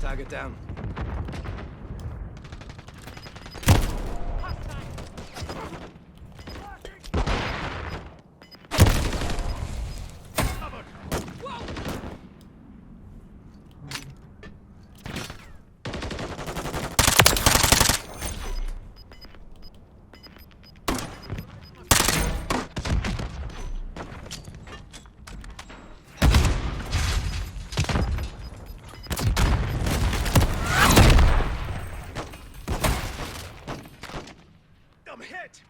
Target down. Hit!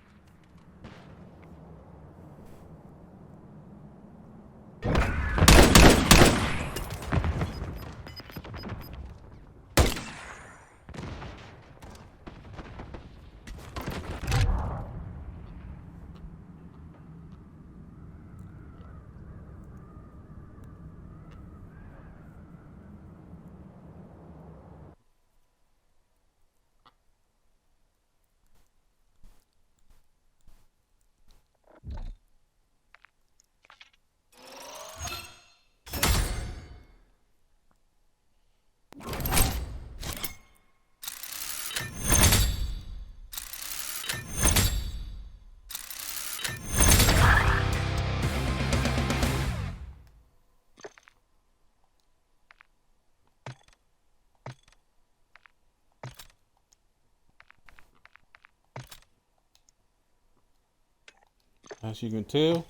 As you can tell,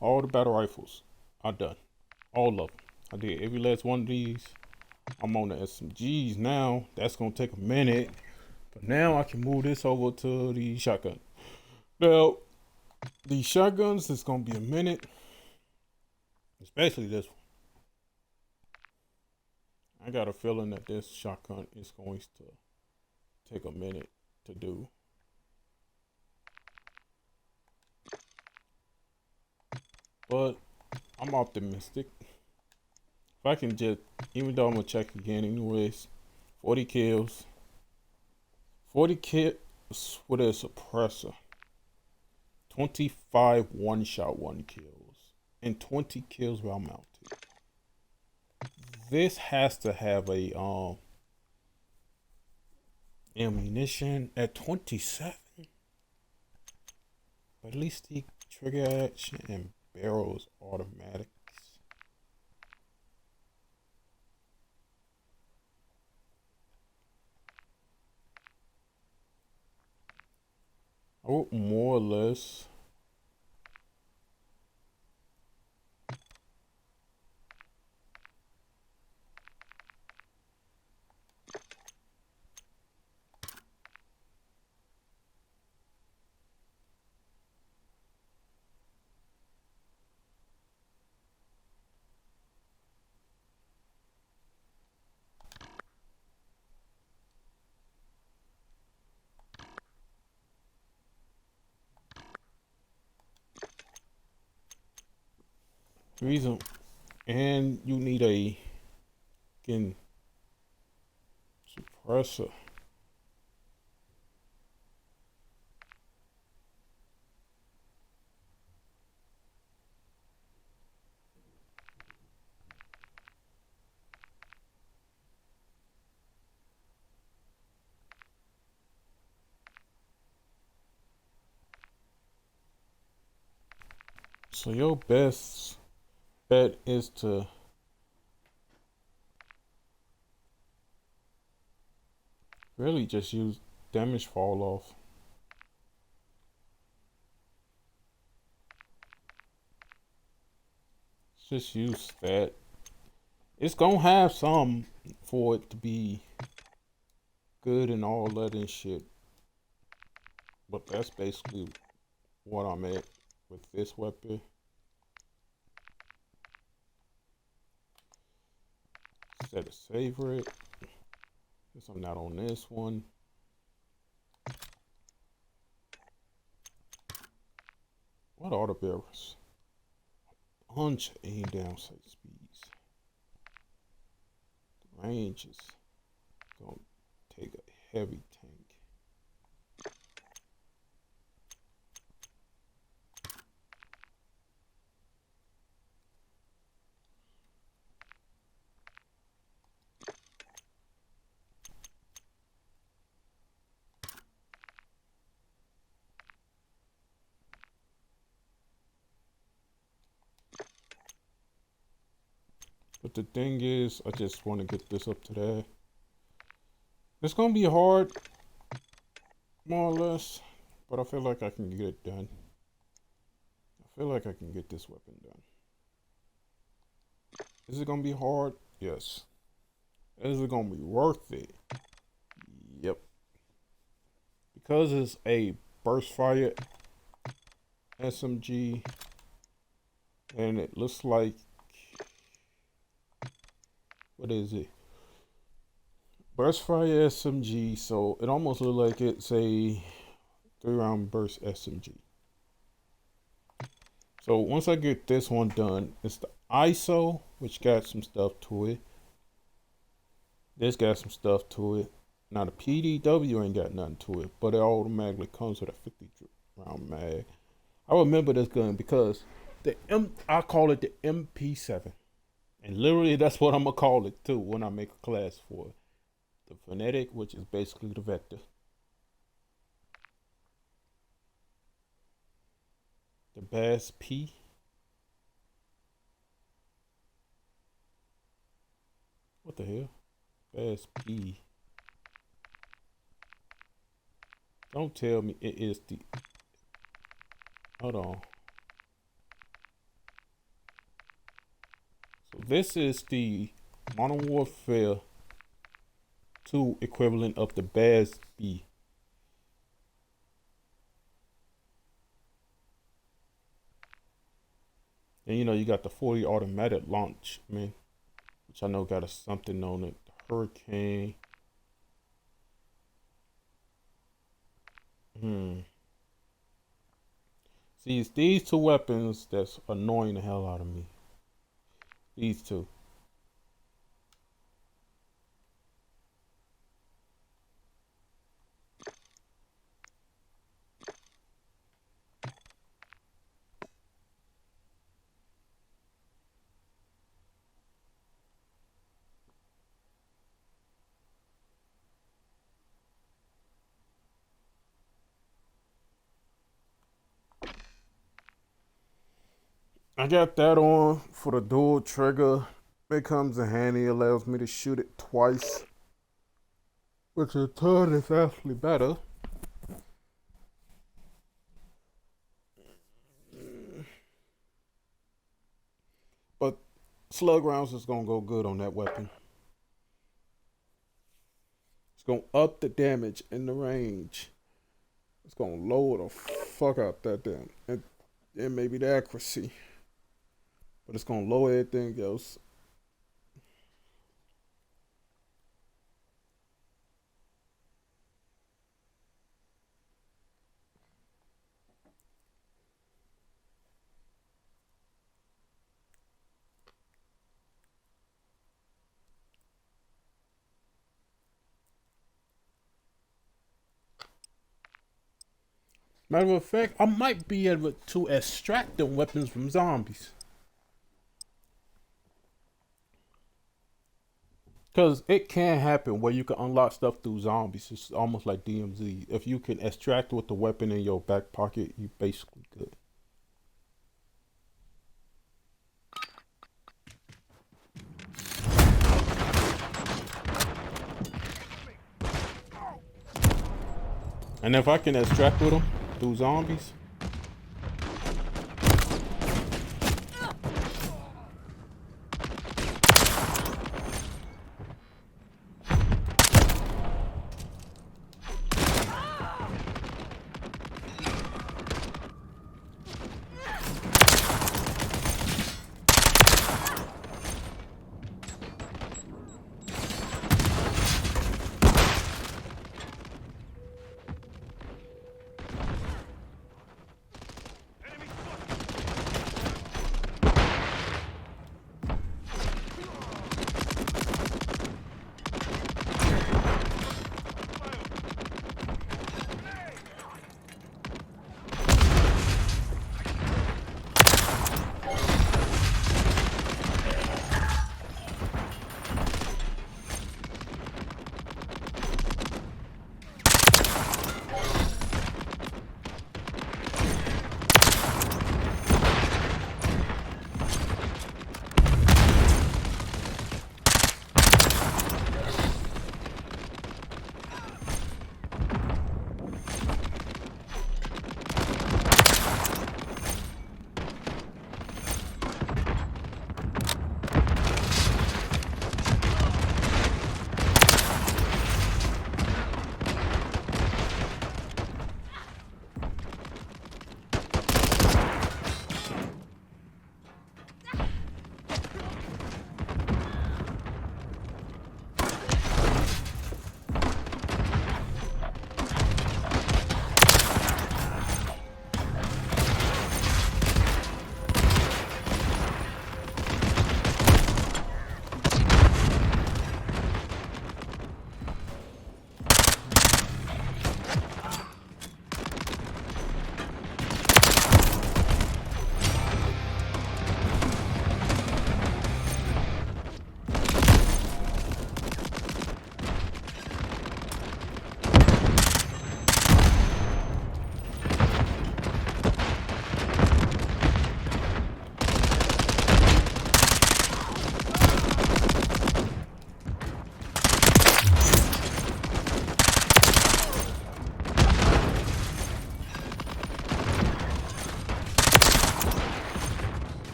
all the battle rifles are done. All of them. I did every last one of these. I'm on the SMGs now. That's gonna take a minute. But now I can move this over to the shotgun. Now, the shotguns is gonna be a minute. Especially this one. I got a feeling that this shotgun is going to take a minute to do. But I'm optimistic. If I can just, even though I'm gonna check again anyways, 40 kills. 40 kills with a suppressor. 25 one-shot one kills. And 20 kills while mounted. This has to have a ammunition at 27. But at least the trigger action and barrels automatics. I would more or less Reason, and you need a again suppressor. So your best bet is to really just use damage fall off. Just use that. It's gonna have some for it to be good and all that and shit. But that's basically what I'm at with this weapon. Set a favorite. Guess I'm not on this one. What are the barrels? Bunch of aim down sight speeds. The range is gonna take a heavy tank. But the thing is, I just want to get this up to there. It's gonna be hard, more or less, but I feel like I can get it done. I feel like I can get this weapon done. Is it gonna be hard? Yes. Is it gonna be worth it? Yep. Because it's a burst fire SMG, and it looks like, what is it? Burst fire SMG, so it almost looks like it's a 3-round burst SMG. So once I get this one done, it's the ISO, which got some stuff to it. This got some stuff to it. Now the PDW ain't got nothing to it, but it automatically comes with a 50-round mag. I remember this gun because I call it the MP7, and literally that's what I'm gonna call it too when I make a class for it. The phonetic, which is basically the vector. The Bass P. What the hell? Bass P. Don't tell me it is the. Hold on. So this is the Modern Warfare 2 equivalent of the Bass B. And you know, you got the 40 automatic launch, man, which I know got a something on it. The Hurricane. See, it's these two weapons that's annoying the hell out of me. These two. I got that on for the dual trigger. It comes in handy, allows me to shoot it twice, which in turn is actually better. But slug rounds is gonna go good on that weapon. It's gonna up the damage and the range. It's gonna lower the fuck out that damn and maybe the accuracy. But it's gonna lower everything else. Matter of fact, I might be able to extract them weapons from zombies. Cause it can happen where you can unlock stuff through zombies. It's almost like DMZ. If you can extract with the weapon in your back pocket, you basically good. And if I can extract with them through zombies,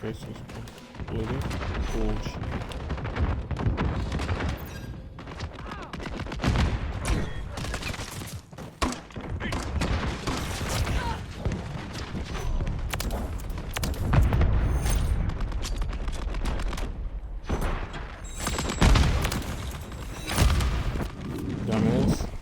Okay, so it's bullets. Bullshit. Dumbass.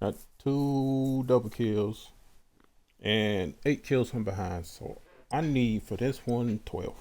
Got 2 double kills and 8 kills from behind. So I need for this one 12.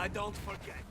I don't forget.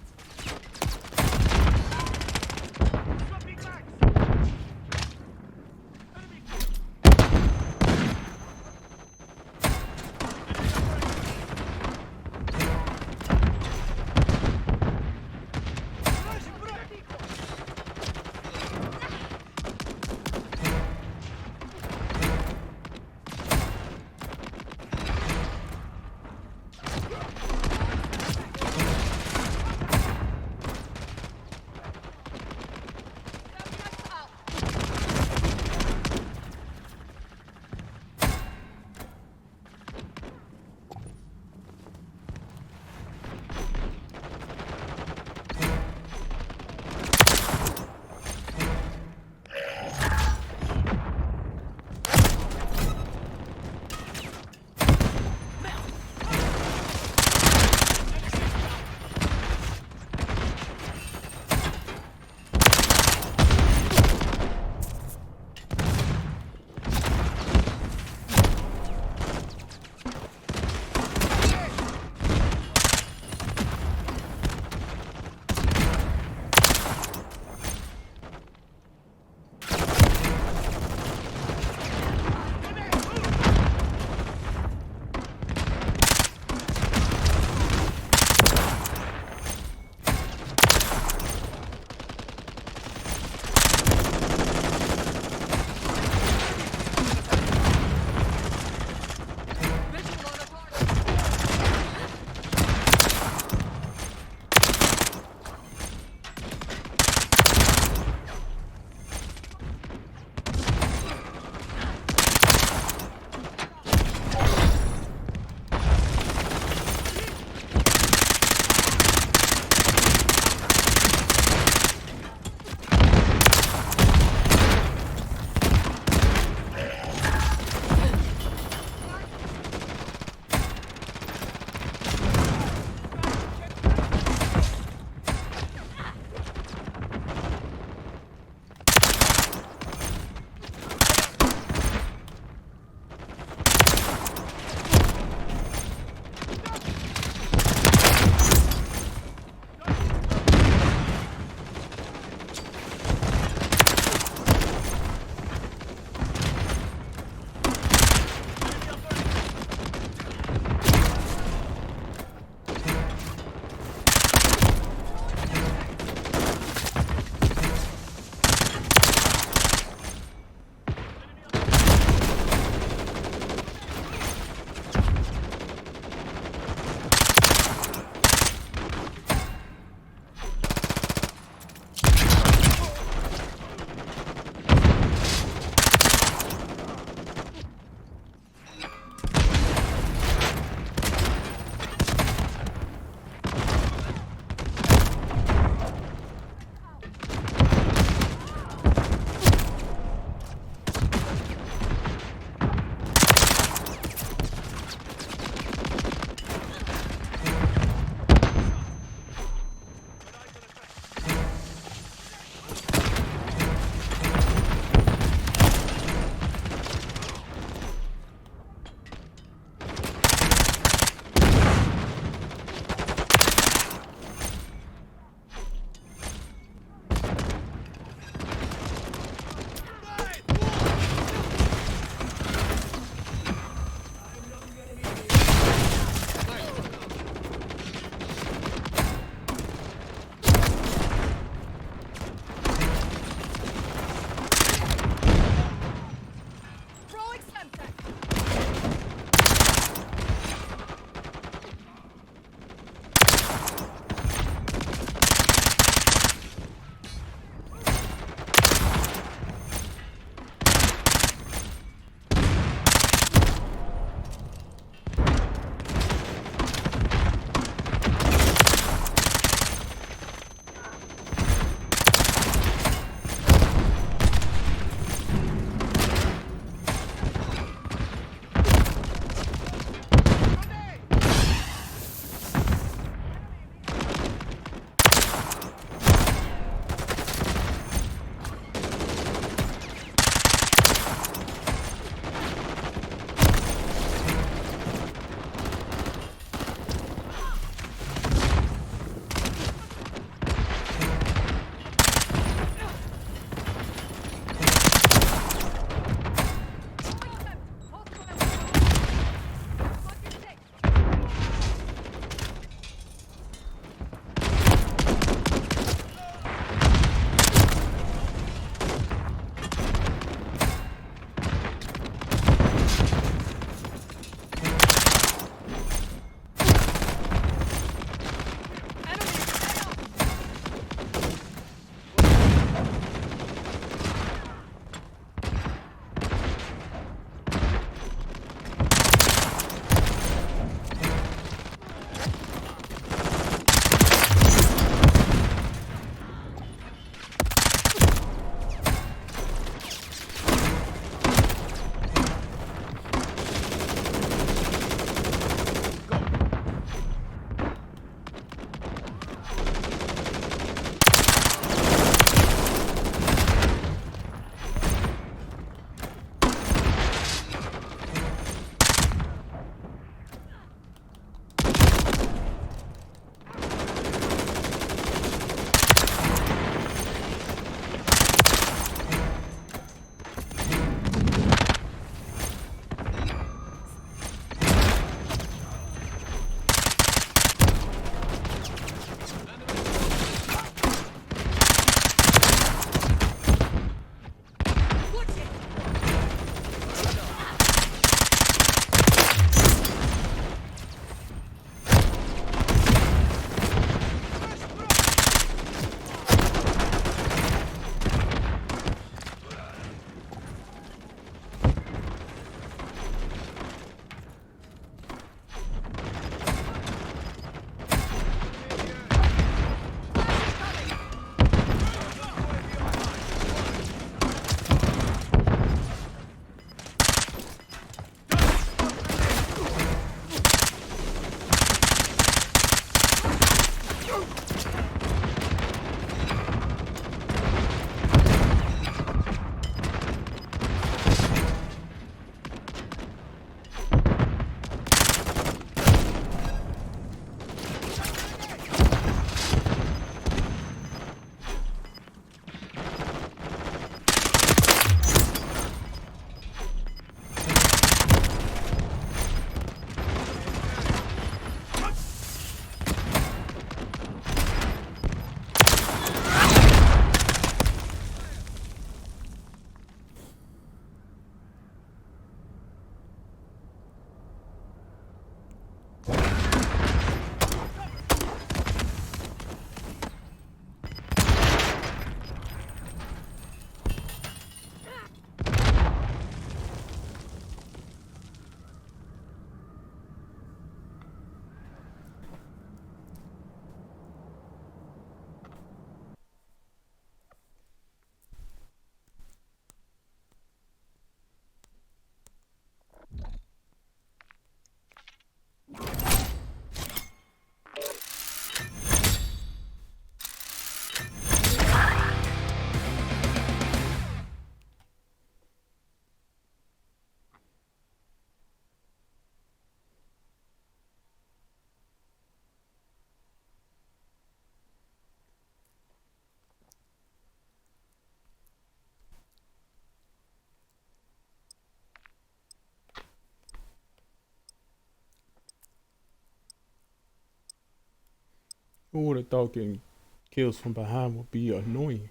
Who would have thought getting kills from behind would be annoying?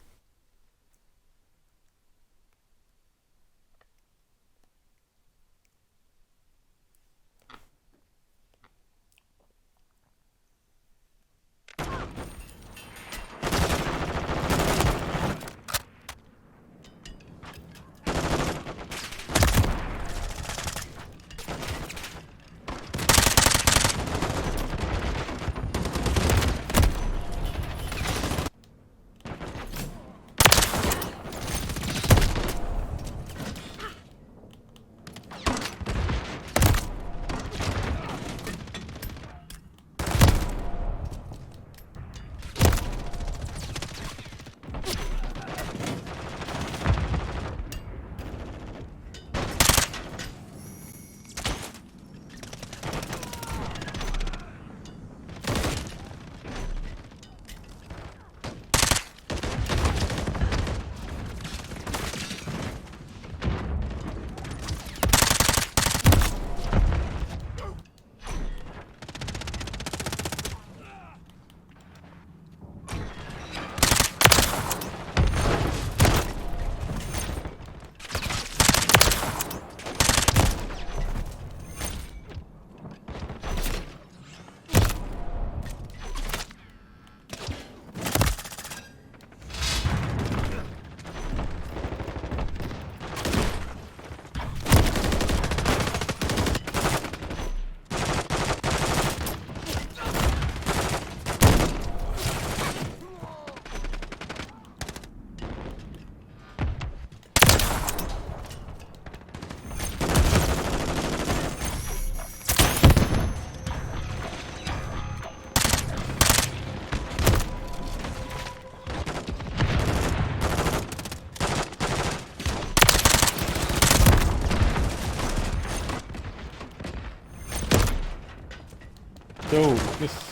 Dude, this.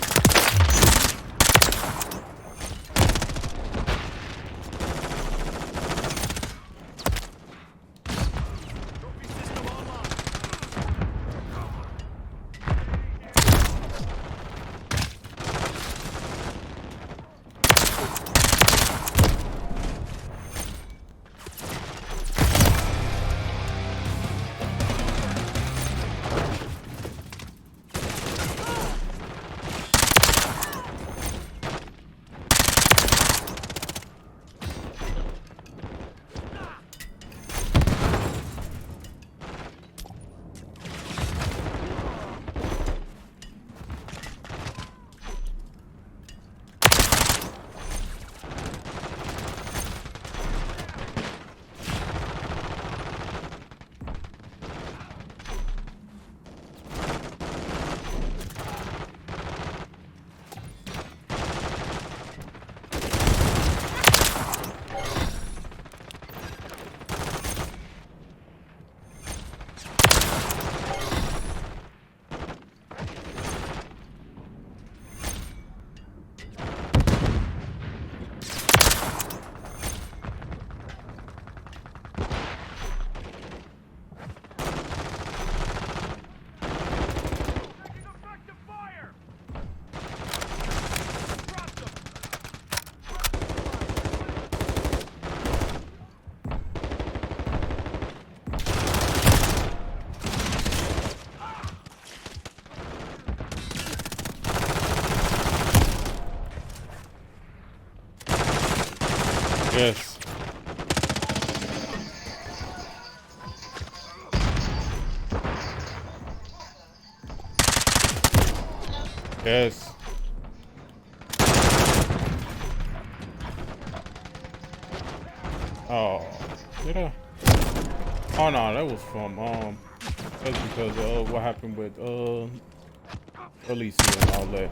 Yes. Yes. Oh, did I? Oh no, that was from that's because of what happened with Alicia and all that.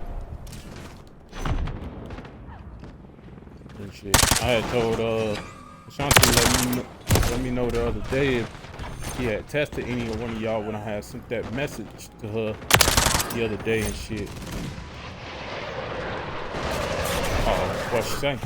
And shit. I had told Ashanti let me know the other day if he had tested any of one of y'all when I had sent that message to her the other day and shit. Oh, what's she saying?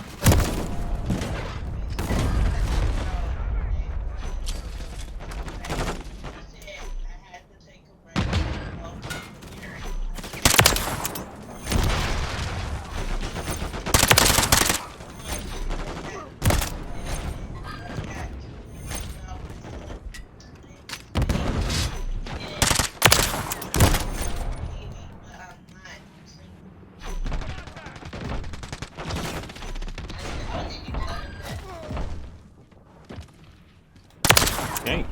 Dang.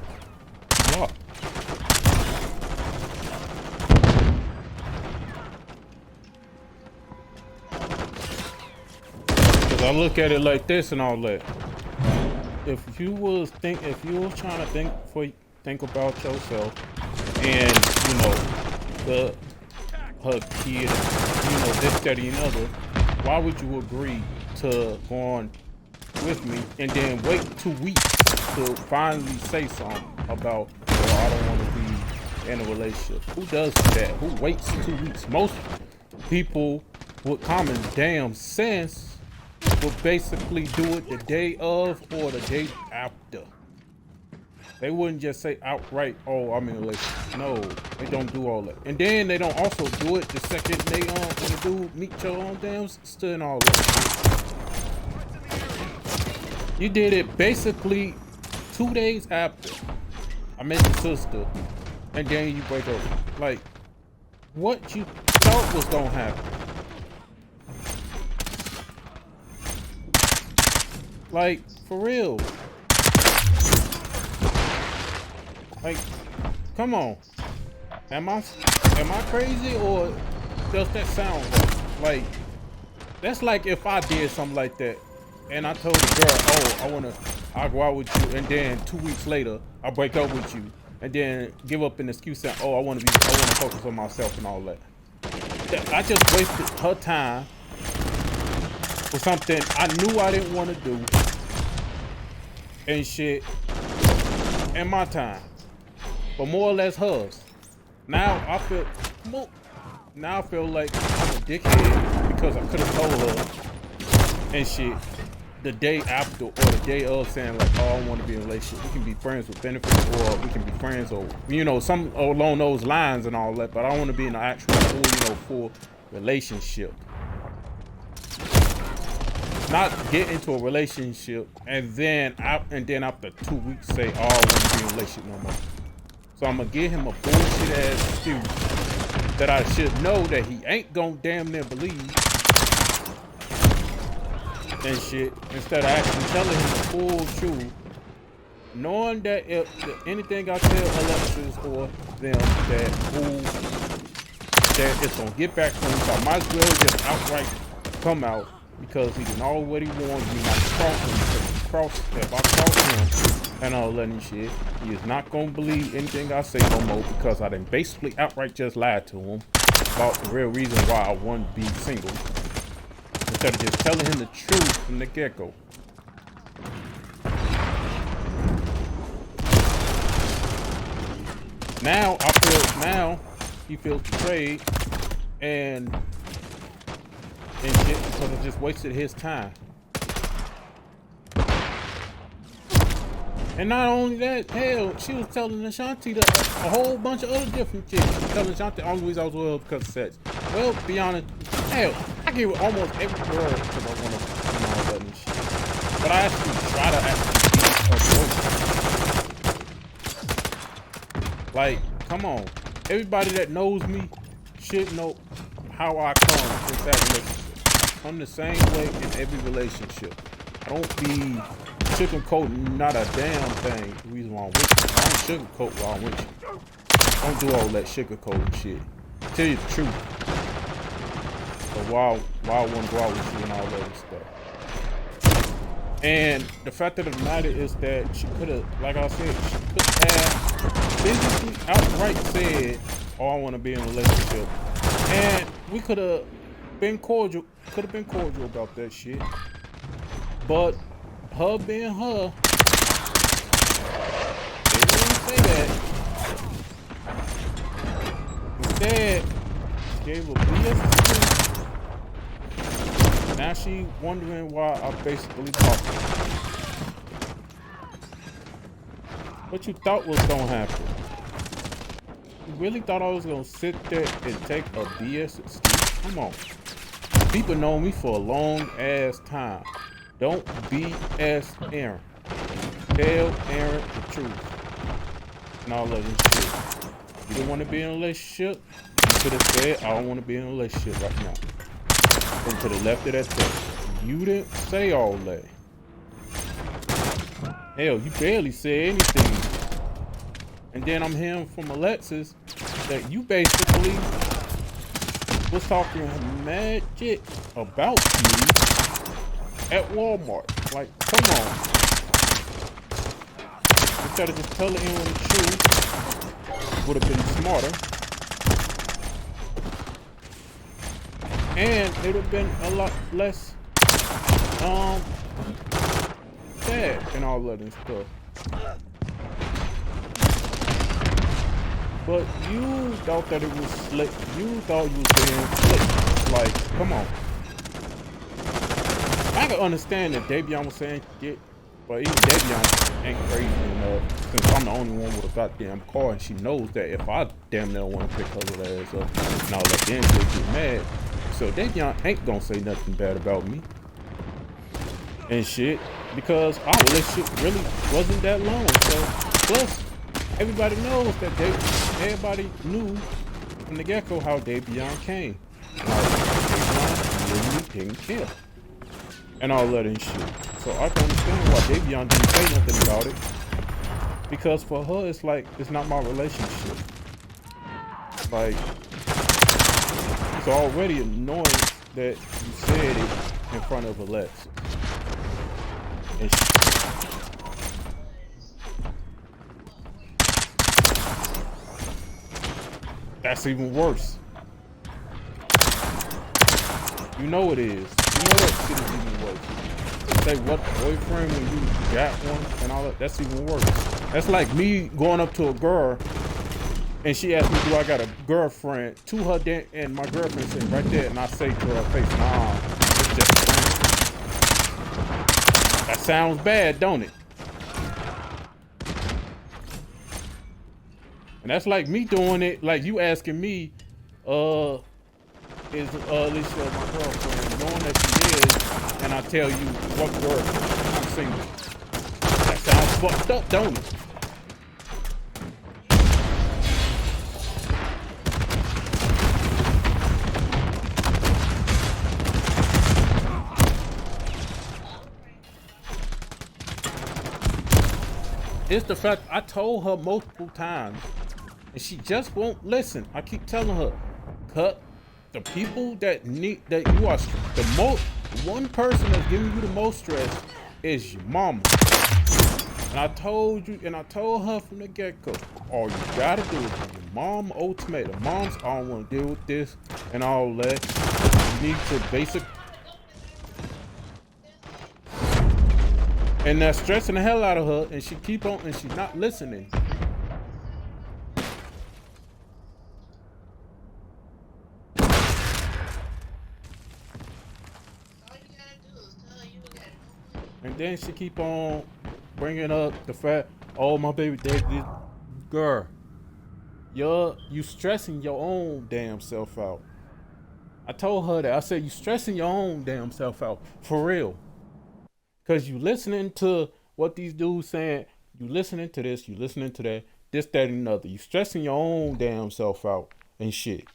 What? Cause I look at it like this and all that. If you was trying to think about yourself and her kid, this, that, and other, why would you agree to go on with me and then wait 2 weeks to finally say something about, I don't want to be in a relationship? Who does that? Who waits 2 weeks? Most people with common damn sense will basically do it the day of or the day after. They wouldn't just say outright, oh, I'm in a relationship. No, they don't do all that. And then they don't also do it the second they when the dude meet your own damn sister and all that. You did it basically 2 days after I met your sister, and then you break up. Like, what you thought was gonna happen? Like, for real. Like, come on. Am I crazy, or does that sound right? Like, that's like if I did something like that and I told the girl, oh, I'll go out with you, and then 2 weeks later I break up with you and then give up an excuse saying, oh, I want to focus on myself and all that. I just wasted her time for something I knew I didn't want to do and shit, and my time, but more or less hers. Now I feel now I feel like I'm a dickhead because I could have told her and shit the day after or the day of saying like, oh, I want to be in a relationship. We can be friends with benefits, or we can be friends, or some along those lines and all that. But I want to be in an actual full relationship. Not get into a relationship and then after 2 weeks say, oh, I want to be in a relationship no more. So I'm gonna give him a bullshit ass excuse that I should know that he ain't gonna damn near believe and shit, instead of actually telling him the full truth, knowing that if anything I tell Alexis or them that it's gonna get back to him, so I might as well just outright come out, because he done already warned me not to cross him, because if I cross him and all that and shit, he is not gonna believe anything I say no more, because I done basically outright just lied to him about the real reason why I want to be single, instead of just telling him the truth from the get-go. Now he feels betrayed and shit, because I just wasted his time. And not only that, hell, she was telling Ashanti a whole bunch of other different shit. She was telling Ashanti the only reason I was with her because of sex. Well, to be honest, hell, I give it almost every girl because I want to all that and shit. But I actually try to be a boy. Like, come on. Everybody that knows me should know how I come in that relationship. I'm the same way in every relationship. I don't be sugarcoating not a damn thing. The reason why I'm with you. I don't sugarcoat while I'm with you. I don't do all that sugarcoating shit. Tell you the truth. So why I want to go out with you and all that stuff. And the fact of the matter is that she could have, like I said, she could have physically outright said, oh, I want to be in a relationship. And we could have been cordial about that shit. But her being her, they didn't say that. Instead, gave a BS excuse. Now she wondering why I basically talked to her. What you thought was gonna happen? You really thought I was gonna sit there and take a BS excuse? Come on. People know me for a long ass time. Don't BS Aaron. Tell Aaron the truth. And all of this shit. You don't want to be in a relationship? You could have said, I don't want to be in a relationship right now. And could have left it at that. You didn't say all that. Hell, you barely said anything. And then I'm hearing from Alexis that you basically was talking mad shit about you at Walmart. Like, come on. Instead of just telling him the truth, would have been smarter. And it would have been a lot less sad and all that and stuff. But you thought that it was slick. You thought you was being slick. Like, come on. I can understand that Davion was saying shit, but even Davion ain't crazy enough, since I'm the only one with a goddamn car, and she knows that if I damn near want to pick her little ass up and all that, then she'll get mad. So Davion ain't gonna say nothing bad about me and shit, because our relationship really wasn't that long. So plus everybody knows that everybody knew from the get-go how Davion came. Like, Davion really didn't care and all that and shit. So I can understand why Davion didn't say nothing about it, because for her it's like, it's not my relationship. Like, it's already annoying that you said it in front of Alexis. And that's even worse. You know it is. You know that shit is even worse. Say what boyfriend when you got one and all that, that's even worse. That's like me going up to a girl And she asked me, do I got a girlfriend? To her, and my girlfriend said right there, and I say to her face, nah, it's just a friend. That sounds bad, don't it? And that's like me doing it, like you asking me, is Alicia my girlfriend, knowing that she is, and I tell you what girlfriend, I'm single. That sounds fucked up, don't it? It's the fact I told her multiple times, and she just won't listen. I keep telling her, cut the people that you are the most. One person that's giving you the most stress is your mama. And I told you, and I told her from the get-go, all you gotta do is give your mom ultimatum. Moms, I don't want to deal with this and all that. You need to basic. And that's stressing the hell out of her, and she keep on, and she's not listening. And then she keep on bringing up the fact, oh my baby daddy, girl, you stressing your own damn self out. I told her that. I said you stressing your own damn self out for real. Cause you listening to what these dudes saying, you listening to this, you listening to that, this, that, and another. You stressing your own damn self out and shit.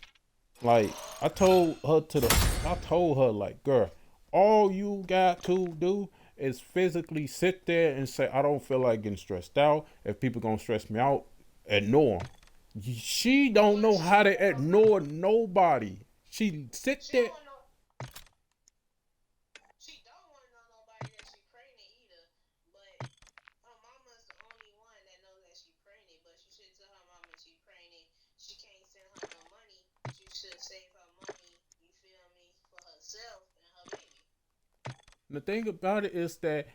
Like I told her like, girl, all you got to do is physically sit there and say, I don't feel like getting stressed out. If people gonna stress me out, ignore them. She don't know how to ignore nobody. She sit there. The thing about it is that,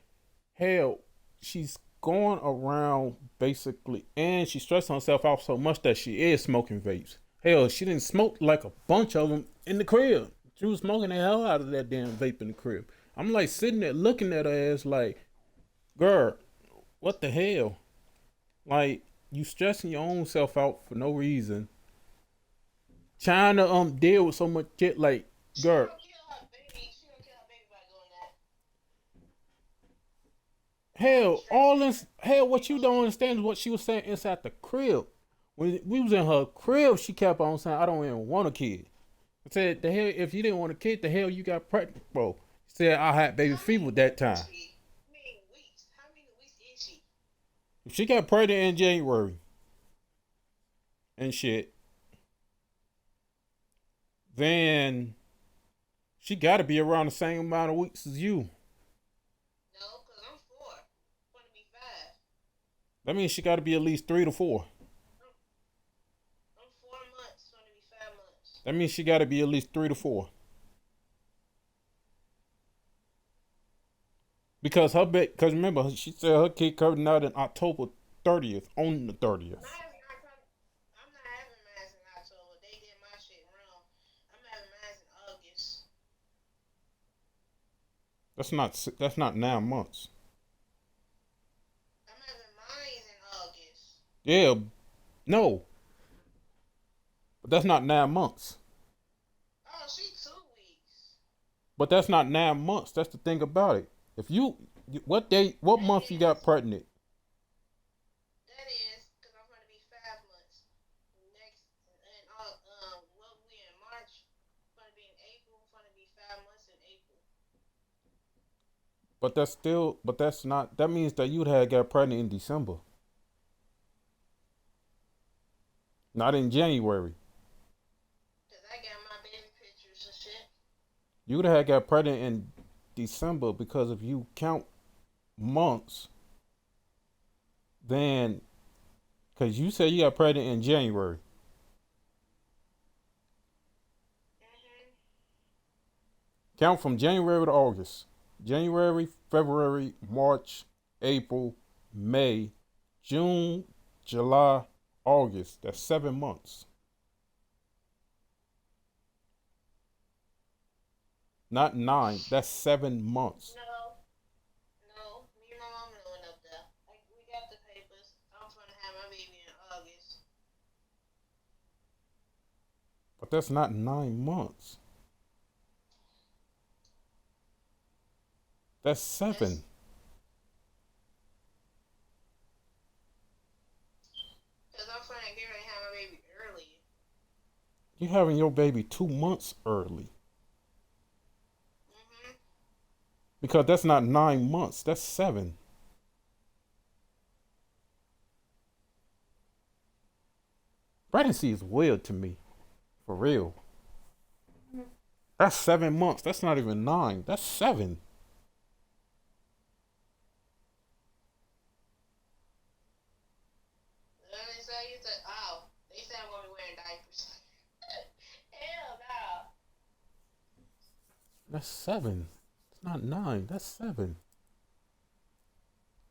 hell, she's going around basically, and she stressing herself out so much that she is smoking vapes. Hell, she didn't smoke like a bunch of them in the crib. She was smoking the hell out of that damn vape in the crib. I'm like sitting there looking at her ass like, girl, what the hell? Like, you stressing your own self out for no reason. Trying to deal with so much shit like, girl. Hell, all this hell, what you don't understand is what she was saying inside the crib. When we was in her crib, she kept on saying, I don't even want a kid. I said, the hell, if you didn't want a kid, the hell you got pregnant, bro. She said I had baby fever that time. She got pregnant in January and shit, then she gotta be around the same amount of weeks as you. That means she gotta be at least 3 to 4. That means she gotta be at least 3 to 4. Because because remember, she said her kid coming out in October 30th, on the 30th. That's not 9 months. Yeah, no, but that's not 9 months. But that's not 9 months. That's the thing about it. If you, what month you got pregnant? But that's not. That means that you'd have got pregnant in December, not in January. You'd have got pregnant in December because if you count months, then because you said you got pregnant in January. Count from January to August. January, February, March, April, May, June, July, August. That's 7 months. Not 9. That's 7 months. No, no. Me and my mom went up there. Like we got the papers. I'm trying to have my baby in August. But that's not 9 months. That's That's 7. because I'm trying to get ready to have my baby early. You're having your baby 2 months early. Mhm. Because that's not 9 months. That's 7. Pregnancy is weird to me. For real. That's 7 months. That's not even 9. That's 7. Then they say you said, oh, they said I'm gonna be wearing diapers. Hell no. That's 7. It's not 9. That's 7.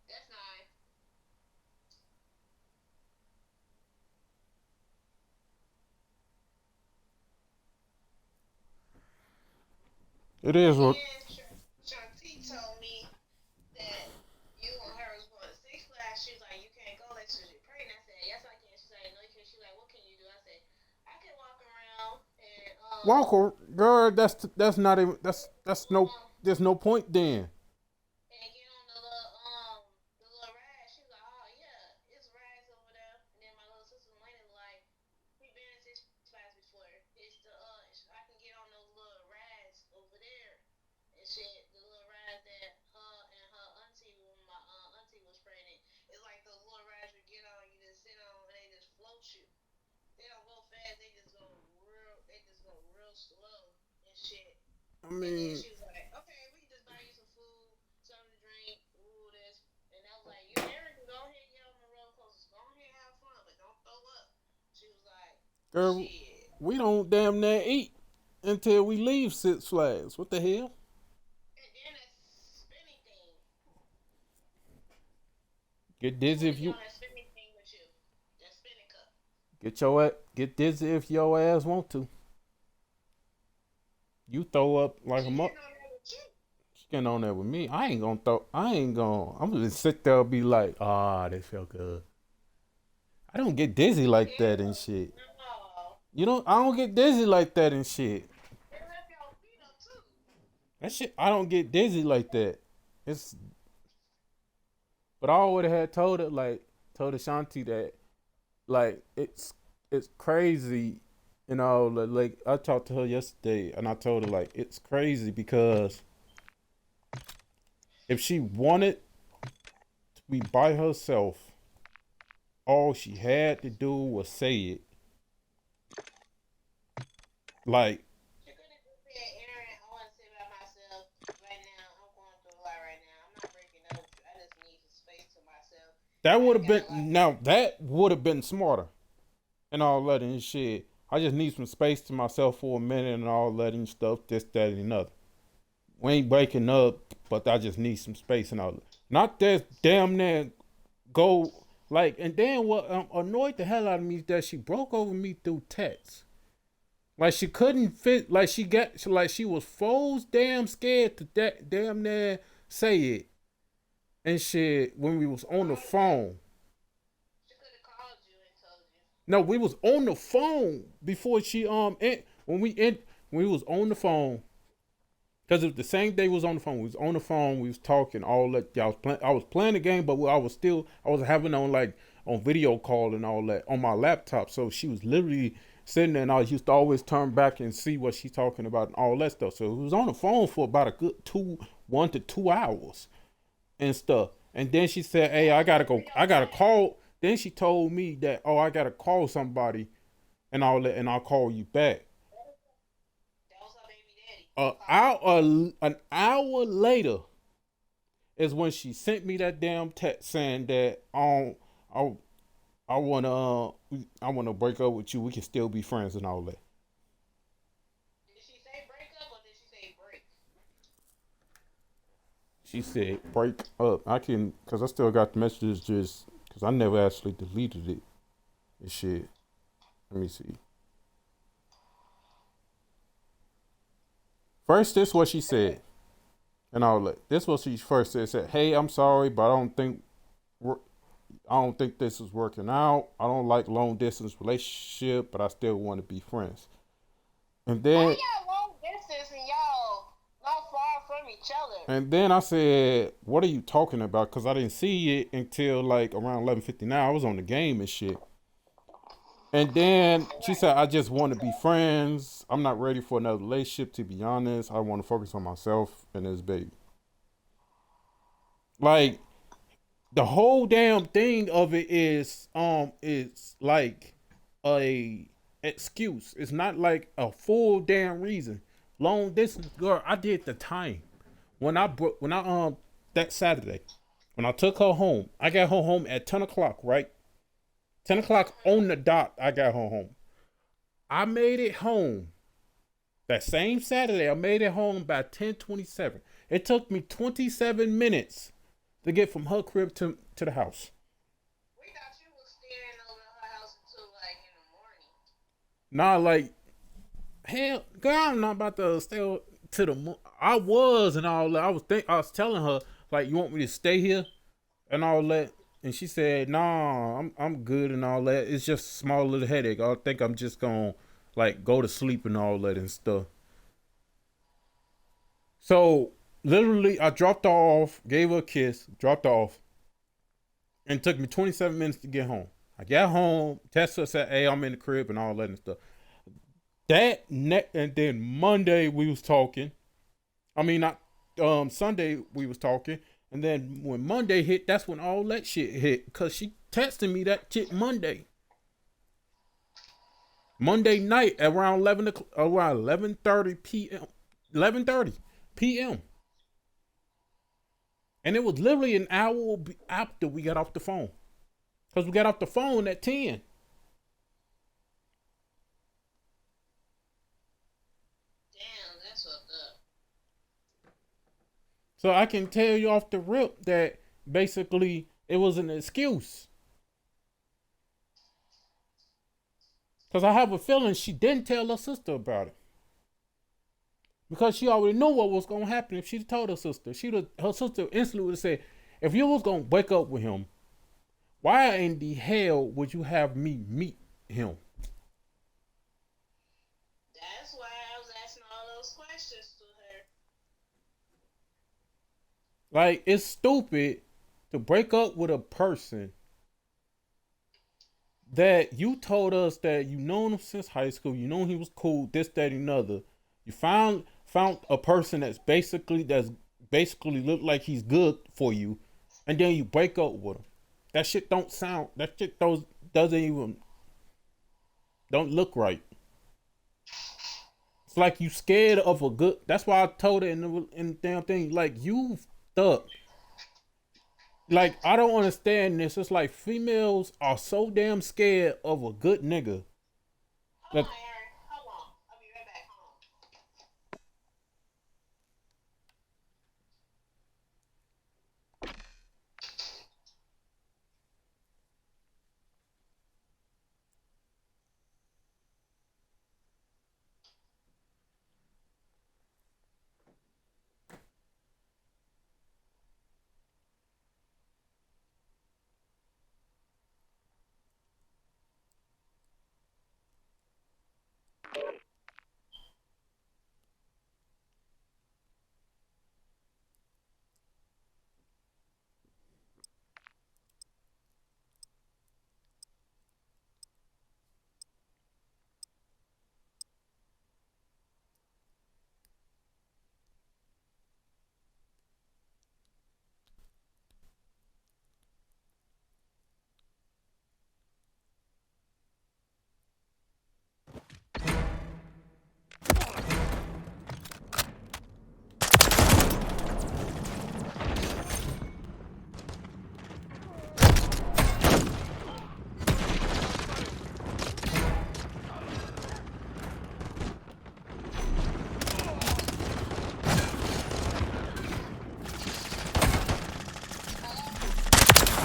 That's not. It And is what. then Shanti told me that you and her was going to Six Flags. She was like, you can't go unless you're pregnant. I said, yes, I can. She's like, no, you can't. She's like, what can you do? I said, I can walk around and Walker, girl, that's not even that's no um there's no point then. and get on the little ride. She was like, oh yeah, it's rides over there. And then my little sister Elena was like, we been in Six Flags before. It's the I can get on those little rides over there and shit. The little rides that her and her auntie, when my auntie was pregnant, it's like those little rides you get on, you just sit on, and they just float you. They don't go fast. They just go real. They just go real slow and shit. I And then mean, she was like, okay, we can just buy you some food, something to drink, ooh, this. And I was like, you never can go ahead and get on the roller coasters. Go ahead and have fun, but don't throw up. She was like, girl, shit. we don't damn near eat until we leave Six Flags. What the hell? And then that spinning thing. Get You dizzy want to if get you on that spinning thing with you. That spinning cup. get dizzy if your ass want to. You throw up like a She muck. getting on that with you. She getting on there with me. I ain't gonna throw. I ain't gonna. I'm gonna sit there and be like, ah, this felt good. I don't get dizzy like that and Ew. shit. No. You know, I don't get dizzy like that and shit. They left your feet up too. That shit, I don't get dizzy like that. It's, but I already had told her told Ashanti that like it's crazy, like I talked to her yesterday and I told her like it's crazy because if she wanted to be by herself, all she had to do was say it. Like She could have just said, Aaron, I want to sit by myself right now. I'm going through a lot right now. I'm not breaking up with you. I just need some space to myself. that I would done have got been a lot now going on. that would have been smarter and all that and shit. I just need some space to myself for a minute and all that and stuff, this, that, and another. We ain't breaking up, but I just need some space and all that. Not that damn near go like. And then what annoyed the hell out of me is that she broke over me through text. Like she couldn't fit. Like she was froze damn scared to that damn near say it and shit when we was on the Called you. phone. She could have called you and told you. No, we was on the phone before she when we was on the phone. Cause it was the same day we was on the phone. We was on the phone. We was talking all that. I was playing the game, but I was having on like on video call and all that on my laptop. So she was literally sitting there, and I used to always turn back and see what she's talking about and all that stuff. So we was on the phone for about a good 1 to 2 hours and stuff. And then she said, "Hey, I gotta Good for go. your I gotta man. call." Then she told me that, "Oh, I gotta call somebody and all that, and I'll call you back." That was her baby daddy calling you. An hour later is when she sent me that damn text saying that I I wanna break up with you. We can still be friends and all that. Did she say break up or did she say break? She said break up. I can, cause I still got the messages just cause I never actually deleted it. and shit. Let me see. First, this what she said, and I'll let this what she first said. Said, "Hey, I'm sorry, but I don't think this is working out. I don't like long distance relationship, but I still want to be friends." And Why then y'all long distance and y'all not far from each other? and then I said, "What are you talking about?" Because I didn't see it until like around 11:59. I was on the game and shit. And then she said, "I just want to be friends. I'm not ready for another relationship. To be honest, I want to focus on myself and this baby." Like the whole damn thing of it is it's like a excuse. It's not like a full damn reason. Long distance, girl. I did the time when I that Saturday when I took her home. I got her home at 10 o'clock. Right, 10 o'clock on the dot. I got her home. I made it home that same Saturday. I made it home by 10:27. It took me 27 minutes to get from her crib to the house. We thought you was staying over at her house until like in the morning. Not like hell, girl. I'm not about to stay to the. I was and all that. I was telling her like, you want me to stay here and all that, and she said, "Nah, I'm good and all that. It's just a small little headache. I think I'm just gonna like go to sleep and all that and stuff." So literally, I dropped her off, gave her a kiss, dropped her off, and it took me 27 minutes to get home. I got home, texted her, said, "Hey, I'm in the crib," and all that and stuff. And then Monday we was talking. I mean, not Sunday we was talking, and then when Monday hit, that's when all that shit hit. Cause she texted me that shit Monday night around 11:30 p.m. 11:30 p.m. And it was literally an hour after we got off the phone. Because we got off the phone at 10. Damn, that's fucked up. So I can tell you off the rip that basically it was an excuse. Because I have a feeling she didn't tell her sister about it. Because she already knew what was going to happen if she told her sister. Her sister instantly would have said, if you was going to wake up with him, why in the hell would you have me meet him? That's why I was asking all those questions to her. Like, it's stupid to break up with a person that you told us that you known him since high school. You know he was cool, this, that, and another. You found a person that's basically look like he's good for you, and then you break up with him. That shit don't sound. That shit doesn't even don't look right. It's like you scared of a good. That's why I told her in the damn thing. Like you stuck. Like I don't understand this. It's like females are so damn scared of a good nigga. Hold on, Aaron. Hold on. I'll be right back. Hold on.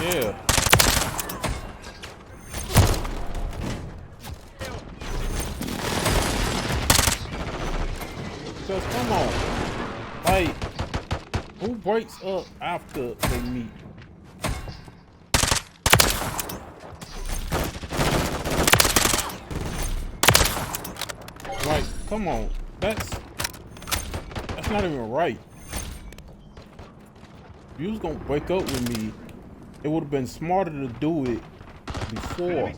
Yeah. Because come on, like, who breaks up after they meet? Like, come on, that's not even right. If you was gonna break up with me, it would have been smarter to do it before,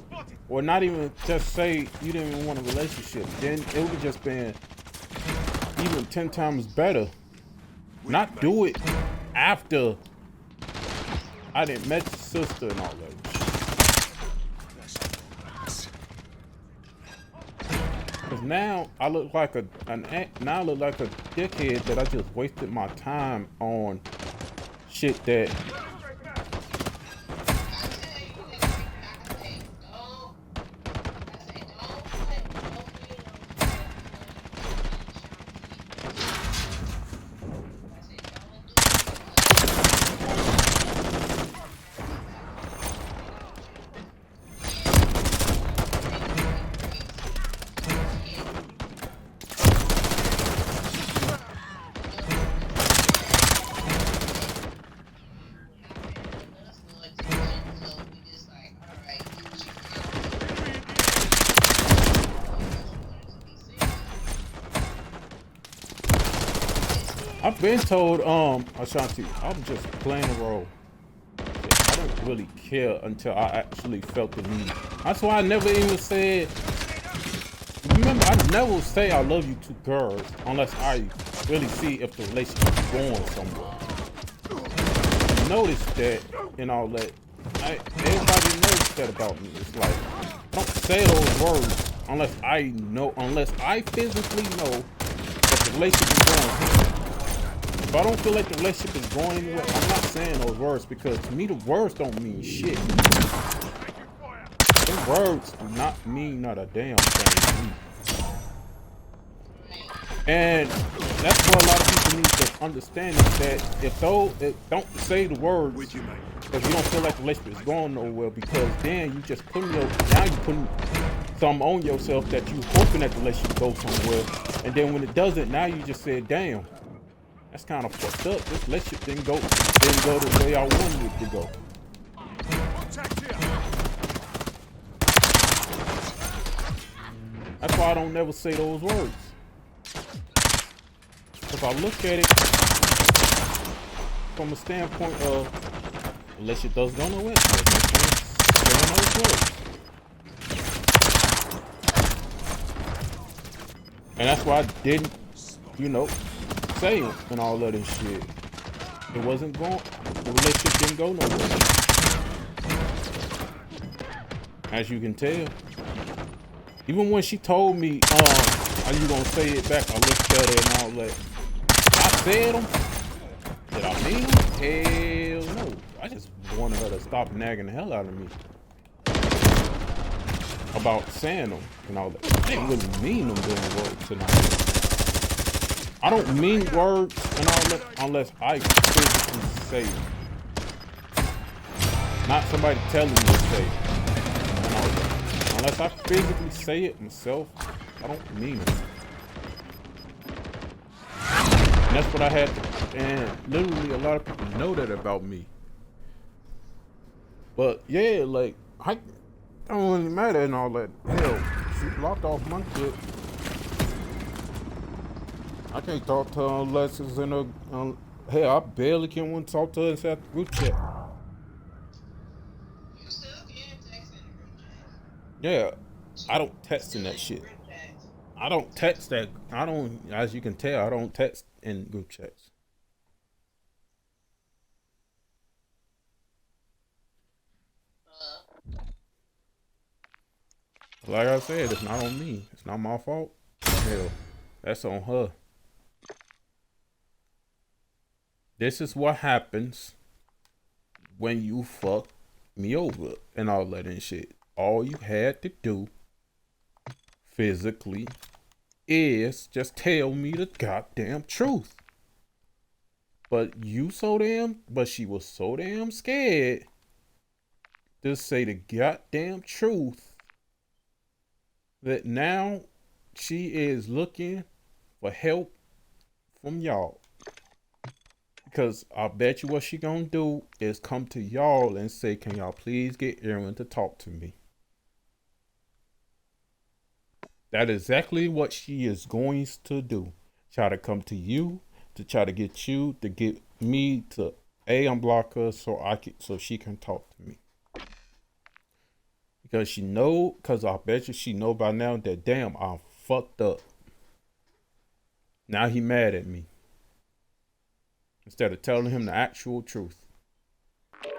or not even just say you didn't even want a relationship. Then it would have just been even 10 times better. Not do it after I didn't met your sister and all that. Cause now I look like a dickhead that I just wasted my time on shit that. I've been told, Ashanti, I'm just playing a role. I don't really care until I actually felt the need. That's why I never even said, remember, I never say I love you to girls unless I really see if the relationship is going somewhere. Notice that and all that. Everybody knows that about me. It's like, I don't say those words unless I physically know that the relationship is going somewhere. If I don't feel like the relationship is going anywhere, I'm not saying those words because to me the words don't mean shit. The words do not mean not a damn thing to me. And that's what a lot of people need to understand is that if don't say the words if you don't feel like the relationship is going nowhere, because then you just putting something on yourself that you hoping that the relationship goes somewhere, and then when it doesn't, now you just say, damn. That's kind of fucked up. This relationship didn't go the way I wanted it to go. That's why I don't never say those words. If I look at it from a standpoint of relationship does go nowhere, saying those words. And that's why I didn't, say it and all of this shit. It wasn't going. The relationship didn't go nowhere. As you can tell. Even when she told me, are you gonna say it back? I looked at her and all that. I said them. Did I mean them? Hell no. I just wanted her to stop nagging the hell out of me about saying them and all that. I didn't really mean them damn words tonight. I don't mean words and all that unless I physically say them. Not somebody telling me to say it and all that. Unless I physically say it myself, I don't mean it. And that's what I had to, and literally a lot of people know that about me. But yeah, like, I don't really matter and all that. Hell, she blocked off my shit. I can't talk to her unless it's in a. Hell, I barely can want to talk to her inside the group chat. You still can text in the group chat. Yeah, I don't text in that shit. I don't text that. I don't, as you can tell, I don't text in group chats. Like I said, it's not on me. It's not my fault. Hell, that's on her. This is what happens when you fuck me over and all that and shit. All you had to do physically is just tell me the goddamn truth. But she was so damn scared to say the goddamn truth that now she is looking for help from y'all. Because I bet you what she gonna do is come to y'all and say, can y'all please get Aaron to talk to me? That is exactly what she is going to do. Try to come to you to try to get you to get me to unblock her so she can talk to me. Because because I bet you she know by now that damn I'm fucked up. Now he mad at me. Instead of telling him the actual truth.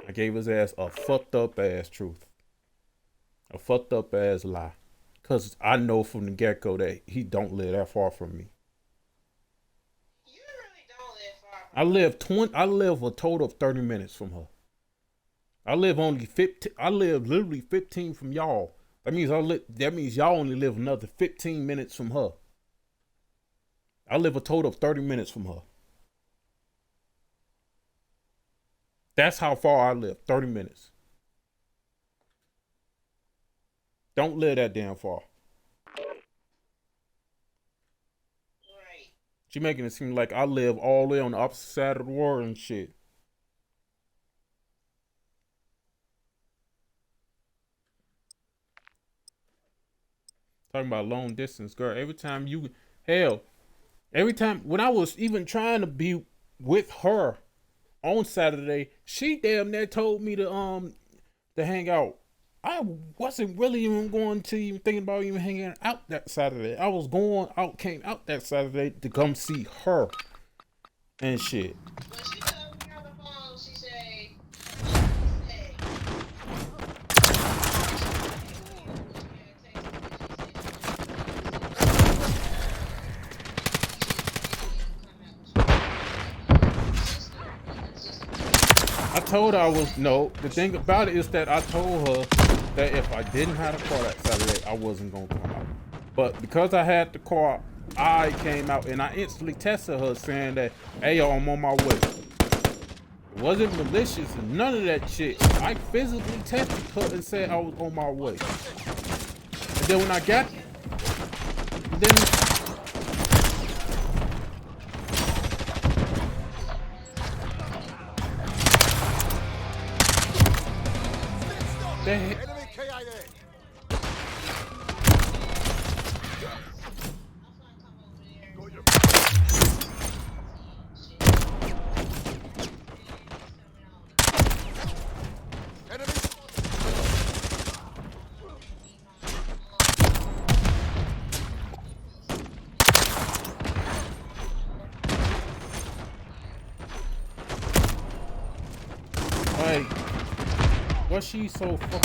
I gave his ass a fucked up ass truth. A fucked up ass lie. Cause I know from the get-go that he don't live that far from me. You really don't live far from her. I live a total of 30 minutes from her. I live only 15. I live literally 15 from y'all. That means y'all only live another 15 minutes from her. I live a total of 30 minutes from her. That's how far I live. 30 minutes. Don't live that damn far. Right. She making it seem like I live all the way on the opposite side of the world and shit. Talking about long distance, girl. Every time when I was even trying to be with her on Saturday, she damn near told me to hang out. I wasn't really even going to even thinking about even hanging out that Saturday. I was came out that Saturday to come see her and shit. When she told me on the phone, she said, I told her the thing about it is that I told her that if I didn't have a car that Saturday, I wasn't going to come out. But because I had the car, I came out and I instantly texted her saying that, hey, yo, I'm on my way. It wasn't malicious and none of that shit. I physically texted her and said I was on my way. And then when I got, Enemy KIA. like, what's she so fucking...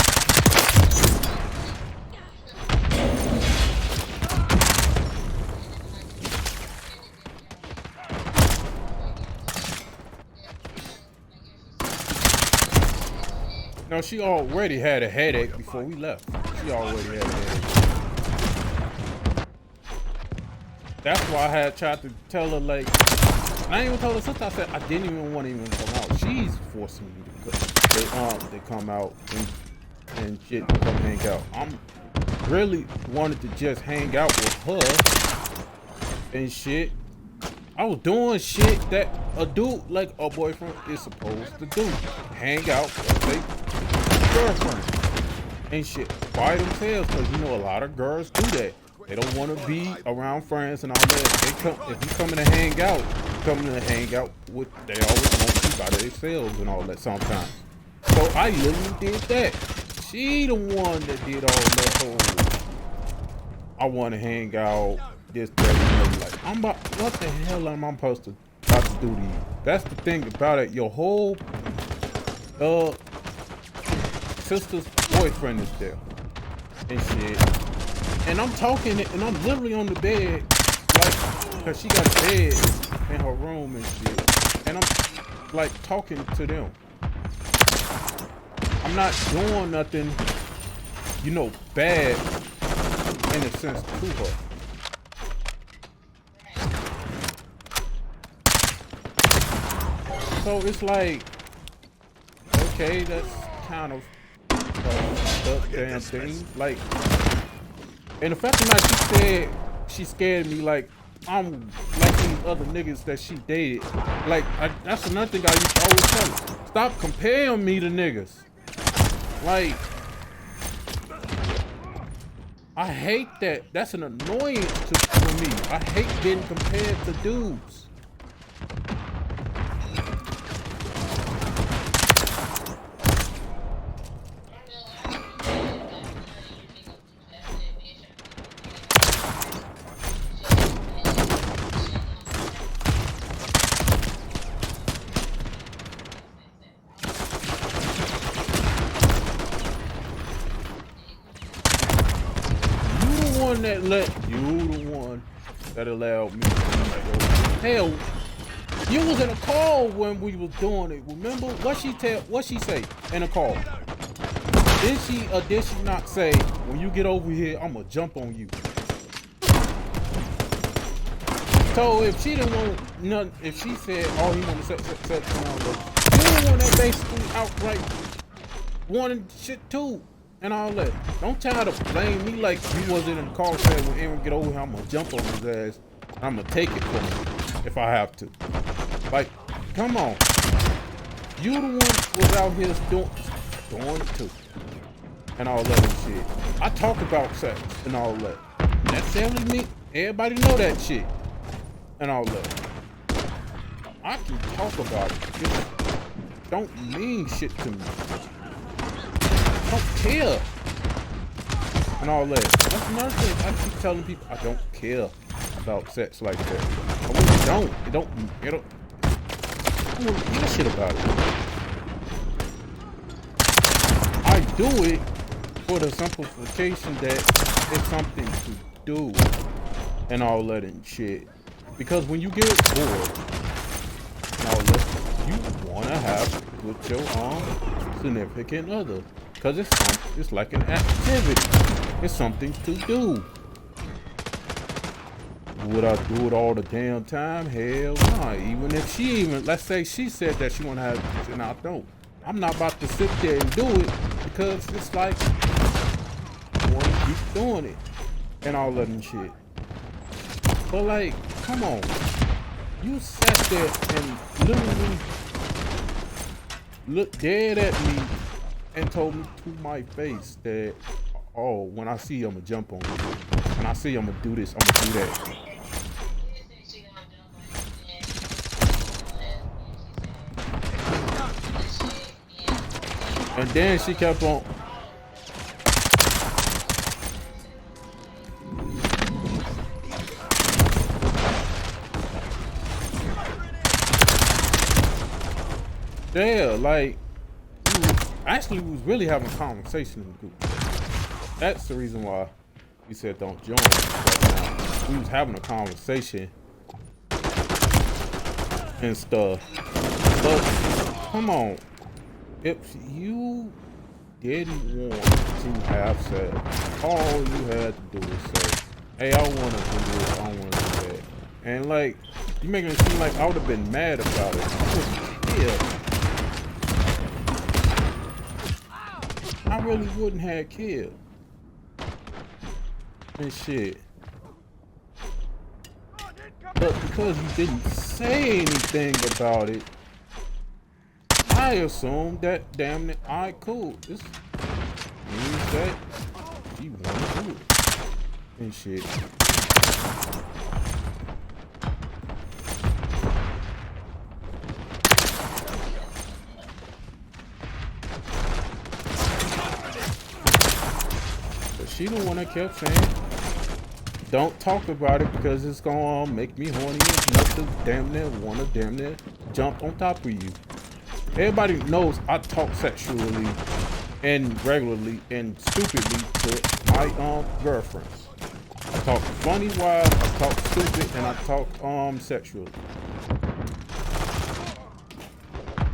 No, she already had a headache before we left. She already had a headache. That's why I had tried to tell her, like, I ain't even told her sister. I said I didn't even want to even come out. She's forcing me to come out and shit, to come hang out. I'm really wanted to just hang out with her and shit. I was doing shit that a dude, like a boyfriend, is supposed to do. Hang out with their girlfriend and shit by themselves, because you know a lot of girls do that. They don't want to be around friends and all that. If you coming to hang out, with, they always want to be by themselves and all that sometimes. So I literally did that. She the one that did all that whole, I want to hang out, this, that, and like, what the hell am I supposed to about to do to you? That's the thing about it. Your whole sister's boyfriend is there and shit. And I'm talking, and I'm literally on the bed, like, because she got a bed in her room and shit. And I'm, like, talking to them. I'm not doing nothing, you know, bad in a sense to her. So it's like, okay, that's kind of the damn thing. Like, and the fact that she said she scared me, like, I'm like in other niggas that she dated. Like, that's another thing I used to always tell her. Stop comparing me to niggas. Like, I hate that. That's an annoyance for me. I hate getting compared to dudes. You the one that allowed me to be like, oh, hell, you was in a call when we was doing it. Remember what she say in a call? Did she not say, when you get over here, I'ma jump on you? So if she didn't want nothing, if she said all he wanted to sex around, you the one that basically outright wanted shit too. And all that. Don't try to blame me like you wasn't in the car saying when Aaron get over here, I'm gonna jump on his ass. I'm gonna take it from him if I have to. Like, come on. You the one was out here doing it too. And all that and shit. I talk about sex and all that. That's telling me everybody know that shit. And all that. I can talk about it. Just don't mean shit to me. I don't care and all that. That's another thing. I keep telling people I don't care about sex like that. I really don't. I don't give a shit about it. I do it for the simplification that it's something to do and all that and shit. Because when you get bored and all that, you wanna have with your significant other. Because it's like an activity. It's something to do. Would I do it all the damn time? Hell no. Even if let's say she said that she want to have it and I don't. I'm not about to sit there and do it because it's like, I want to keep doing it and all that and shit. But like, come on. You sat there and literally looked dead at me and told me to my face that, oh, when I see you, I'm gonna jump on you. When I see you, I'm gonna do this, I'm gonna do that. And then she kept on. Yeah, like, actually, we was really having a conversation in the group. That's the reason why we said don't join. But, we was having a conversation and stuff. But come on, if you didn't want to have sex, all you had to do is say, "Hey, I want to do this. I want to do that." And like, you making it seem like I would have been mad about it. Yeah. I really wouldn't have cared. And shit. But because you didn't say anything about it, I assumed that damn it, alright, cool. This means that she wanted to do it. And shit. She the one that kept saying, don't talk about it because it's gonna make me horny enough to damn near jump on top of you. Everybody knows I talk sexually and regularly and stupidly to my girlfriends. I talk funny wise, I talk stupid, and I talk sexually.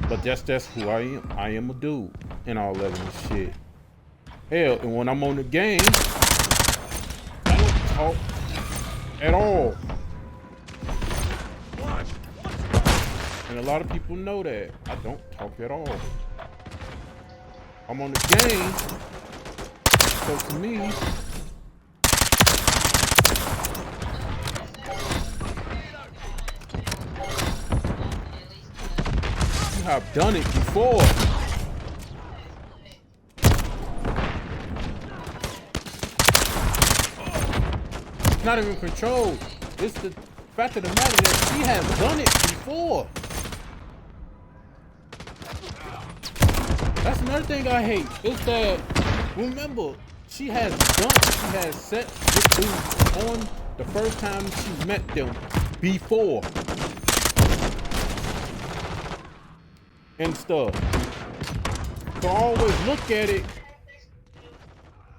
But that's who I am. I am a dude and all that and shit. Hell, and when I'm on the game, I don't talk at all. And a lot of people know that. I don't talk at all. I'm on the game, so to me, have done it before. It's not even controlled. It's the fact of the matter that she has done it before. That's another thing I hate. Is that, remember, she has sex with dudes on the first time she met them before. And stuff. So I always look at it.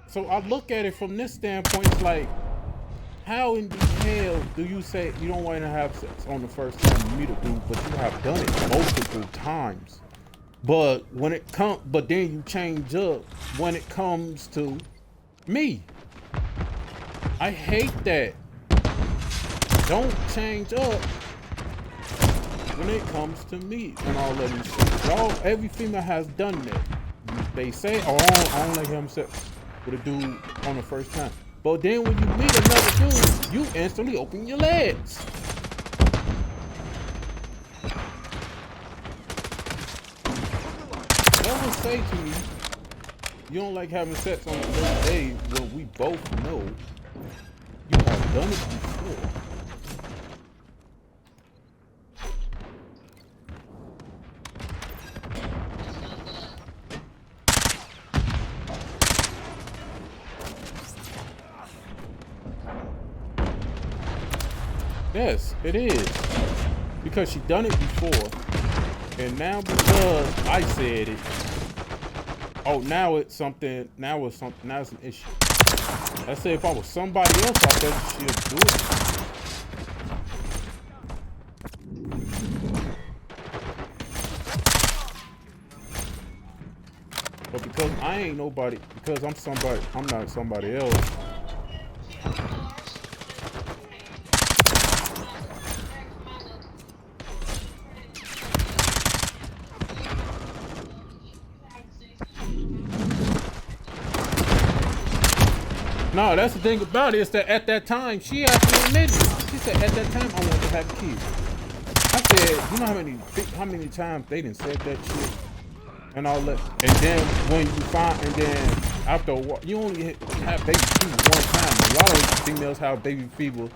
So I look at it from this standpoint. It's like, how in the hell do you say you don't want to have sex on the first time you meet a dude, but you have done it multiple times? But then you change up when it comes to me. I hate that. Don't change up when it comes to me and all of these things. Y'all, every female has done that. They say, oh, I don't like having sex with a dude on the first time. But then when you meet another dude, you instantly open your legs. Never say to me, you don't like having sex on the first day when we both know you have done it before. Yes, it is. Because she done it before. And now because I said it, oh, now it's an issue. Let's say if I was somebody else, I bet she'll do it. But because I ain't nobody, because I'm not somebody else. No, that's the thing about it, is that at that time, she actually admitted it. She said, at that time, I wanted to have a kid. I said, you know how many times they done said that shit and all that? And then when you find, and then after a while, you only have baby fever one time. A lot of females have baby fever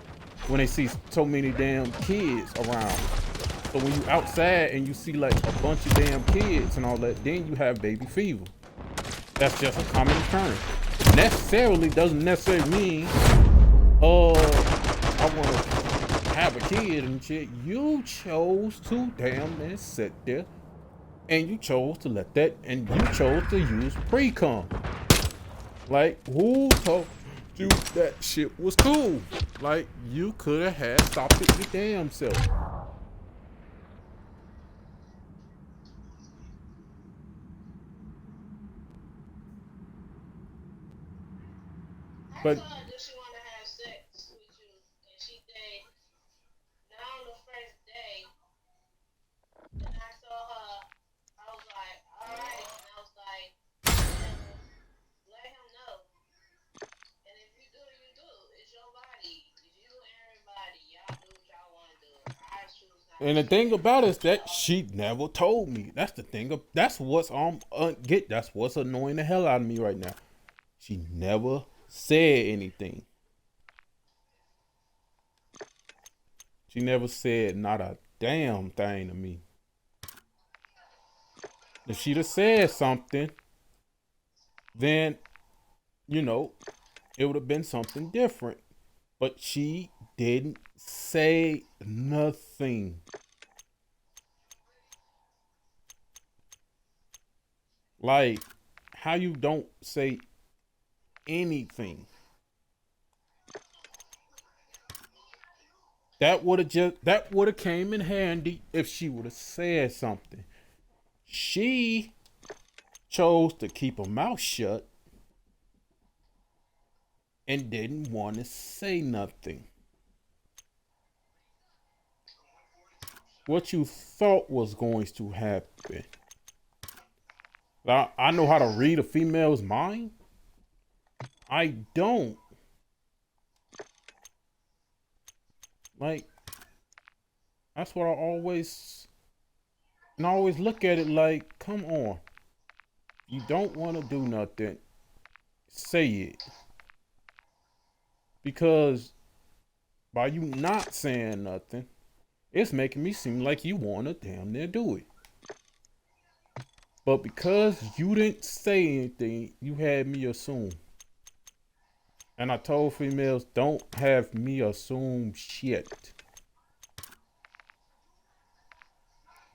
when they see so many damn kids around. So when you outside and you see like a bunch of damn kids and all that, then you have baby fever. That's just a common occurrence. Doesn't necessarily mean I want to have a kid and shit. You chose to damn sit there and you chose to let that, and you chose to use pre-cum. Like, who told you that shit was cool? Like, you could have had stopped it your damn self. But Does she want to have sex with you? And she said, not on the first day. And I told her, I was like, all right. And I was like, let him know. And if you do, you do. It's your body. It's you and everybody. Y'all do what y'all want to do. I choose not and to the do thing it. about it is that she never told me. That's the thing. That's what's that's what's annoying the hell out of me right now. She never said anything. She never said not a damn thing to me. If she'd have said something, then, it would have been something different. But she didn't say nothing. Like, how you don't say anything? That would have came in handy if she would have said something. She chose to keep her mouth shut and didn't want to say nothing. What you thought was going to happen. I know how to read a female's mind. I don't. Like, that's what I always And I always look at it like, come on. You don't want to do nothing. Say it. Because by you not saying nothing, it's making me seem like you want to damn near do it. But because you didn't say anything, you had me assume. And I told females, don't have me assume shit.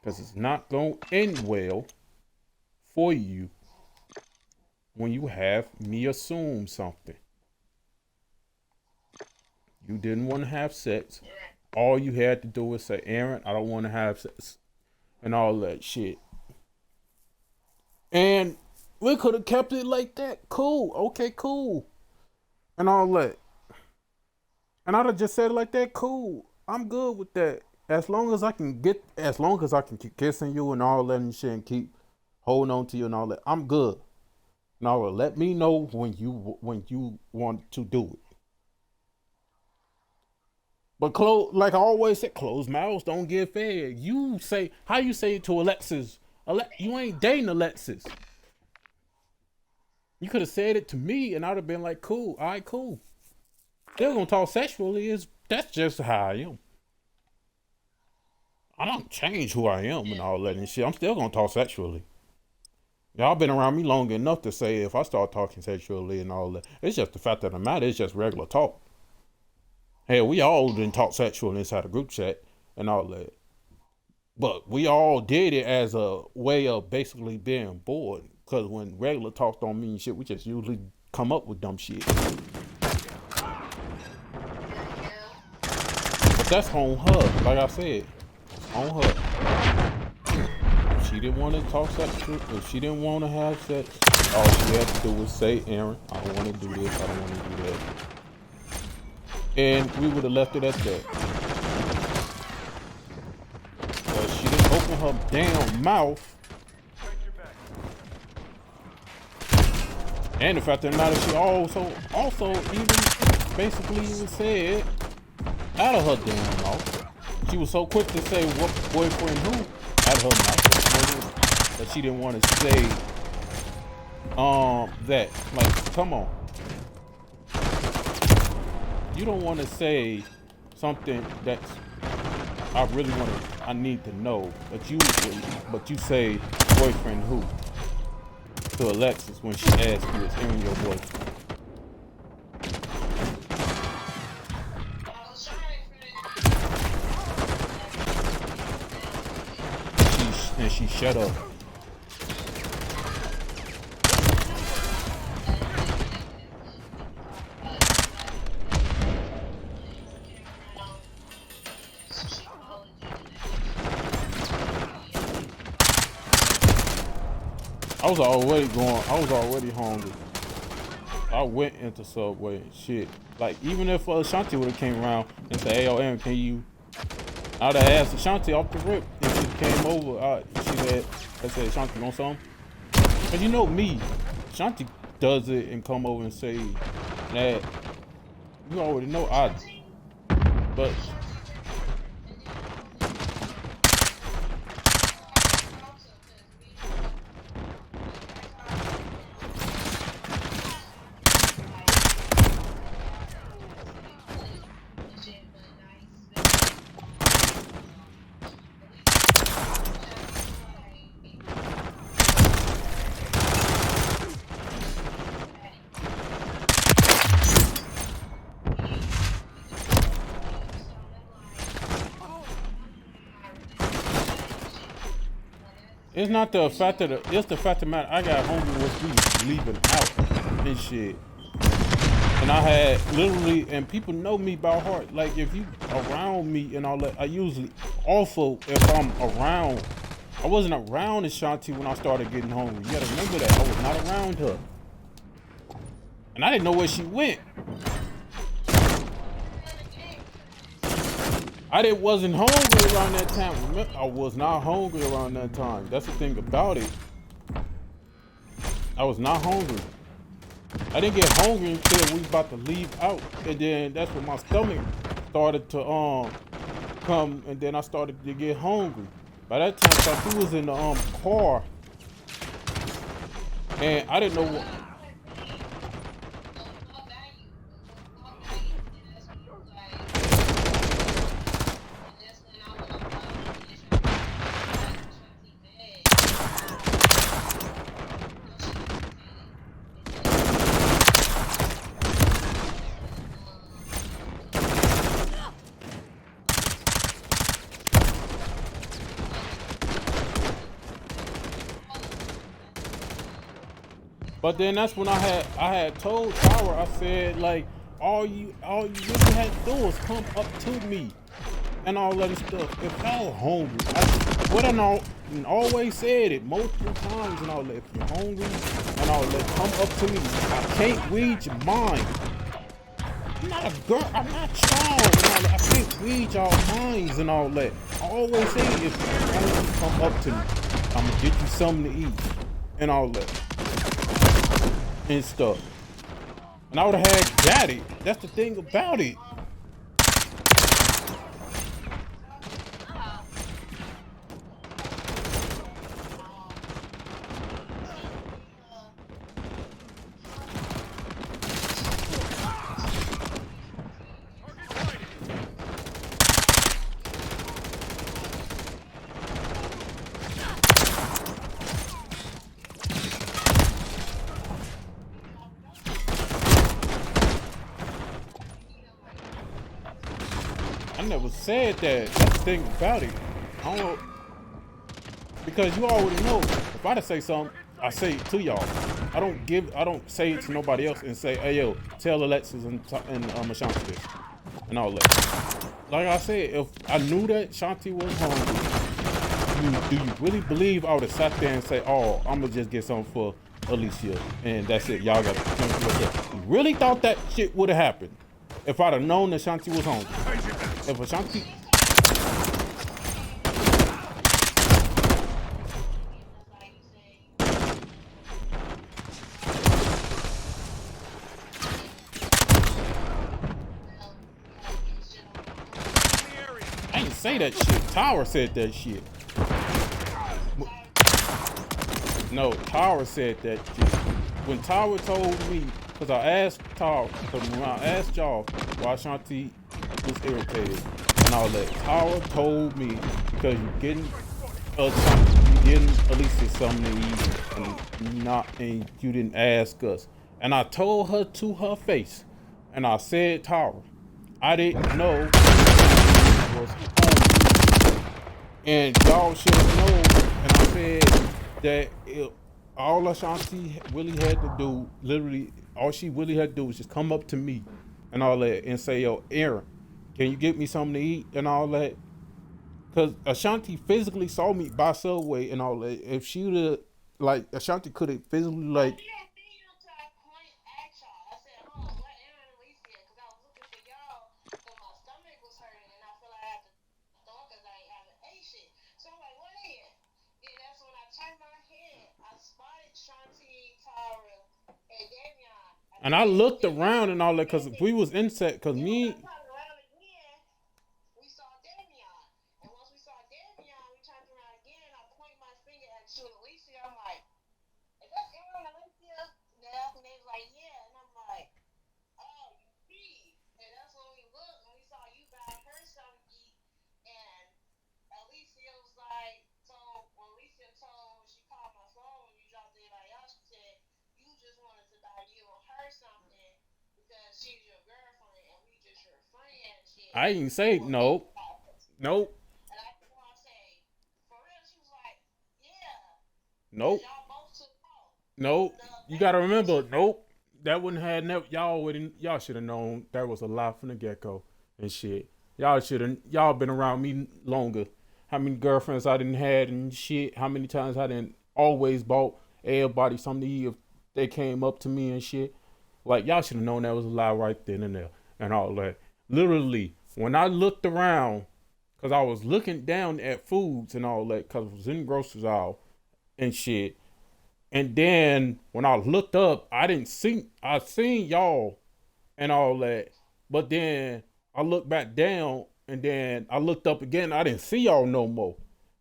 Because it's not going to end well for you when you have me assume something. You didn't want to have sex. All you had to do was say, Aaron, I don't want to have sex. And all that shit. And we could have kept it like that. Cool. Okay, cool. And all that. And I'd have just said it like that. Cool. I'm good with that. As long as I can keep kissing you and all that and shit and keep holding on to you and all that, I'm good. Now let me know when you want to do it. But like I always say, closed mouths don't get fed. You say how you say it to Alexis. You ain't dating Alexis. You could have said it to me, and I'd have been like, cool, all right, cool. Still gonna talk sexually. That's just how I am. I don't change who I am and all that and shit. I'm still gonna talk sexually. Y'all been around me long enough to say if I start talking sexually and all that, it's just the fact of the matter. It's just regular talk. Hell, we all didn't talk sexual inside a group chat and all that. But we all did it as a way of basically being bored. Because when regular talks don't mean shit, we just usually come up with dumb shit. But that's on her, like I said. It's on her. If she didn't want to talk sexual, if she didn't want to have sex, all she had to do was say, Aaron, I don't want to do this, I don't want to do that. And we would have left it at that. But she didn't open her damn mouth. And the fact of the matter, she also even basically even said out of her damn mouth. She was so quick to say what boyfriend who out of her mouth that she didn't want to say that. Like, come on. You don't want to say something that's I need to know, but you say boyfriend who to Alexis when she asks you is Aaron your boyfriend. She shut up. I was already hungry. I went into Subway and shit. Like, even if Shanti would have came around and said, hey, yo, Aaron, I'd have asked Shanti off the rip. If she came over, I said, Shanti, want something? Cause you know me, Shanti does it and come over and say that. You already know I do. But it's not the fact it's the fact of the matter. I got hungry with we leaving out and shit. And I had literally, and people know me by heart. Like, if you around me and all that, I usually also, if I'm around, I wasn't around Ashanti when I started getting hungry. You gotta remember that. I was not around her. And I didn't know where she went. Wasn't hungry around that time. I was not hungry around that time. That's the thing about it. I was not hungry. I didn't get hungry until we was about to leave out. And then that's when my stomach started to come, and then I started to get hungry. By that time, Shanti was in the car, and I didn't know what. But then that's when I had told Tower, I said like all you really had to do was come up to me and all that stuff. If y'all hungry, what I know and always said it multiple times and all that. If you're hungry and all that, come up to me. I can't read your mind. I'm not a girl. I'm not strong and all that. I can't read y'all minds and all that. I always say if you're hungry, come up to me. I'm gonna get you something to eat and all that and stuff. And I would have had daddy. That's the thing about it. I never said that. That's the thing about it. I don't know. Because you already know. If I say something, I say it to y'all. I don't say it to nobody else and say, hey yo, tell Alexis and Ashanti this. And all that. Like I said, if I knew that Shanti was hungry, do you really believe I would have sat there and say, oh, I'm gonna just get something for Alicia and that's it. Y'all got to you really thought that shit would have happened if I'd have known that Shanti was hungry. If Ashanti I didn't say that shit. Tower said that shit. No, Tower said that shit. When Tower told me, because I asked Tower, because when I asked y'all why Shanti was irritated and all that, Tower told me because you getting Alicia something to eat and you didn't ask us. And I told her to her face, and I said, Tower, I didn't know was home. And y'all should know, and I said that all Ashanti really had to do, literally, all she really had to do was just come up to me and all that and say, yo, Aaron, can you get me something to eat and all that? Because Ashanti physically saw me by Subway and all that. If she would have, like, Ashanti could have physically, like, and I looked around and all that because we was in set, because me, I didn't say nope, nope, nope, nope. You gotta remember, nope. That wouldn't have never. Y'all should have known that was a lie from the get go and shit. Y'all been around me longer. How many girlfriends I didn't had and shit. How many times I didn't always bought everybody something to eat if they came up to me and shit. Like y'all should have known that was a lie right then and there and all that. Literally, when I looked around, cause I was looking down at foods and all that, cause I was in groceries aisle and shit. And then when I looked up, I seen y'all and all that. But then I looked back down and then I looked up again. I didn't see y'all no more.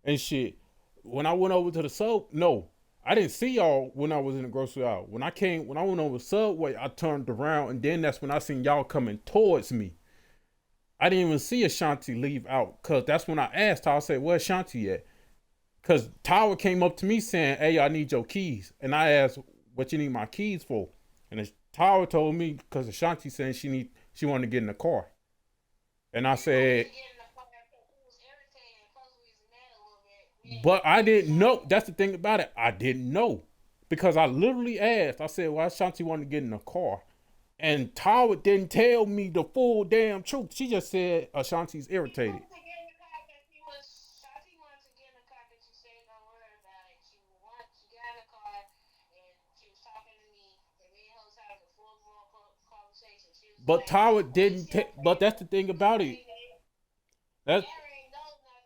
and shit. When I went over to the sub, no, I didn't see y'all when I was in the grocery aisle. When I went over the subway, I turned around and then that's when I seen y'all coming towards me. I didn't even see Ashanti leave out, cause that's when I asked her. I said, "Where's Ashanti at?" Cause Tyler came up to me saying, "Hey, I need your keys," and I asked, "What you need my keys for?" And Tyler told me because Ashanti saying she wanted to get in the car, and I said, but I didn't know. That's the thing about it. I didn't know because I literally asked. I said, "Why Ashanti wanted to get in the car?" And Tyler didn't tell me the full damn truth. She just said Ashanti's irritated. But Tyler didn't. But that's the thing about it. That Aaron knows not.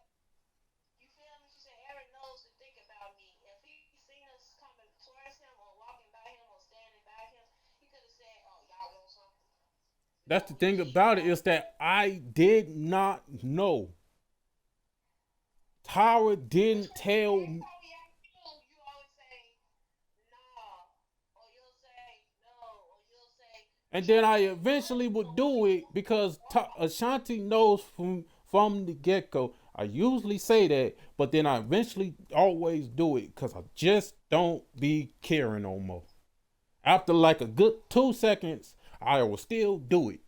You feel me? She said Aaron knows to think about me. If he seen us coming towards him or walking by him or standing by him, he could have said, "Oh, y'all want something?" You that's know, the we thing need about it something. is that I did not know. Tyler didn't Because tell every me. time we ask you always say no, or you'll say no, or you'll say And then I okay. eventually would do it because Ashanti knows from the get go. I usually say that, but then I eventually always do it because I just don't be caring no more. After like a good 2 seconds, I will still do it.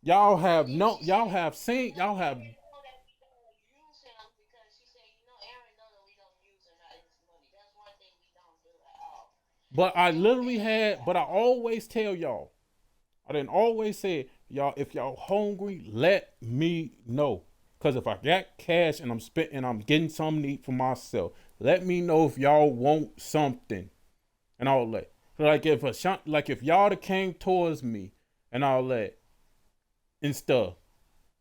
Y'all And have then no, she y'all said, have you seen, know, y'all have, Aaron know that we don't use him because she said, you know, Aaron know that we don't use him out of his money. That's one thing we don't do at all. but And I we don't literally pay him had, at but I all. always tell y'all, I didn't always say, y'all, if y'all hungry, let me know. Cause if I got cash and I'm spending, I'm getting something to eat for myself. Let me know if y'all want something, and I'll let. Like if y'all da came towards me, and I'll let and stuff.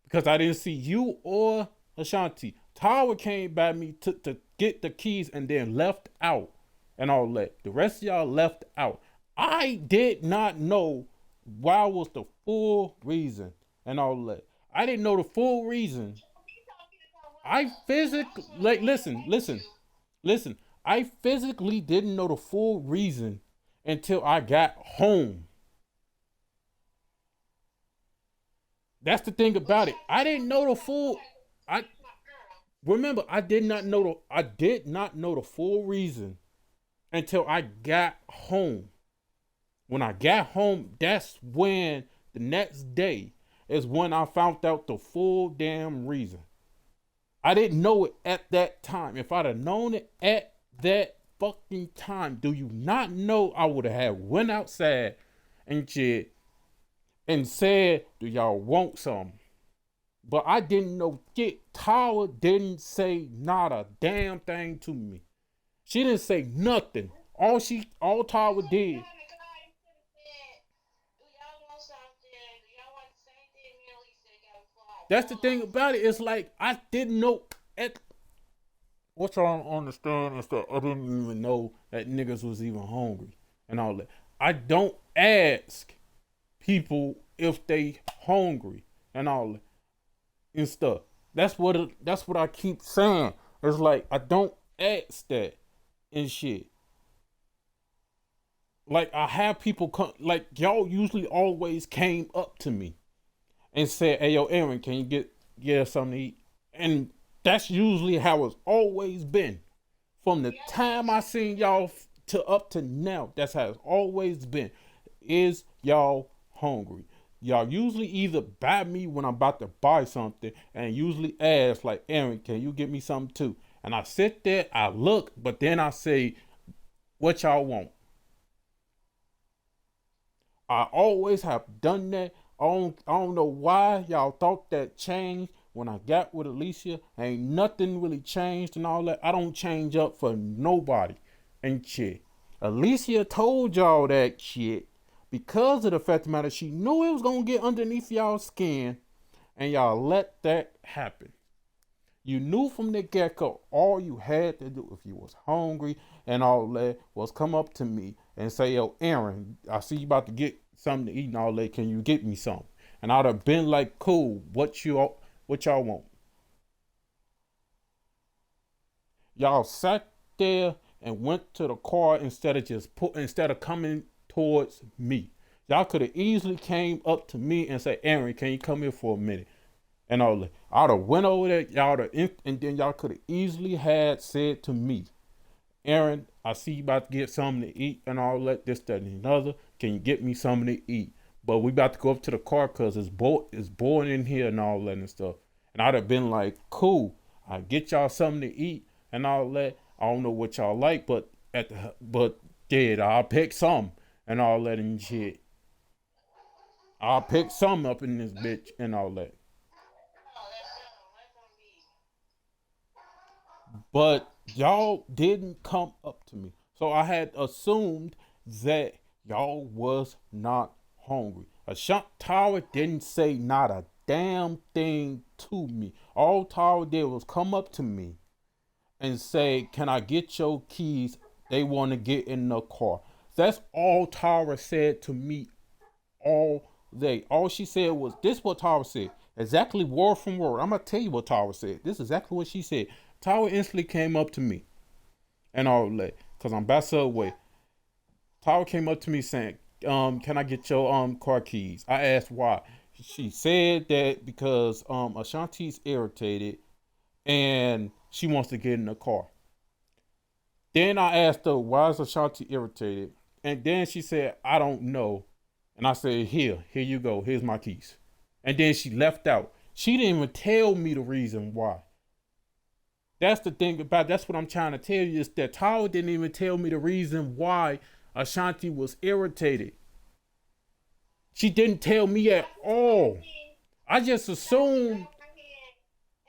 Because I didn't see you or Ashanti. Tyler came by me to get the keys and then left out, and I'll let. The rest of y'all left out. I did not know why was the full reason, and I'll let. I didn't know the full reason. He told me to come with I us. I physically was gonna like ride the listen, bike with listen, you. listen. I physically didn't know the full reason until I got home. That's the thing But about it. Shanti I didn't told me know to the come with full. her because I she's my girl. remember I did not know the. I did not know the full reason until I got home. When I got home, that's when the next day is when I found out the full damn reason. I didn't know it at that time. If I'd have known it at that fucking time, do you not know I would have went outside and shit and said, "Do y'all want some?" But I didn't know shit. Tyler didn't say not a damn thing to me. She didn't say nothing. All You Tyler could have did. got in the car and you could have said, "Do y'all want something? Do y'all want the same thing me and Lisa got before I That's the pull thing off?" about it. It's like I didn't know. At what y'all don't understand is that I didn't even know that niggas was even hungry and all that. I don't ask people if they hungry and all that and stuff. That's what I keep saying. It's like I don't ask that and shit. Like I have people come, like y'all usually always came up to me and said, "Hey, yo, Aaron, can you get us something to eat?" And that's usually how it's always been from the Yeah, time I seen y'all to up to now. That's how it's always been. Is y'all hungry? Y'all usually either buy me when I'm about to buy something, and usually ask like, "Aaron, can you get me something too?" And I sit there, I look, but then I say, "What y'all want?" I always have done that. I don't know why y'all thought that changed when I got with Alicia. Ain't nothing really changed and all that. I don't change up for nobody and shit. Alicia told y'all that shit because of the fact of the matter she knew it was gonna get underneath y'all's skin and y'all let that happen. You knew from the get go, all you had to do if you was hungry and all that was come up to me and say, "Yo, Aaron, I see you about to get something to eat and all that. Can you get me some?" And I'd have been like, "Cool. What y'all want?" Y'all sat there and went to the car instead of coming towards me. Y'all could have easily came up to me and said, Aaron, can you come here for a minute? And all that. I'd have went over there, and then y'all could have easily had said to me, Aaron, I see you about to get something to eat and all that, this, that, and another. Can you get me something to eat? But we about to go up to the car because it's boring in here and all that and stuff. And I'd have been like, cool, I get y'all something to eat and all that. I don't know what y'all like, but yeah, I'll pick some and all that and shit. I'll pick some up in this bitch and all that. Oh, that's dumb. That's gonna be. But y'all didn't come up to me. So I had assumed that y'all was not hungry. Ashanti Tower didn't say not a damn thing to me. All Tower did was come up to me and say, can I get your keys? They want to get in the car. That's all Tara said to me all day. All she said was, this is what Tara said. Exactly word from word. I'm going to tell you what Tara said. This is exactly what she said. Tara instantly came up to me and all that. Because I'm by Subway. Tara came up to me saying, can I get your car keys? I asked why. She said that because Ashanti's irritated and she wants to get in the car. Then I asked her, why is Ashanti irritated? And then she said, I don't know. And I said, here you go. Here's my keys. And then she left out. She didn't even tell me the reason why. That's the thing about, that's what I'm trying to tell you, is that Tyler didn't even tell me the reason why Ashanti was irritated. She didn't tell me at all. I just assumed. And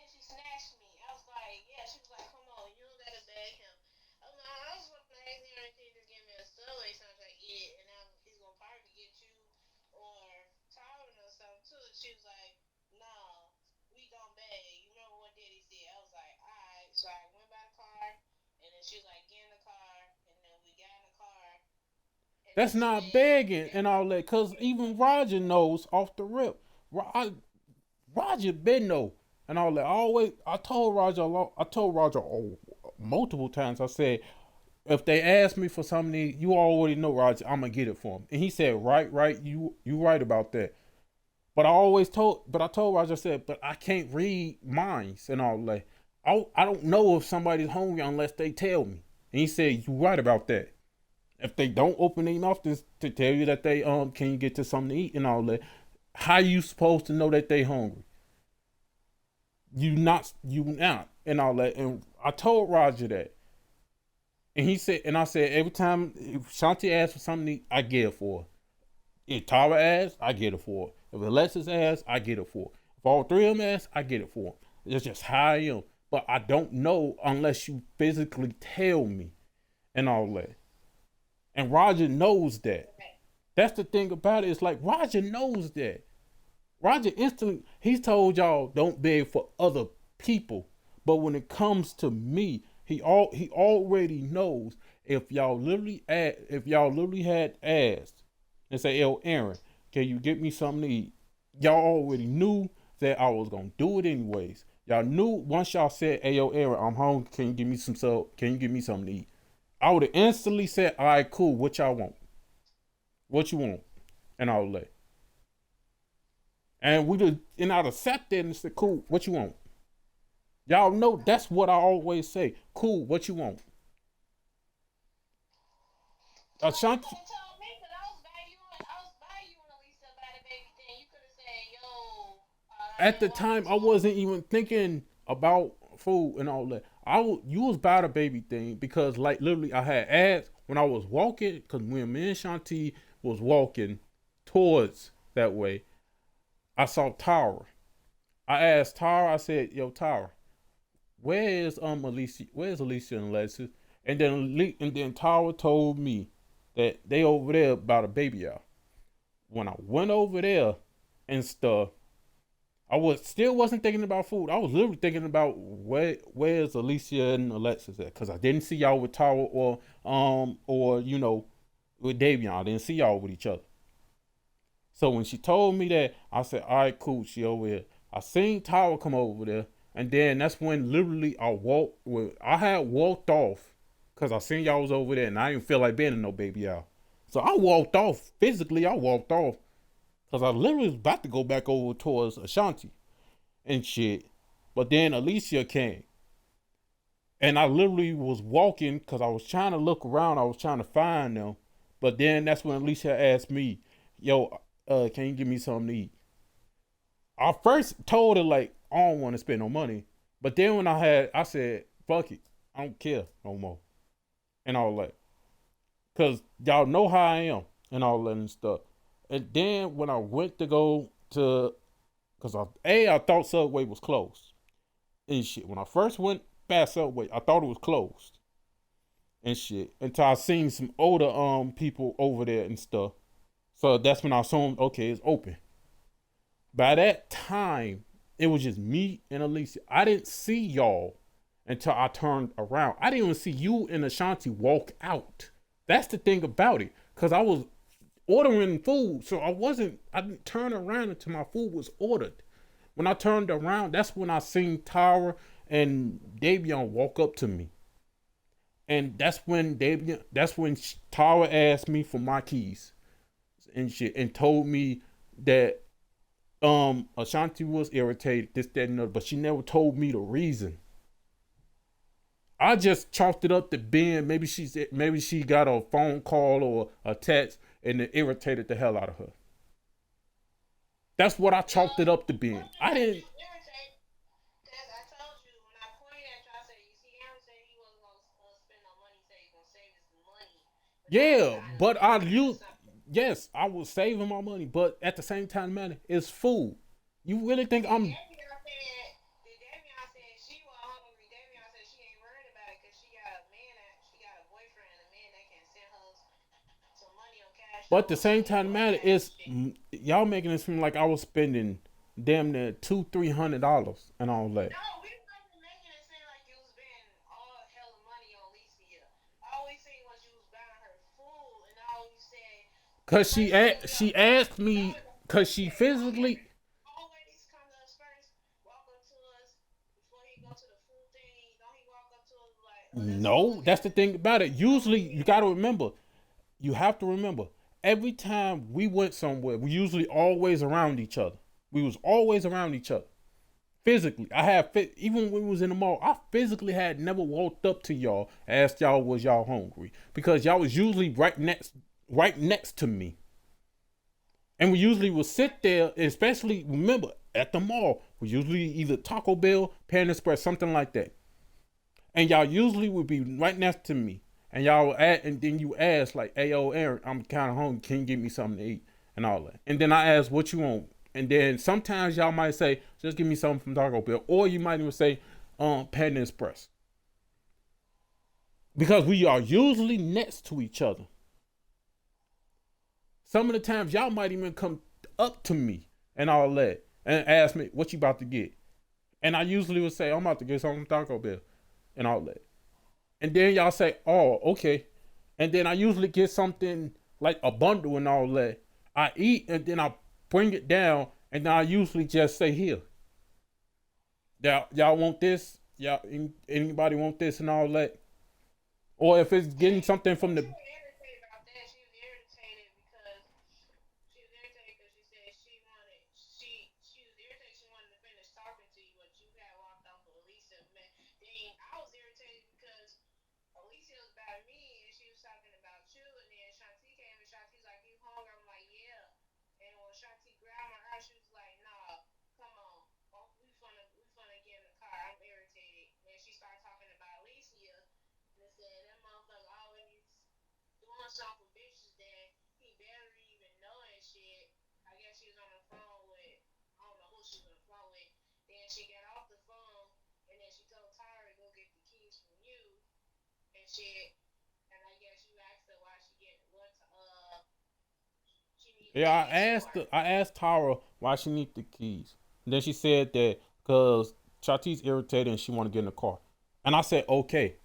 she snatched me. I was like, yeah, she was like, come on, you don't gotta beg him. I was gonna ask him if he just give me a subway soundtrack, yeah, and now he's gonna probably get you or Tyron or something too. She was like, no, we don't beg. You remember what Daddy said? I was like, alright. So I went by the car, and then she was like, get in the car, and then we got in the car, and That's then she not said, begging and all that, cause even Roger knows off the rip. Roger been know and all that. I told Roger a lot. I told Roger multiple times. I said, if they ask me for something, you already know, Roger. I'm gonna get it for them. And he said, right. You right about that. But I told Roger, I said, but I can't read minds and all that. I don't know if somebody's hungry unless they tell me. And he said, you right about that. If they don't open their mouth to tell you that they can you get to something to eat and all that, how you supposed to know that they hungry? You not and all that. And I told Roger that. And he said, and I said, every time if Shanti asks for something, I get it for her. If Tara asks, I get it for her. If Alexis asks, I get it for her. If all three of them ask, I get it for them. It's just how I am. But I don't know unless you physically tell me and all that. And Roger knows that. That's the thing about it. It's like Roger knows that. Roger instantly, he's told y'all don't beg for other people. But when it comes to me, he already knows if y'all literally had asked and say, "Yo, Aaron, can you get me something to eat?" Y'all already knew that I was gonna do it anyways. Y'all knew once y'all said, "Hey, yo, Aaron, I'm hungry. Can you give me Can you give me something to eat?" I would have instantly said, "All right, cool. What y'all want? What you want?" And all that. And I'd have sat there and said, "Cool. What you want?" Y'all know that's what I always say. Cool. What you want? well, you Ashanti, could have told me, cause I was by you on at least about a baby thing. You could have said, yo, I at the didn't want time, I to. wasn't even thinking about food and all that. You was by the baby thing because, like, literally, I had asked when I was walking, because when me and Shanti was walking towards that way, I saw Tara. I asked Tara, I said, "Yo, Tara, where's Alicia? Where's Alicia and Alexis?" And then Tara told me that they over there about a baby y'all. When I went over there and stuff, I wasn't thinking about food. I was literally thinking about where's Alicia and Alexis at, because I didn't see y'all with Tara or with Davion. I didn't see y'all with each other. So when she told me that, I said, "All right, cool. She over here." I seen Tara come over there. And then that's when literally I walked. Well, I had walked off because I seen y'all was over there, and I didn't feel like being in no baby out. So I walked off physically. I walked off because I literally was about to go back over towards Ashanti and shit. But then Alicia came, and I literally was walking because I was trying to look around. I was trying to find them. But then that's when Alicia asked me, "Yo, can you give me something to eat?" I first told her like I don't want to spend no money, but then when I said fuck it, I don't care no more and all that, cause y'all know how I am and all that and stuff. And then when I went to go to, cause I thought Subway was closed and shit. When I first went past Subway, I thought it was closed and shit until I seen some older people over there and stuff. So that's when I assumed okay, it's open. By that time, it was just me and Alicia. I didn't see y'all until I turned around. I didn't even see you and Ashanti walk out. That's the thing about it. Cause I was ordering food. So I didn't turn around until my food was ordered. When I turned around, that's when I seen Tara and Davion walk up to me. And that's when Tara asked me for my keys and shit and told me that Ashanti was irritated, this, that, and other, but she never told me the reason. I just chalked it up to being maybe she got a phone call or a text and it irritated the hell out of her. That's what I chalked it up to being. What did I make didn't. you irritate? Because I told you when I pointed at you, I said, you see, Aaron said he wasn't going to spend no money, he said he's going to save his money. But now he's Yeah, trying to but I buy you you something. yes, I was saving my money, but at the same time, man, it's food. You really think Then I'm Davion said she was hungry. Davion said she ain't worried about it because she got a boyfriend, a man that can send her some money on cash but at the so she same ain't time, worried man, about that it's shit. y'all making it seem like I was spending damn near $200-300 and all that. No, we wasn't making it seem like you was spending all hella money on Licia. All we seen was you was buying her food, and all you said, Cause like she asked no, me, cause she don't hear physically. me. Always come to us first, walk up to us before he go to the food thing. Don't he walk up to us like, oh, that's my No, money. that's the thing about it. No, Usually, you got yeah. to remember. You have to remember. Every time we went somewhere, we usually always around each other. We was always around each other physically. Even when we was in the mall, I physically had never walked up to y'all, asked y'all was y'all hungry because y'all was usually right next to me, and we usually would sit there. Especially remember at the mall, we usually either Taco Bell, Panda Express, something like that. And y'all usually would be right next to me. And and then you ask like, "Hey, yo, Aaron, I'm kind of hungry. Can you give me something to eat?" And all that. And then I ask, "What you want?" And then sometimes y'all might say, "Just give me something from Taco Bell," or you might even say, Panda Express," because we are usually next to each other. Some of the times y'all might even come up to me and all that and ask me, "What you about to get?" And I usually would say, "I'm about to get something from Taco Bell," and all that. And then y'all say, "Oh, okay." And then I usually get something like a bundle and all that. I eat and then I bring it down, and then I usually just say, "Here, y'all want this? Anybody want this and all that?" Or if it's getting something from She the was irritated about that. She said she was irritated. She wanted to finish talking to you, but you had walked off with Elisa. Man, then I was irritated because Alicia was about me and she was talking about you, and then Shanti came and Shanti's like, "You hungry?" I'm like, "Yeah." And when Shanti grabbed my arm, she was like, "Nah, come on, oh, we finna get in the car." I'm irritated. And then she started talking about Alicia and said that motherfucker always doing something for bitches that he barely even know and shit. I guess she was on the phone with I don't know who she was on the phone with. Then she got off the phone and then she told Tyra to go get the keys from you and shit. And I guess you asked her why she need the yeah, keys for. I asked Tara why she need the keys. And then she said that because Chati's irritated and she want to get in the car. And I said, okay.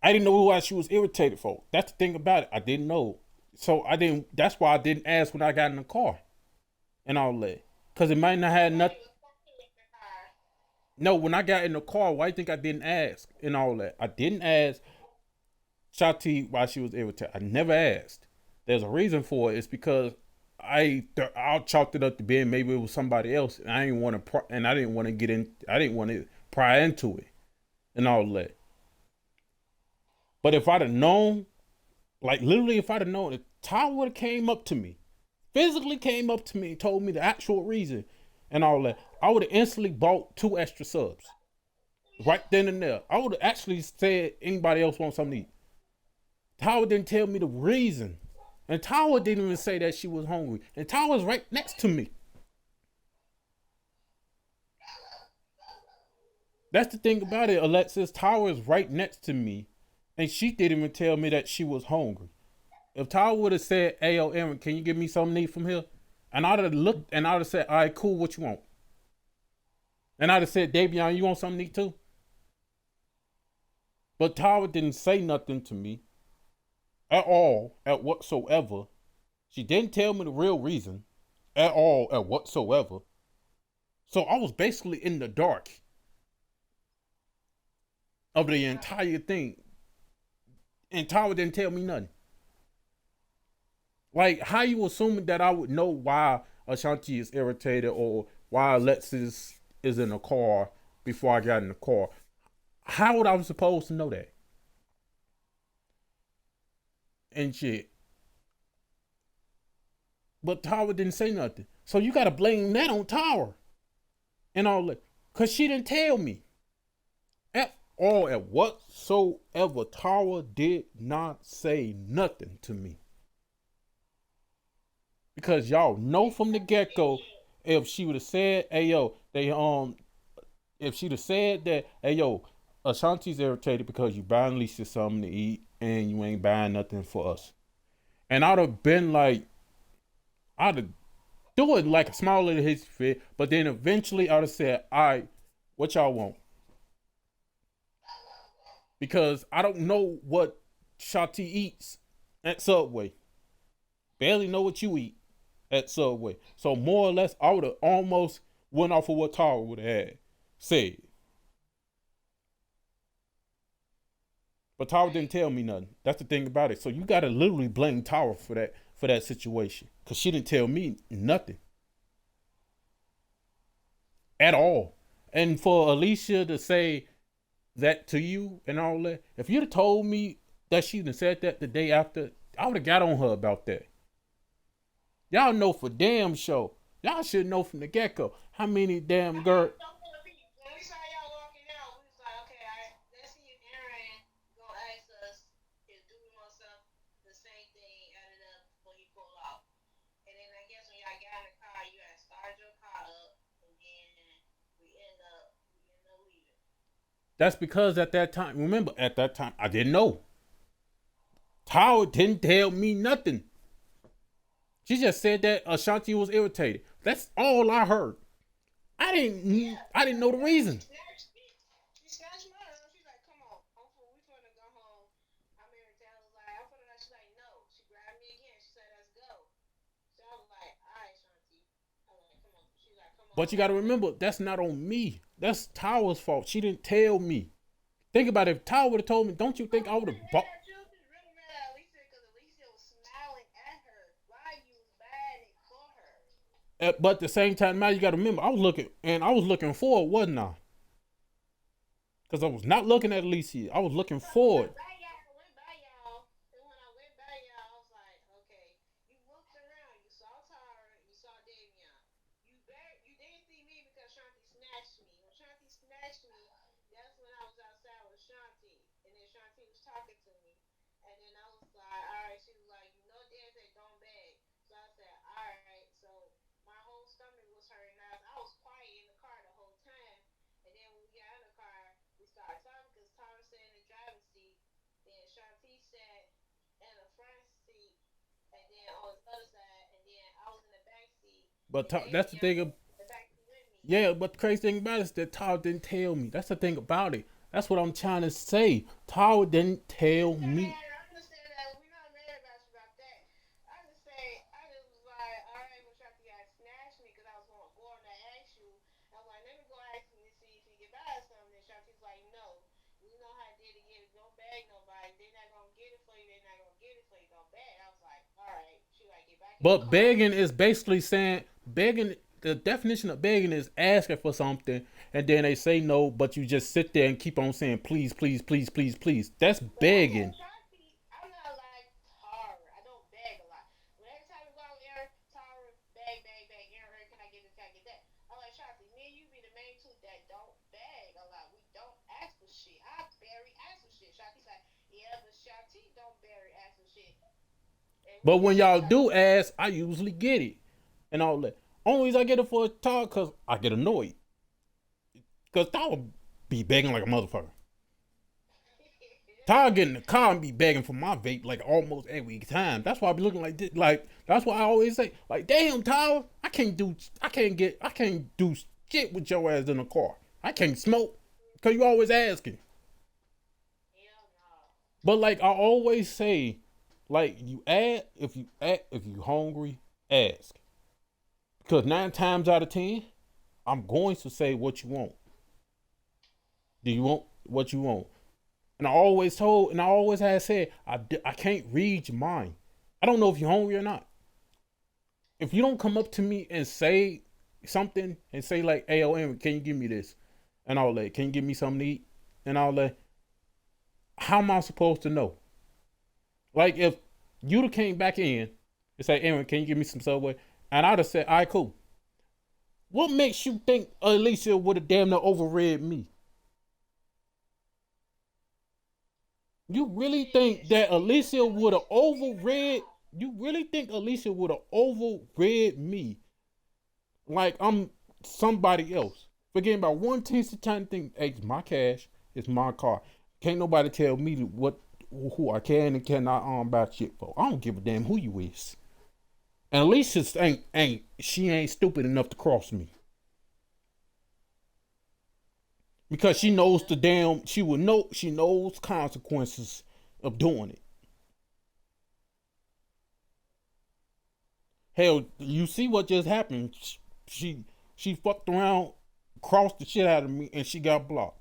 I didn't know why she was irritated for. That's the thing about it. I didn't know. So I didn't. That's why I didn't ask when I got in the car and all that. Cause it might not have Nobody nothing. was talking in the car. No, when I got in the car, why do you think I didn't ask and all that? I didn't ask Shati why she was irritated. I never asked. There's a reason for it. It's because I chalked it up to being maybe it was somebody else, and I didn't want to and I didn't want to get in. I didn't want to pry into it and all that. But if I'd have known, like literally, if I'd have known, if Tyler would have came up to me, physically came up to me, and told me the actual reason and all that, I would have instantly bought 2 extra subs right then and there. I would have actually said anybody else want something to eat. Tyler didn't tell me the reason. And Tyler didn't even say that she was hungry. And Tyler's right next to me. That's the thing about it, Alexis. Tyler is right next to me. And she didn't even tell me that she was hungry. If Tyler would have said, hey, yo, Aaron, can you give me something to eat from here? And I'd have looked and I'd have said, all right, cool, what you want? And I'd have said, Davion, you want something to eat too? But Tyler didn't say nothing to me at all, at whatsoever. She didn't tell me the real reason at all, at whatsoever. So I was basically in the dark of the entire thing. And Tyler didn't tell me nothing. Like, how you assuming that I would know why Ashanti is irritated or why Alexis is in the car before I got in the car? How would I was supposed to know that? And shit. But Tyler didn't say nothing. So you gotta blame that on Tyler and all that. Cause she didn't tell me. At all, at whatsoever. Tyler did not say nothing to me. Because y'all know from the get-go, if she would have said, hey yo, if she'd have said that, hey yo, Ashanti's irritated because you buying Lisa something to eat and you ain't buying nothing for us. And I'd have been like, I'd have do it like a small little hissy fit, but then eventually I'd have said, all right, what y'all want? Because I don't know what Shati eats at Subway. Barely know what you eat at Subway. So more or less, I would have almost went off of what Tara would have had said. But Tara didn't tell me nothing. That's the thing about it. So you gotta literally blame Tara for that situation. Cause she didn't tell me nothing. At all. And for Alicia to say that to you and all that, if you'd have told me that she'd have said that the day after, I would have got on her about that. Y'all know for damn sure. Y'all should know from the get go how many damn girls. When we saw y'all walking out, we was like, okay, all right, let's see if Aaron gonna ask us if do we want some the same thing added up before he pulled off. And then I guess when y'all got in the car, you had started your car up, and then we end up leaving. That's because at that time, remember, at that time, I didn't know. Tyler didn't tell me nothing. She just said that Ashanti was irritated. That's all I heard. I didn't know the reason. She snatched my arm. She's like, come on, Uncle, we finna go home. I'm irritated. I was like, I'm finna. She's like, no. She grabbed me again. She said, let's go. So I was like, all right, Shanti. I was like, come on. She's like, come on, But you got to Aaron. remember, that's not on me. That's Tyler's fault. She didn't tell me. Think about it. If Tyler would have told me, don't you think I would have bought? She was really mad at Alicia because Alicia was smiling at her while you was bad it for her. But at the same time, now you got to remember, I was looking forward, wasn't I? Because I was not looking at Alicia. I was looking So when I forward. by y'all, I went by y'all, and when I went by y'all, I was like, okay. You looked around, you saw Tara, you saw Davion. You didn't see me because Shanti snatched me. When Shanti snatched me, that's when I was outside with Shanti, and then Shanti was talking to me, and then I was like, all right. She was like, you know, Dad said don't beg. So I said, all right. So my whole stomach was hurting. I was quiet in the car the whole time, and then when we got in the car, we started talking because Tara sat in the driver's seat, then Shanti sat in the front seat, and then on the other side, and then I was in the back seat, But and that's the Davion thing. was in the back seat with me. Yeah, but the crazy thing about it is that Tyler didn't tell me. That's the thing about it. That's what I'm trying to say. Tyler didn't tell We not me. mad. I understand that. We not mad about you about that. I just was like, all right, when Shanti got snatched me because I was going to go on to ask you. I was like, let me go ask him to see if he get like, no. You know how I did to get it. Don't bag nobody. They're not gonna get it for you. They're not gonna get it for you. Don't bag. I was like, all right. She like, get back in the But car. begging is basically saying begging. The definition of begging is asking for something, and then they say no, but you just sit there and keep on saying please, please, please, please, please. That's But I'm not begging. Sharky. I'm not like Tara. I don't beg a lot. But every time we go out there, Tara, bag, bag, bag. Aaron, can I get this? Can I get that? I'm like, Sharky, me and you be the main two that don't beg a lot. We don't ask for shit. I barely ask for shit. Sharky's like, yeah, but Sharky don't barely ask for shit. And we But when just y'all like, do ask, I usually get it, and all that. Only reason I get it for a talk, cause I get annoyed, cause Tyler be begging like a motherfucker. Tyler get in the car and be begging for my vape like almost every time. That's why I be looking like this. Like that's why I always say, like, damn, Tyler, I can't do shit with your ass in the car. I can't smoke, cause you always asking. hell no. But like I always say, like if you hungry, ask. Because 9 times out of 10, I'm going to say what you want. Do you want what you want? And I always had said, I can't read your mind. I don't know if you're hungry or not. If you don't come up to me and say something and say like, hey, Aaron, can you give me this? And all that, can you give me something to eat? And all that, how am I supposed to know? Like if you'd have came back in and say, Aaron, can you give me some Subway? And I'd have said, all right, cool. What makes you think Alicia would have damn near overread me? You really think that Alicia would have overread? You really think Alicia would have overread me like I'm somebody else? Forgetting about one teensy tiny thing. Hey, it's my cash. It's my car. Can't nobody tell me what who I can and cannot buy shit for. I don't give a damn who you is. And Alicia ain't she ain't stupid enough to cross me. Because she knows the damn she knows consequences of doing it. Hell, you see what just happened? She fucked around, crossed the shit out of me, and she got blocked.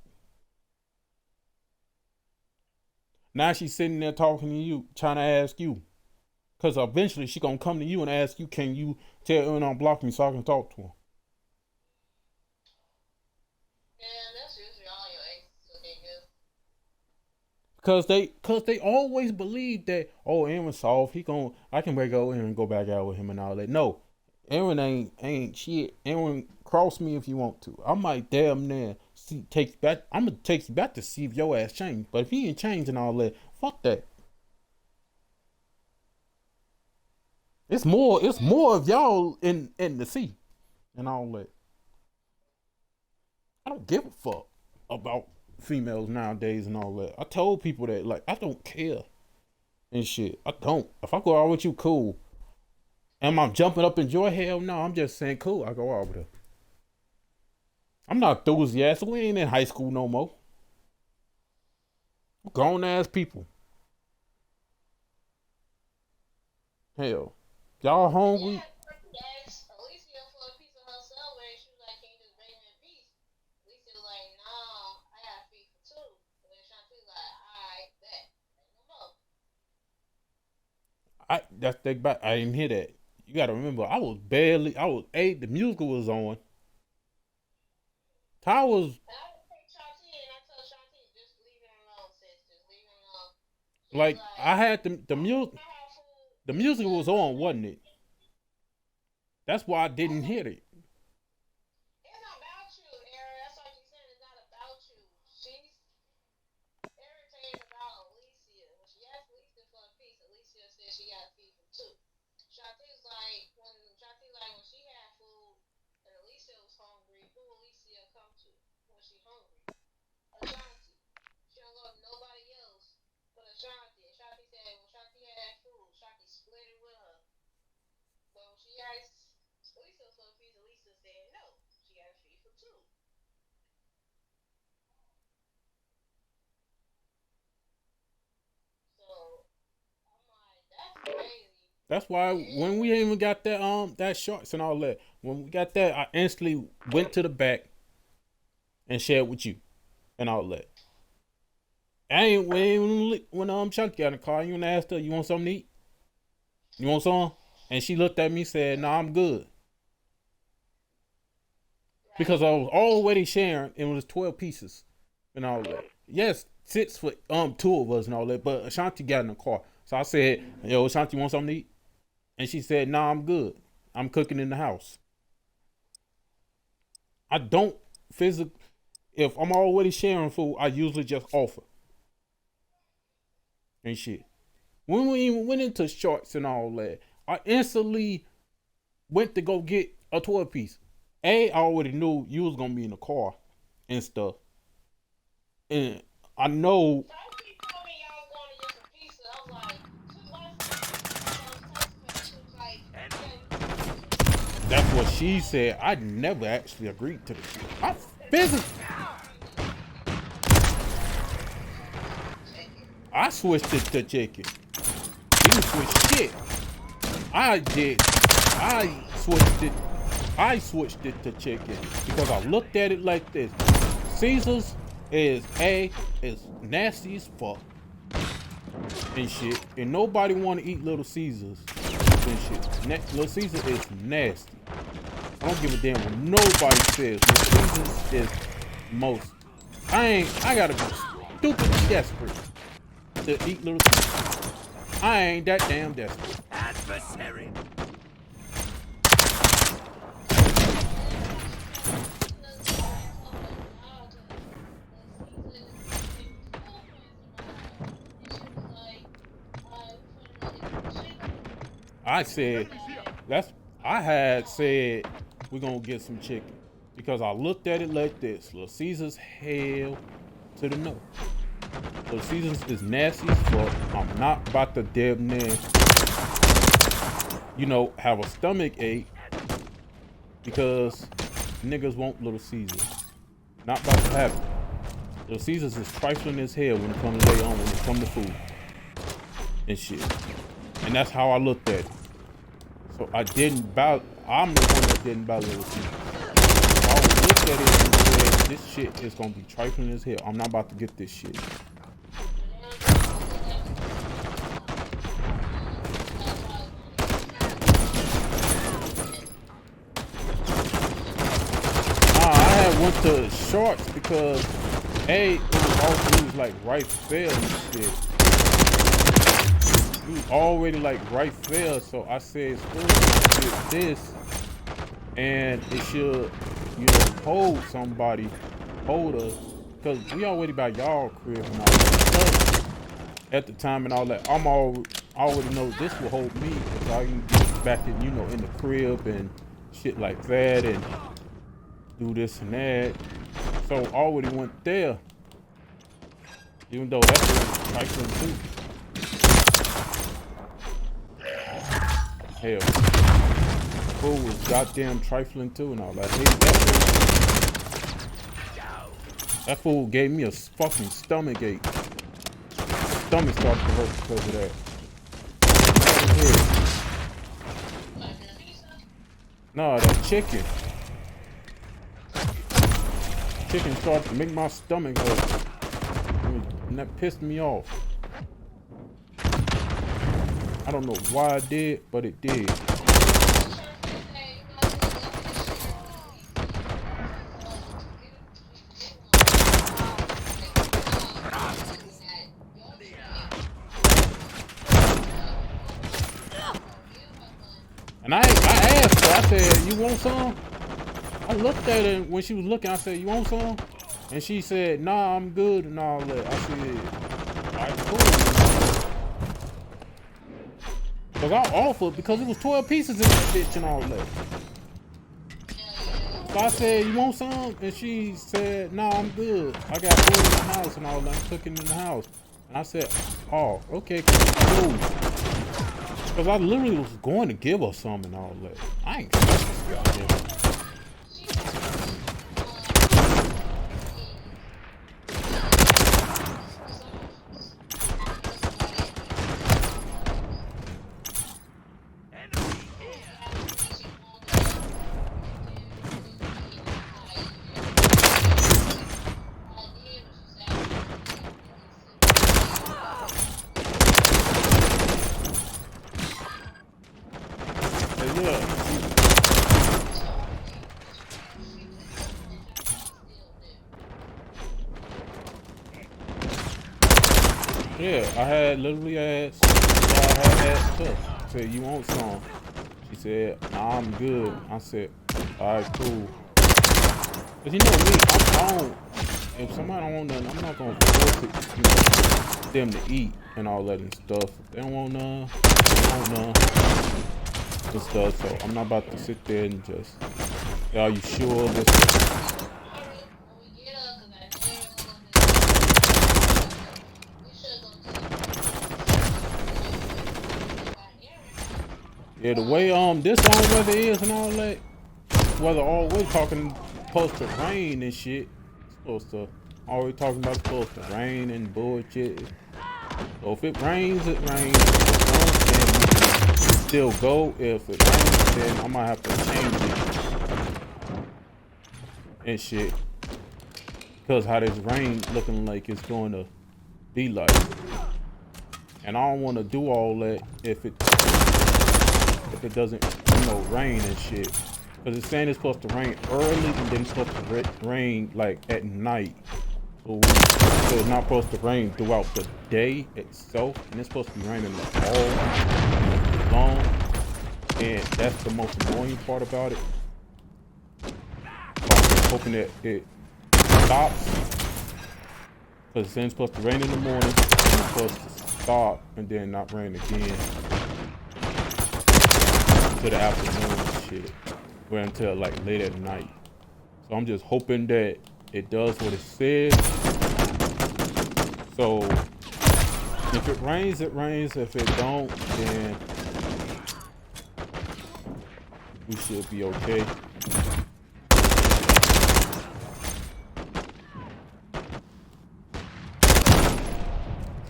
Now she's sitting there talking to you, trying to ask you, cause eventually she gonna come to you and ask you, can you tell her not block me so I can talk to her? Yeah, that's usually all your exes will get good. Cause they always believe that, oh, Aaron's soft, I can break over and go back out with him and all that. No, Aaron ain't shit. Aaron, cross me if you want to. I might damn near take you back. I'm gonna take you back to see if your ass changed. But if he ain't changing all that, fuck that. It's more of y'all in the sea and all that. I don't give a fuck about females nowadays and all that. I told people that, like, I don't care and shit. I don't. If I go out with you, cool. Am I jumping up in joy? Hell no. I'm just saying cool. I go out with her. I'm not enthusiastic. We ain't in high school no more. Grown ass people. Hell, y'all hungry? Yeah, he asked Alicia for a piece of her subway. She was like, can you just bring me a piece? Alicia was like, nah, I got to feed for two. And then Shanti was like, alright, bet. Ain't no more. That's take back. I didn't hear that. You gotta remember, I was eight. The musical was on. Ty was And I would take Shanti and I told Shanti, just leave him alone, sis. Just leave him alone. She was like, like, I had the I music. have food. The She music said, was on, wasn't it? That's why I didn't hear it. it's not about you, Aaron. That's why she's saying it's not about you. She's irritated about Alicia. When she asked Alicia for a piece, Alicia said she got to feed him too. Shanti's like when she had food and Alicia was hungry, who Alicia come to when she hungry? Ashanti. She don't go to nobody else but Ashanti. Ashanti said when Shanti had food, Shanti split it with her. But when she asked Alicia for a piece, Alicia said no. She got to feed for two. So I'm like, that's crazy. That's why when we Yeah. even got that shorts and all that, when we got that, I instantly went to the back and shared with you. and all that. I ain't when Chuck got in the car, you asked her, you want something to eat? You want some? And she looked at me and said, "No, I'm good." Because I was already sharing, and it was 12 pieces and all that. Yes, 6 for two of us and all that, but Ashanti got in the car. So I said, "Yo, Ashanti, want something to eat?" And she said, "Nah, I'm good. I'm cooking in the house." I don't physically, if I'm already sharing food, I usually just offer and shit. When we even went into shorts and all that, I instantly went to go get a 12 piece. I already knew you was gonna be in the car and stuff. And I know So he told me y'all was going to get some pizza. I was like, she was like, she was like, yeah, we can get some pizza. that's what she said. I never actually agreed to this shit. I physically I switched it to chicken. She didn't switch shit. I did. I switched it. I switched it to chicken because I looked at it like this. Caesar's is nasty as fuck and shit, and nobody want to eat Little Caesars and shit. Little Caesar is nasty. I don't give a damn what nobody says. Little Caesars is most. I gotta be stupidly desperate to eat Little Caesars. I ain't that damn desperate. Adversary. I said I had said we're gonna get some chicken because I looked at it like this. Little Caesars hell to the no. Little Caesars is nasty as fuck. I'm not about to damn near, have a stomach ache because niggas want Little Caesars. Not about to happen. Little Caesars is trifling as hell when it comes to when it comes to food and shit. And that's how I looked at it. So I'm the one that didn't buy Little Caesars. So I looked at it and said, this shit is gonna be trifling as hell. I'm not about to get this shit. I had went to shorts because it was like right fair and shit. It was already like right fair, so I said, get this, and it should, hold us, because we already by y'all crib and all that. At the time and all that, I already know this will hold me because I can get back in, in the crib and shit like that and do this and that. So I already went there, even though that's was trifling too. Hell, food was goddamn trifling too and all that. That food gave me a fucking stomach ache. Stomach started to hurt because of that. No, that chicken. Chicken started to make my stomach hurt. And that pissed me off. I don't know why it did, but it did. And I asked her, I said, "You want some?" I looked at her when she was looking, I said, "You want some?" And she said, "Nah, I'm good," and all that. I said, "Alright, cool." Because I offered, because it was 12 pieces in that bitch and all that. So I said, "You want some?" And she said, "Nah, I'm good. I got food in the house and all that. I'm cooking in the house." And I said, "Oh, okay, cool." Because I literally was going to give her some and all that. I ain't goddamn. Yeah, I had literally asked. Yeah, I had asked her. I said, "You want some?" She said, "Nah, I'm good." I said, "All right, cool." Cause you know me, I don't. If somebody don't want nothing, I'm not gonna force it. You know, them to eat and all that and stuff. If they don't want none, they don't want none and stuff. So I'm not about to sit there and just, are you sure this? Yeah, the way this weather is and all that, weather always talking supposed to rain and shit. It's supposed to always talking about supposed to rain and bullshit. So if it rains, it rains. If it don't, then we can still go. If it rains, then I might have to change it and shit. Because how this rain looking like it's going to be like. And I don't want to do all that if it doesn't, rain and shit. Because it's saying it's supposed to rain early and then it's supposed to rain like at night. So it's not supposed to rain throughout the day itself, and it's supposed to be raining all long. And that's the most annoying part about it. So I'm just hoping that it stops. Because it's saying it's supposed to rain in the morning, and it's supposed to stop and then not rain again to the afternoon and shit. Or until like late at night. So I'm just hoping that it does what it says. So if it rains, it rains. If it don't, then we should be okay.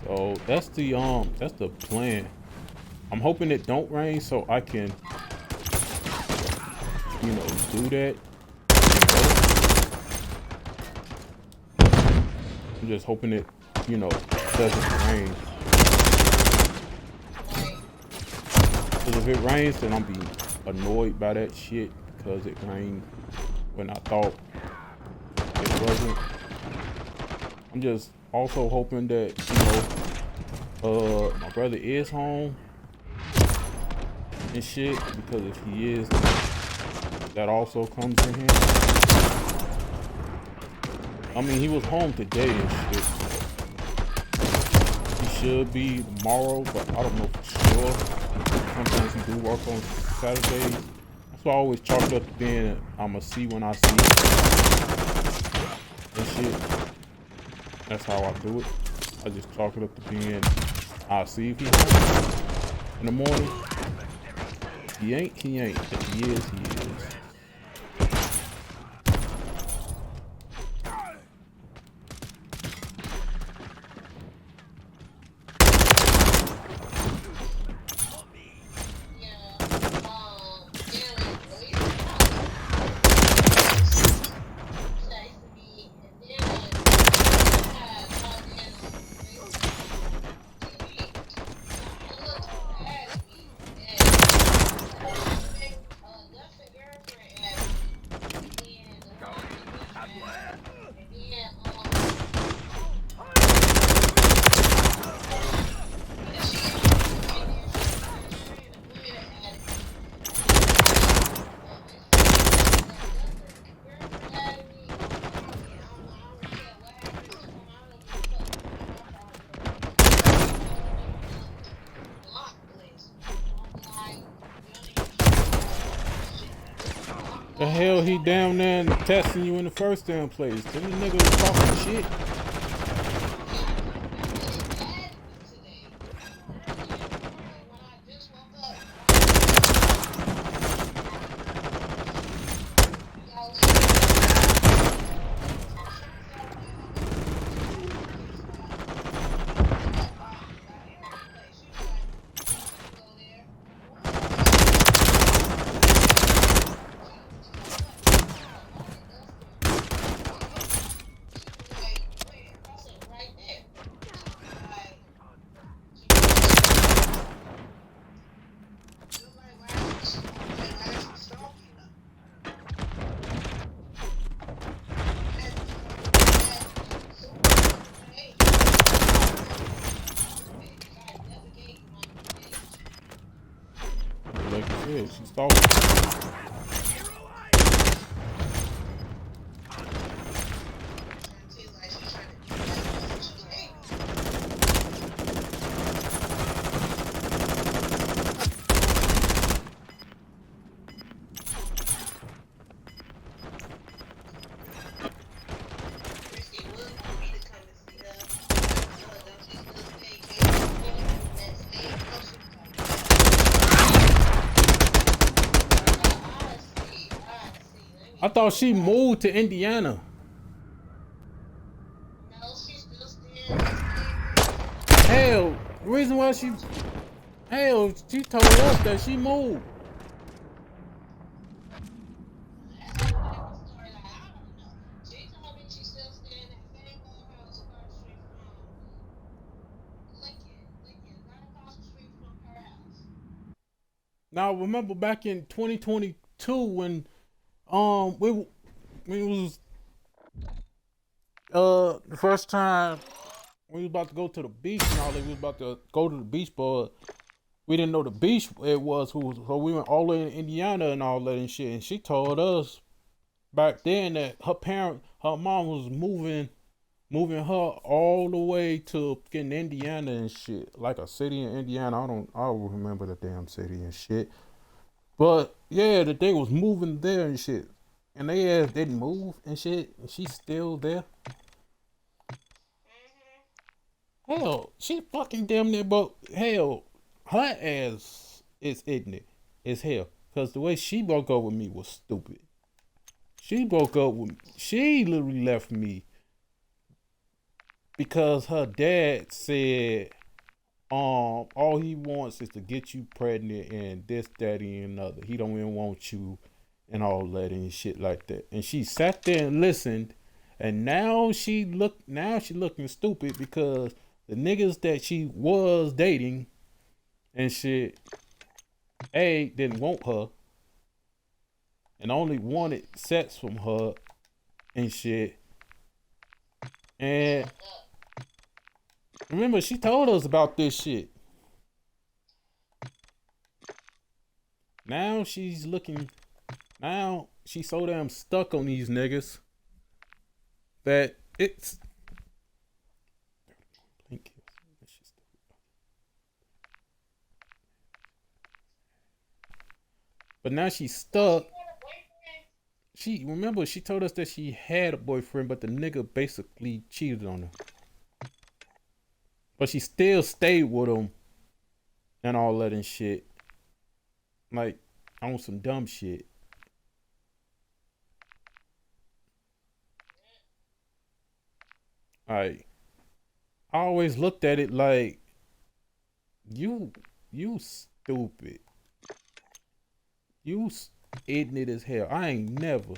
So that's the plan. I'm hoping it don't rain so I can, do that. I'm just hoping it, doesn't rain. Because if it rains, then I'll be annoyed by that shit because it rained when I thought it wasn't. I'm just also hoping that, my brother is home and shit, because if he is, that also comes in handy. I mean, he was home today and shit. He should be tomorrow, but I don't know for sure. Sometimes he do work on Saturdays. That's why I always chalk it up to being I'ma see when I see and shit. That's how I do it. I just chalk it up to being I'll see if he's home in the morning. If he ain't, he ain't. If he is, he is. The hell he down there and testing you in the first damn place? Then the nigga was talking shit. Yeah, she stalking. She's like, she's trying to, like, she can't. Risky would want me to come and see her. Don't she still stay in that same house? She was like, I see. Let me I thought pull she up. moved to Indiana. No, she's still staying here. Hell, the reason why she told us that she moved. That's a different story. Like, I don't know. She told me she still staying in that same old house across the street from Lincoln. Lincoln, right across the street from her house. Now remember back in 2022 when we was the first time we was about to go to the beach and all that. We was about to go to the beach, but we didn't know the beach it was. So we went all the way in Indiana and all that and shit. And she told us back then that her mom was moving her all the way to fucking Indiana and shit, like a city in Indiana. I don't remember the damn city and shit. But yeah, that they was moving there and shit, and they ass didn't move and shit, and she's still there. Hell, she fucking damn near, but hell, her ass is ignorant as hell. Cause the way she broke up with me was stupid. She literally left me because her dad said, all he wants is to get you pregnant and this, that, and another. He don't even want you and all that and shit like that. And she sat there and listened, and now she looking stupid because the niggas that she was dating and shit, didn't want her and only wanted sex from her and shit. And remember, she told us about this shit. Now she's looking. Now she's so damn stuck on these niggas that it's. But now she's stuck. She remember she told us that she had a boyfriend, but the nigga basically cheated on her. But she still stayed with him and all that and shit. Like on some dumb shit. Like I always looked at it like you stupid. You ignorant as hell. I ain't never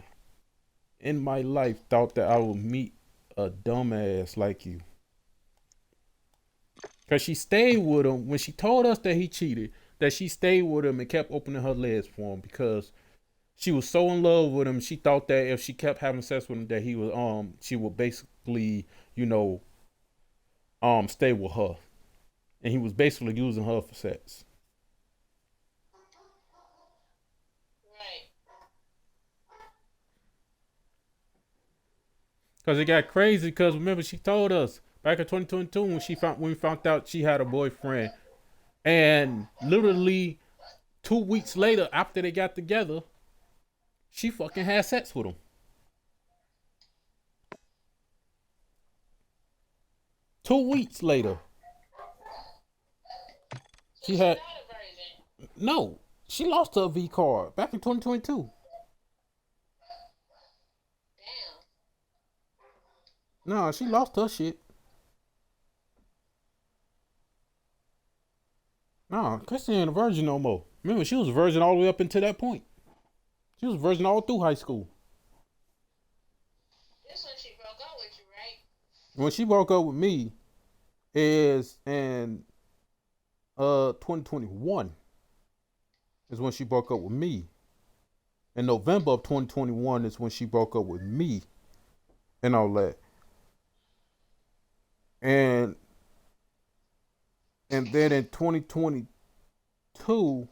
in my life thought that I would meet a dumbass like you. Cause she stayed with him when she told us that he cheated. That she stayed with him and kept opening her legs for him because she was so in love with him. She thought that if she kept having sex with him, that he was she would basically stay with her, and he was basically using her for sex. Right. Cause it got crazy. Cause remember she told us back in 2022 when we found out she had a boyfriend, and literally 2 weeks later after they got together, she fucking had sex with him. 2 weeks later, So she she's had not a virgin. no. She lost her V card back in 2022. Damn. No, she lost her shit. No, Christy ain't a virgin no more. Remember, she was a virgin all the way up until that point. She was a virgin all through high school. This when she broke up with you, right? When she broke up with me is in 2021 is when she broke up with me. In November of 2021 is when she broke up with me and all that. And then in 2022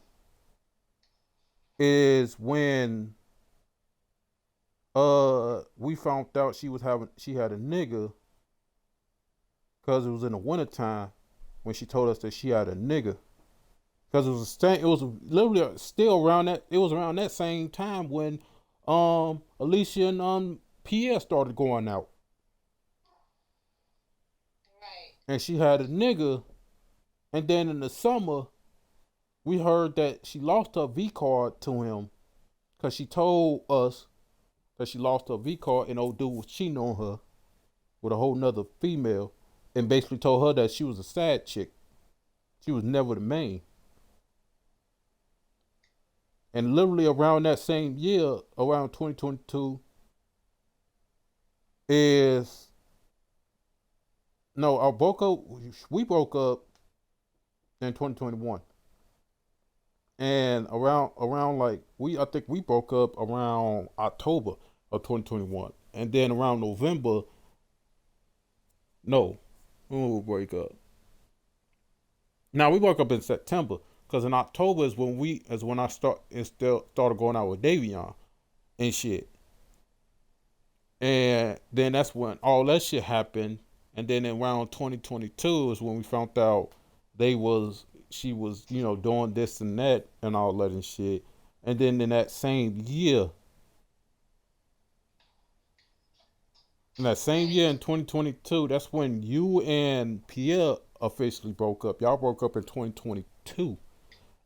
is when we found out she had a nigga because it was in the wintertime when she told us that she had a nigga. Because it was literally still around that. It was around that same time when Alicia and Pierre started going out, Right. and she had a nigga. And then in the summer, we heard that she lost her V card to him because she told us that she lost her V card and old dude was cheating on her with a whole nother female, and basically told her that she was a side chick. She was never the main. And literally around that same year, around 2022, is no, I broke up. We broke up in 2021, and around like I think we broke up around October of 2021, and then around November. No, when we break up. Now we broke up in September because in October is when I started going out with Davion and shit. And then that's when all that shit happened. And then around 2022 is when we found out she was, doing this and that and all that and shit. And then in that same year, in 2022, that's when you and Pierre officially broke up. Y'all broke up in 2022.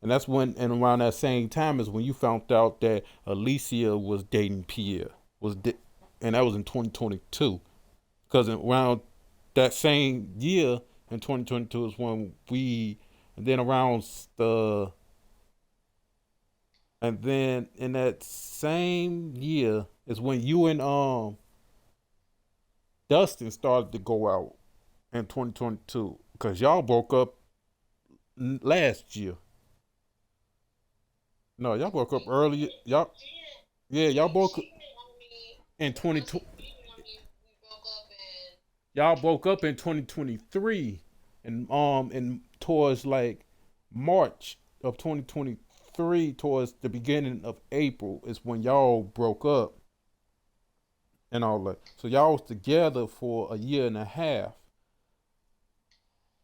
And that's when, and around that same time is when you found out that Alicia was dating Pierre. And that was in 2022. Because around that same year in 2022 is when and then around and then in that same year is when you and Dustin started to go out in 2022. Because y'all broke up last year. No, y'all broke up earlier. Yeah, y'all broke up in 2020. We broke up and Y'all broke up in 2023, and towards like March of 2023, towards the beginning of April is when y'all broke up and all that. So y'all was together for a year and a half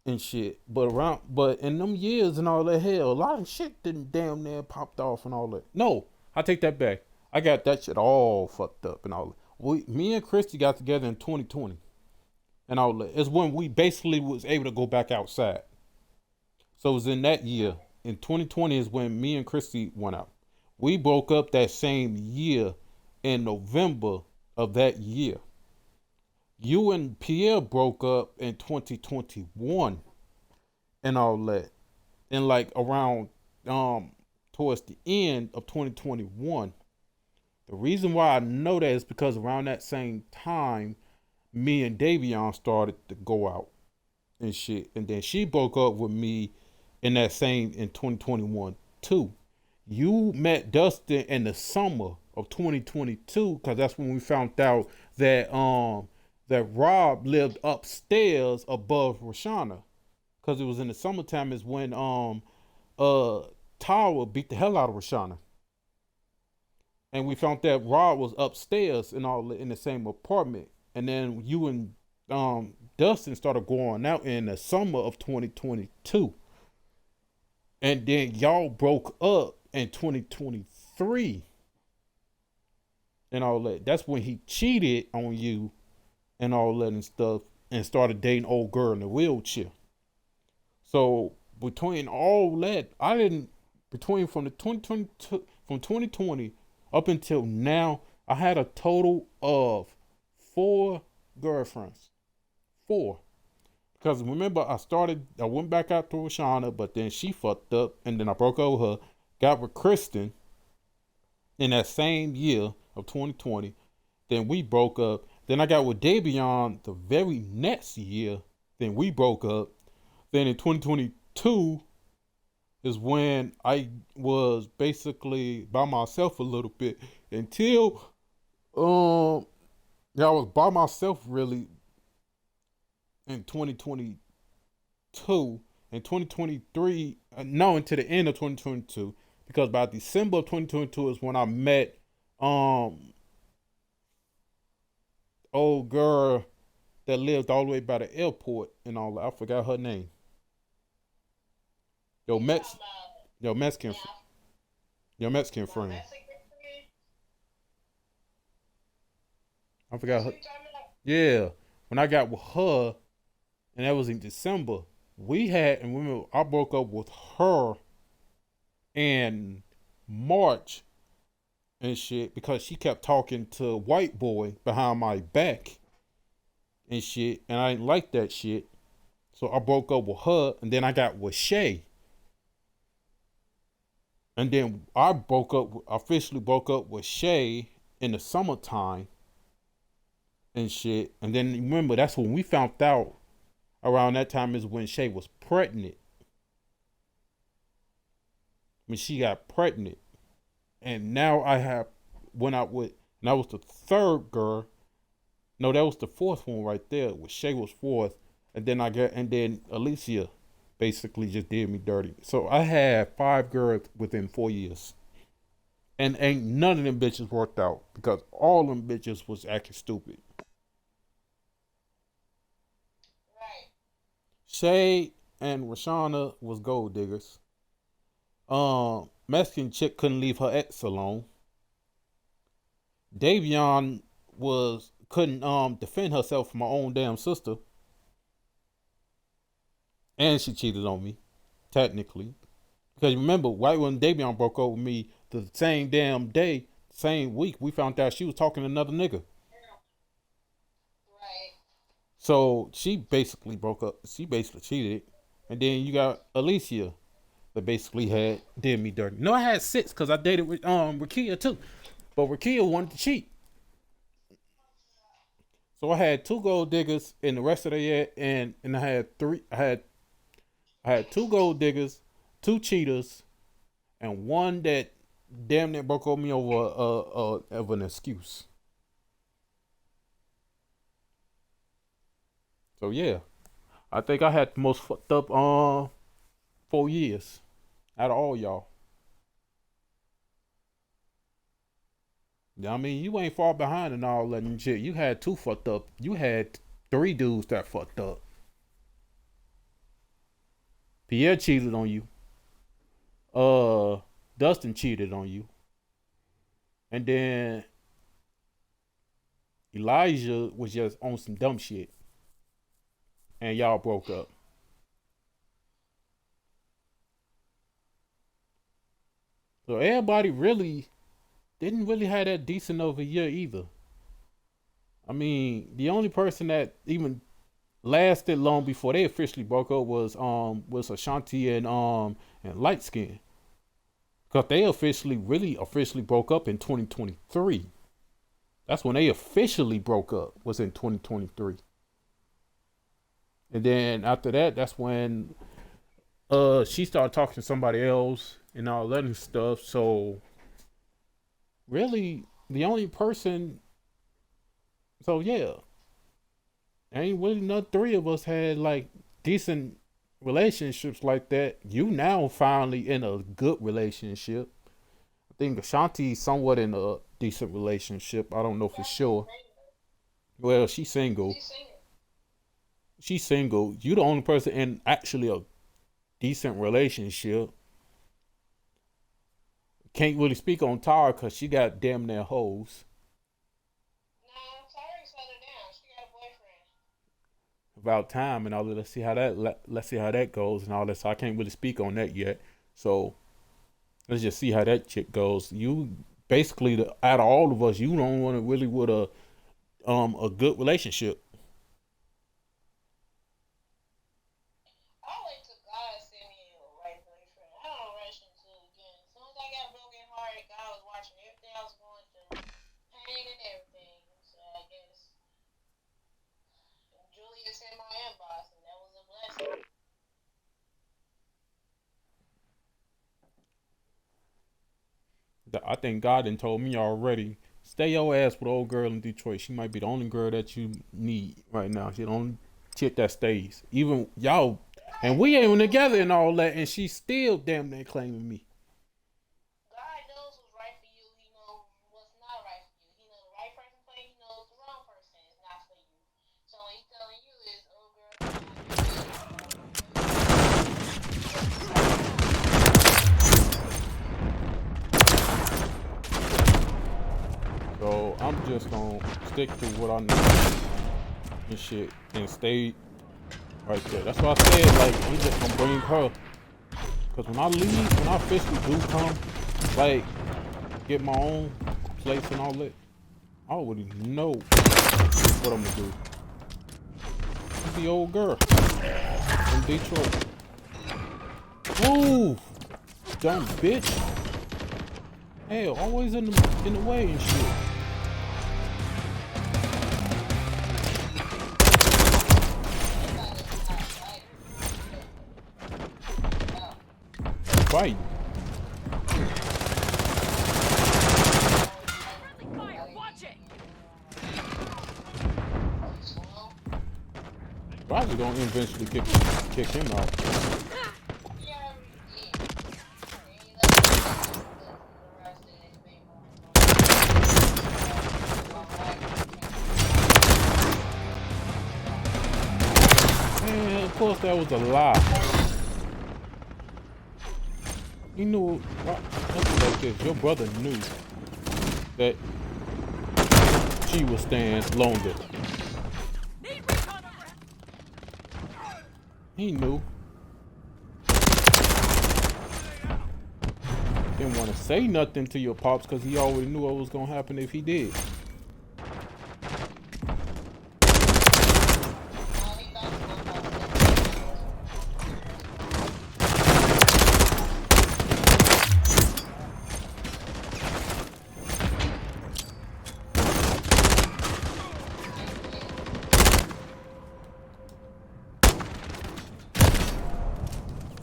and shit. But in them years and all that, hell, a lot of shit didn't damn near popped off and all that. No, I take that back. I got that shit all fucked up and all that. Me and Christy got together in 2020 and all that. It's when we basically was able to go back outside. So it was in that year. In 2020 is when me and Christy went out. We broke up that same year in November of that year. You and Pierre broke up in 2021 and all that. And like around towards the end of 2021. The reason why I know that is because around that same time, me and Davion started to go out and shit. And then she broke up with me in 2021 too. You met Dustin in the summer of 2022 because that's when we found out that Rob lived upstairs above Rashana. Because it was in the summertime is when Tyra beat the hell out of Rashana. And we found that Rob was upstairs and all in the same apartment. And then you and Dustin started going out in the summer of 2022. And then y'all broke up in 2023 and all that. That's when he cheated on you and all that and stuff and started dating old girl in the wheelchair. So between all that, from the 2020 up until now, I had a total of 4 girlfriends. 4. Because remember, I went back out to Rashana, but then she fucked up, and then I broke up with her, got with Kristen in that same year of 2020. Then we broke up. Then I got with Davion the very next year. Then we broke up. Then in 2022 is when I was basically by myself a little bit until I was by myself really in 2022 and 2023 no into the end of 2022 because by December of 2022 is when I met um old girl that lived all the way by the airport and all that. I forgot her name. Yo, You Mex, talking about yo Mexican, now? your Mexican My friend. Mexican friend? I forgot That's her. who you talking about? Yeah, when I got with her, and that was in December. We had, and remember, I broke up with her in March and shit because she kept talking to white boy behind my back and shit, and I didn't like that shit. So I broke up with her, and then I got with Shay, and then I officially broke up with Shay in the summertime and shit. And then remember, that's when we found out. Around that time is when Shay was pregnant. When she got pregnant, and now I have went out with, and that was the third girl. No, that was the fourth one right there. With Shay was fourth, and then and then Alicia basically just did me dirty. So I had 5 girls within 4 years, and ain't none of them bitches worked out because all them bitches was acting stupid. Right. Shay and Rashana was gold diggers. Mexican chick couldn't leave her ex alone. Davion was couldn't defend herself from her own damn sister, and she cheated on me, technically. Because remember, right when Davion broke up with me, the same damn day, same week, we found out she was talking to another nigga. Right. So she basically broke up. She basically cheated, and then you got Alicia that basically did me dirty. No, I had 6 because I dated with Rakia too, but Rakia wanted to cheat. So I had 2 gold diggers in the rest of the year, and I had three. I had 2 gold diggers, 2 cheaters, and one that damn near broke on me over of an excuse. So yeah, I think I had the most fucked up 4 years out of all y'all. I mean, you ain't far behind in all that and shit. You had 2 fucked up. You had 3 dudes that fucked up. Pierre cheated on you. Uh, Dustin cheated on you, and then Elijah was just on some dumb shit, and y'all broke up. So everybody really didn't really have that decent of a year either. I mean, the only person that even lasted long before they officially broke up was Ashanti and Light Skin. Cause they really officially broke up in 2023. That's when they officially broke up, was in 2023. And then after that, that's when she started talking to somebody else and all that and stuff. So really the only person, so yeah, ain't really none 3 of us had like decent relationships like that. You now finally in a good relationship. I think Ashanti's somewhat in a decent relationship. I don't know for Yeah, she's sure. single. Well, she's single. She's single. She's single. You the only person in actually a decent relationship. Can't really speak on Tara because she got damn near hoes. No, sorry, settle down. She got a boyfriend. About time and all that. Let's see how that goes and all that. So I can't really speak on that yet. So let's just see how that chick goes. You basically, out of all of us, you don't want to really with a good relationship. I'll wait till God send me a right boyfriend. I don't rush into it again. As soon as I got broken hearted, God was watching everything I was going through, pain and everything. So I guess Julius in my inbox, and that was a blessing. I think God done told me already. Stay your ass with old girl in Detroit. She might be the only girl that you need right now. She the only chick that stays. Even y'all, and we ain't even together and all that, and she still damn near claiming me. just gonna stick to what I know and shit and stay right there. That's why I said, like, I'm just gonna bring her. Cause when I leave, when I officially do come, like, get my own place and all that, I already know what I'm gonna do. It's the old girl from Detroit. Move! Dumb bitch. Hell, always in the way and shit. Fight. Probably gonna eventually kick him out. Man, of course that was a lie. You knew, something like this. Your brother knew that she was staying longer. He knew. Didn't want to say nothing to your pops because he already knew what was gonna happen if he did.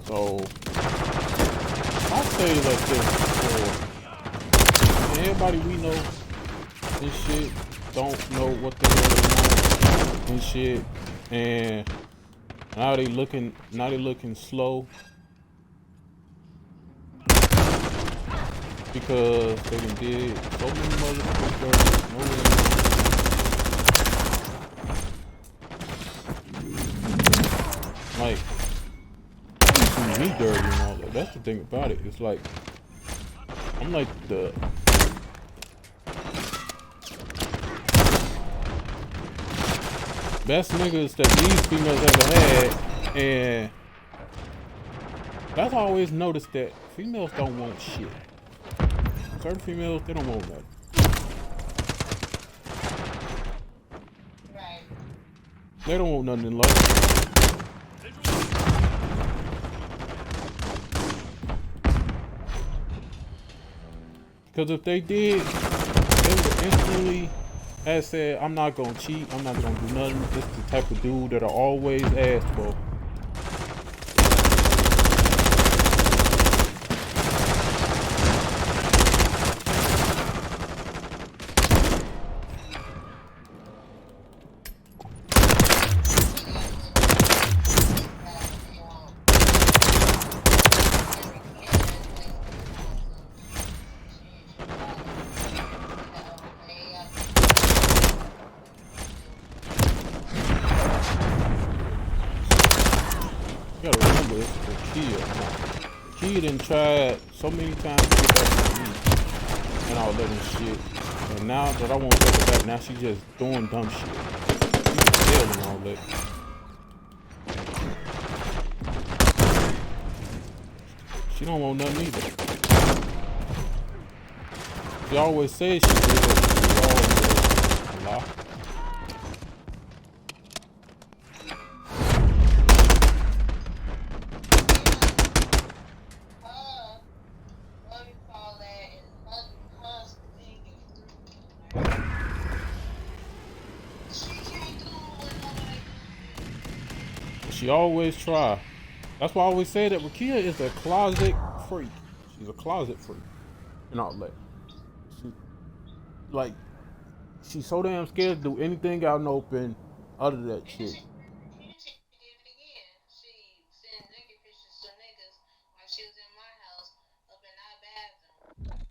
So I'll say it like this for everybody we know and shit don't know what the hell they want and shit, and now they looking slow because they done did so many motherfuckers no way. Like, me dirty and all that. That's the thing about it. It's like I'm like the best niggas that these females ever had, and that's why I always noticed that females don't want shit. Certain females, they don't want nothing. Right. They don't want nothing in life. Because if they did, they would instantly have said, I'm not going to cheat, I'm not going to do nothing. This is the type of dude that I always ask for. You gotta remember, it's a kid. Kid done tried so many times to get back to me and all that and shit. And now that I won't take her back, now she just doing dumb shit. She just failing all that. She don't want nothing either. She always says she did it. She always a lie. She always try. That's why I always say that Rakia is a closet freak. She's a closet freak and all that. She's so damn scared to do anything out in the open other than that shit. She did it again. She sent naked pictures to niggas while she was in my house up in our bathroom.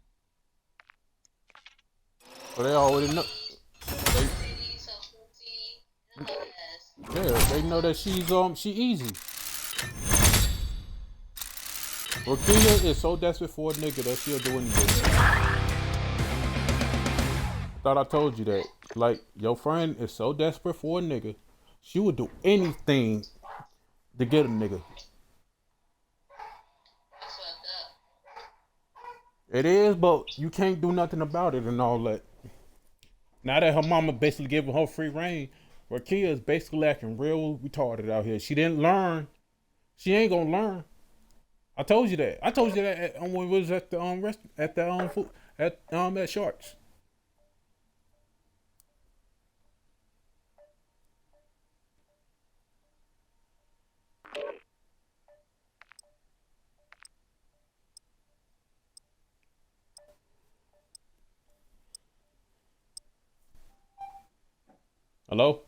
So they already know. Yeah, they know that she easy. Rakia is so desperate for a nigga that she'll do anything. Thought I told you that. Like, your friend is so desperate for a nigga, she would do anything to get a nigga. That's fucked up. It is, but you can't do nothing about it and all that. Now that her mama basically giving her free reign, Rakia is basically acting real retarded out here. She didn't learn. She ain't gonna learn. I told you that. I told you that when we was at the food at Sharks. Hello?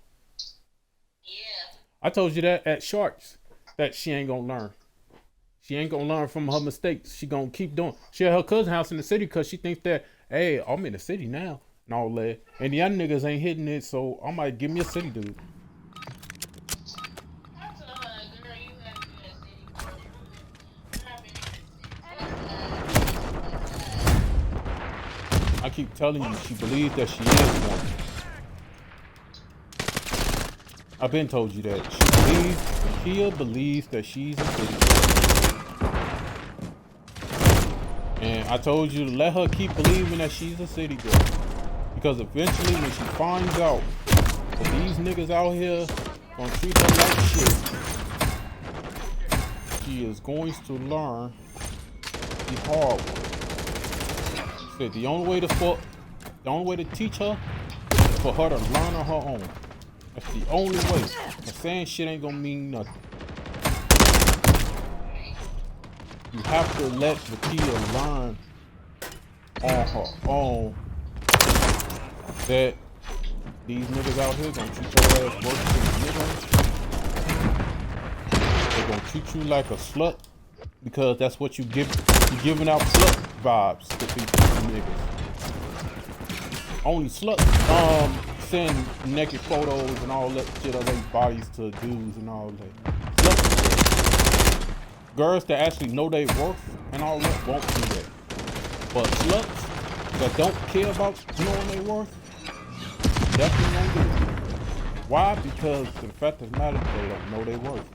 Yeah. I told you that at Sharks that she ain't gonna learn. She ain't gonna learn from her mistakes. She gonna keep doing. She at her cousin's house in the city because she thinks that, hey, I'm in the city now and all that. And the other niggas ain't hitting it, so I might give me a city dude. I told her, girl, you have to be in the city, girl. I've been in the city. I keep telling you, she believes that she is one. I've been told you that. Kia believes that she's a city girl. And I told you to let her keep believing that she's a city girl. Because eventually when she finds out that these niggas out here gonna treat her like shit, she is going to learn the hard way. She said the only way to teach her is for her to learn on her own. That's the only way. And saying shit ain't gonna mean nothing. You have to let Rakia learn on her own that these niggas out here gonna treat your ass worse than niggas. They're gonna treat you like a slut because that's what you give. You're giving out slut vibes to these niggas. Only sluts send naked photos and all that shit of their bodies to dudes and all that. Sluts, girls that actually know their worth and all that won't do that. But sluts that don't care about knowing their worth definitely won't do it. Why? Because the fact of the matter, they don't know their worth.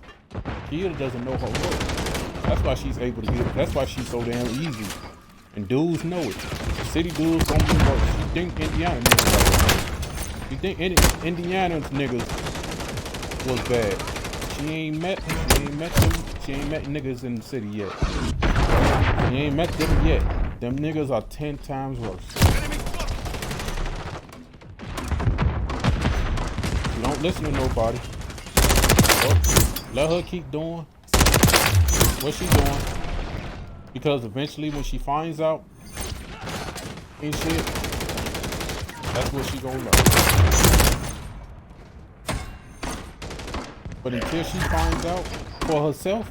Kia doesn't know her worth. That's why she's able to get. That's why she's so damn easy. And dudes know it. The city dudes don't be worse. You think Indiana niggas like that. You think Indiana's niggas was bad. She ain't met niggas in the city yet. She ain't met them yet. Them niggas are 10 times worse. You don't listen to nobody. Let her keep doing what she's doing. Because eventually when she finds out and shit, that's what she gonna learn. But until she finds out for herself,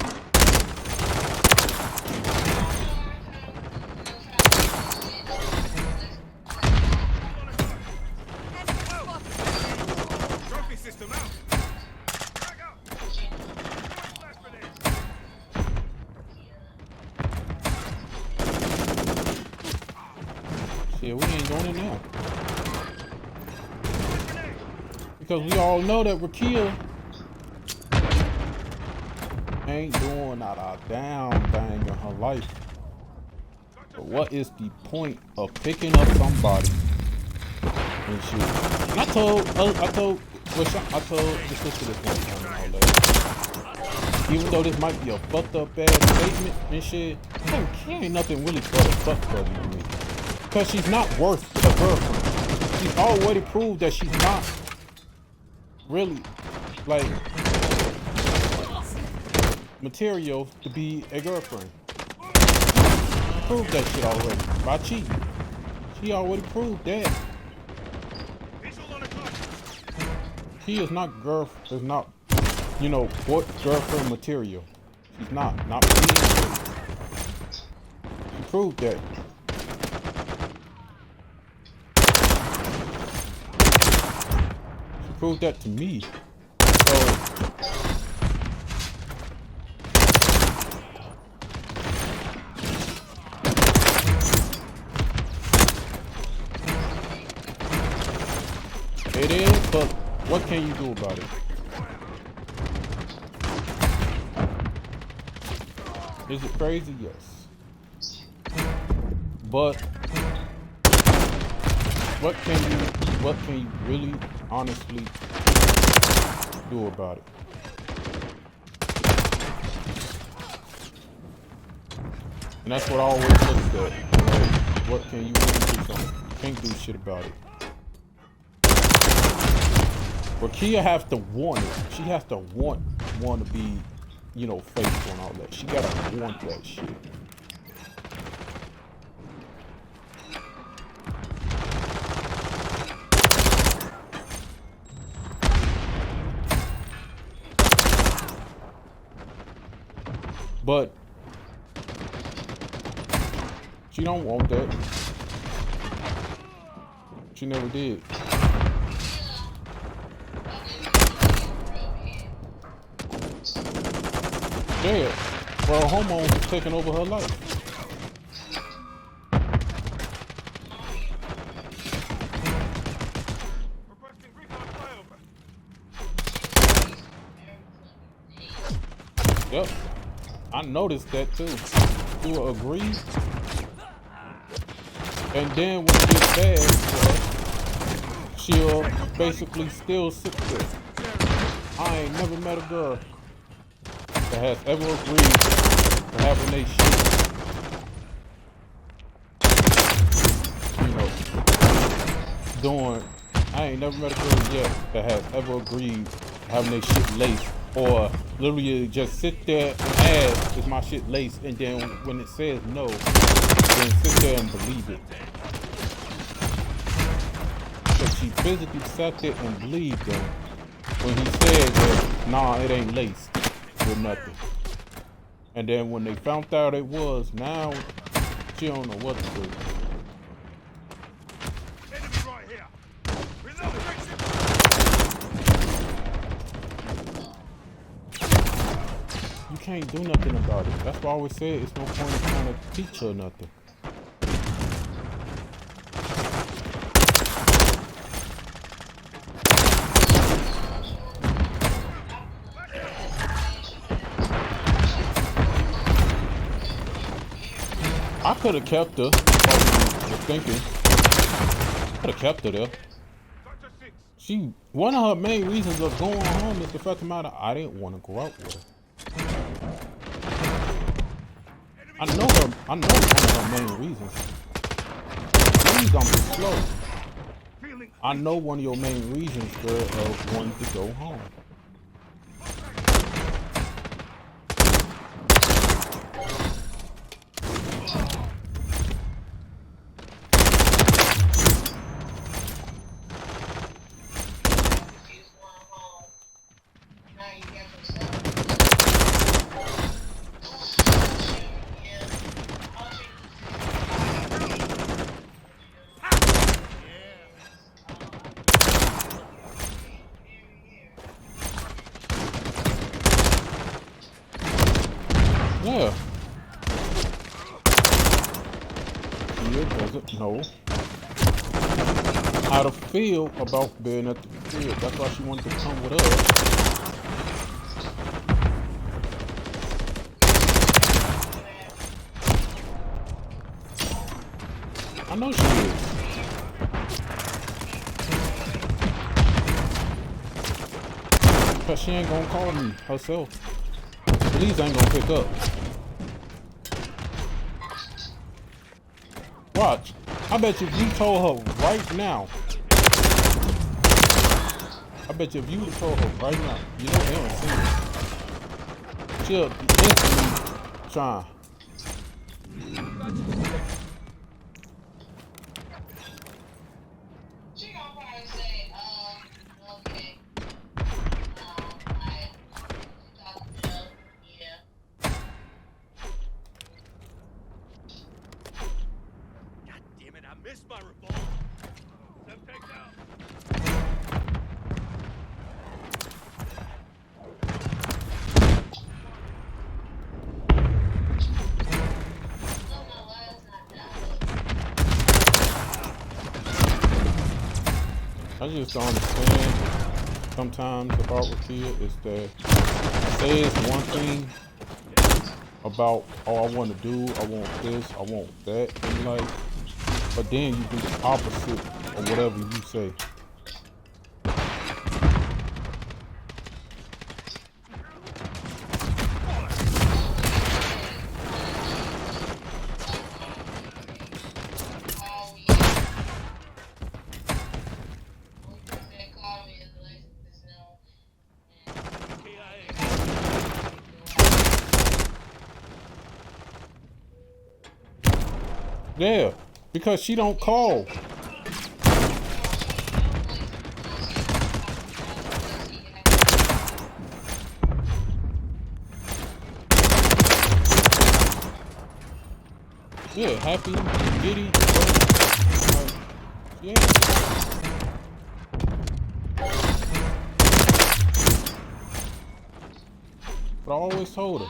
Trophy system out. shit, we ain't doing it now. Because we all know that Rakia ain't doing not a damn thing in her life. But what is the point of picking up somebody and shit? And I told the sister this one time and all that. Even though this might be a fucked up ass statement and shit, she ain't nothing really but a fuck buddy to me. Because she's not worth a girlfriend. She's already proved that she's not really like material to be a girlfriend. She proved that shit already by cheating. She already proved that. She is not girlfriend material. She's not material. She proved that. She proved that to me. So It is, but what can you do about it? Is it crazy? Yes. But what can you really honestly do about it? And that's what I always look at. Like, what can you really do something? You can't do shit about it. But Kia has to want it. She has to want to be, you know, faithful and all that. She gotta want that shit. But she don't want that. She never did. Yeah, well, hormones are taking over her life. Requesting recon flyover. Yep, I noticed that too. You agree? And then when it gets bad, well, she'll basically still sit there. I ain't never met a girl that has ever agreed to having they shit, you know, doing. I ain't never met a girl yet that has ever agreed to having they shit laced, or literally just sit there and ask, is my shit laced, and then when it says no, then sit there and believe it. But she physically sat there and believed him when he said that, nah, it ain't laced with nothing. And then when they found out it was, now she don't know what to do. Enemy right here. Reloading. You can't do nothing about it. That's why I always say it's no point in trying to teach her nothing. I could have kept her, like you were thinking. Could have kept her there. Sector 6. One of her main reasons of going home is the fact of the matter, I didn't want to go out with her. I know one of her main reasons. Please, I'm slow. Feeling. I know one of your main reasons, girl, of wanting to go home. Yeah. She doesn't know how to feel about being at the field. That's why she wanted to come with us. I know she is. But she ain't gonna call me herself. Police ain't gonna pick up. Watch. I bet you if you told her right now. I bet you if you told her right now, you know they don't see it. She'll instantly try. She gonna probably say, okay. I talked to her. Yeah. God damn it! I missed my revolver. Subject out. Don't know why it's not done. I just don't understand sometimes about Rakia is that say it's one thing about, oh, I want to do, I want this, I want that in life, but then you do the opposite of whatever you say. Oh yeah. Well, you can call me as Alexis now. KIA. Yeah, because she don't call. Yeah, happy, giddy, like, yeah. But I always told her,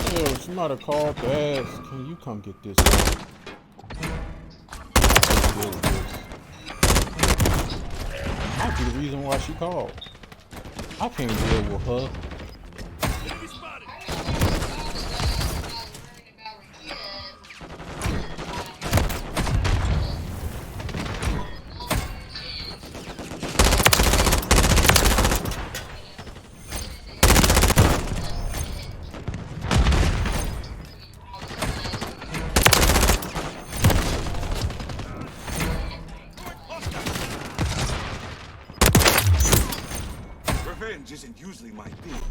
yeah, she might have called to ask, can you come get this? Deal with this. Might be the reason why she called. I can't deal with her. Enemy spotted. Revenge isn't usually my thing.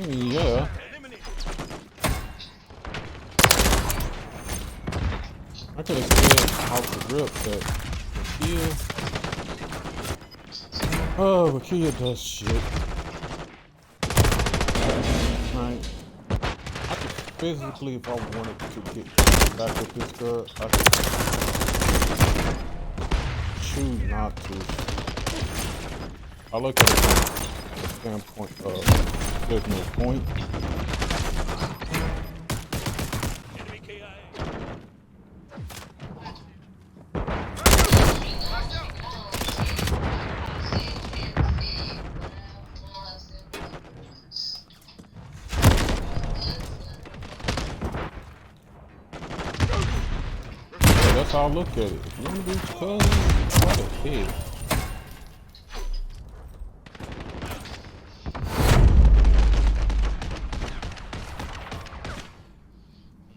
Yeah. Eliminated. I could have said off the rip that Rakia does shit. Like, I could physically, if I wanted to get back with this girl, I could choose not to. I look at it from the standpoint of there's no point. Enemy KIA. Yeah, that's how I look at it. If you want to be cousins, go ahead.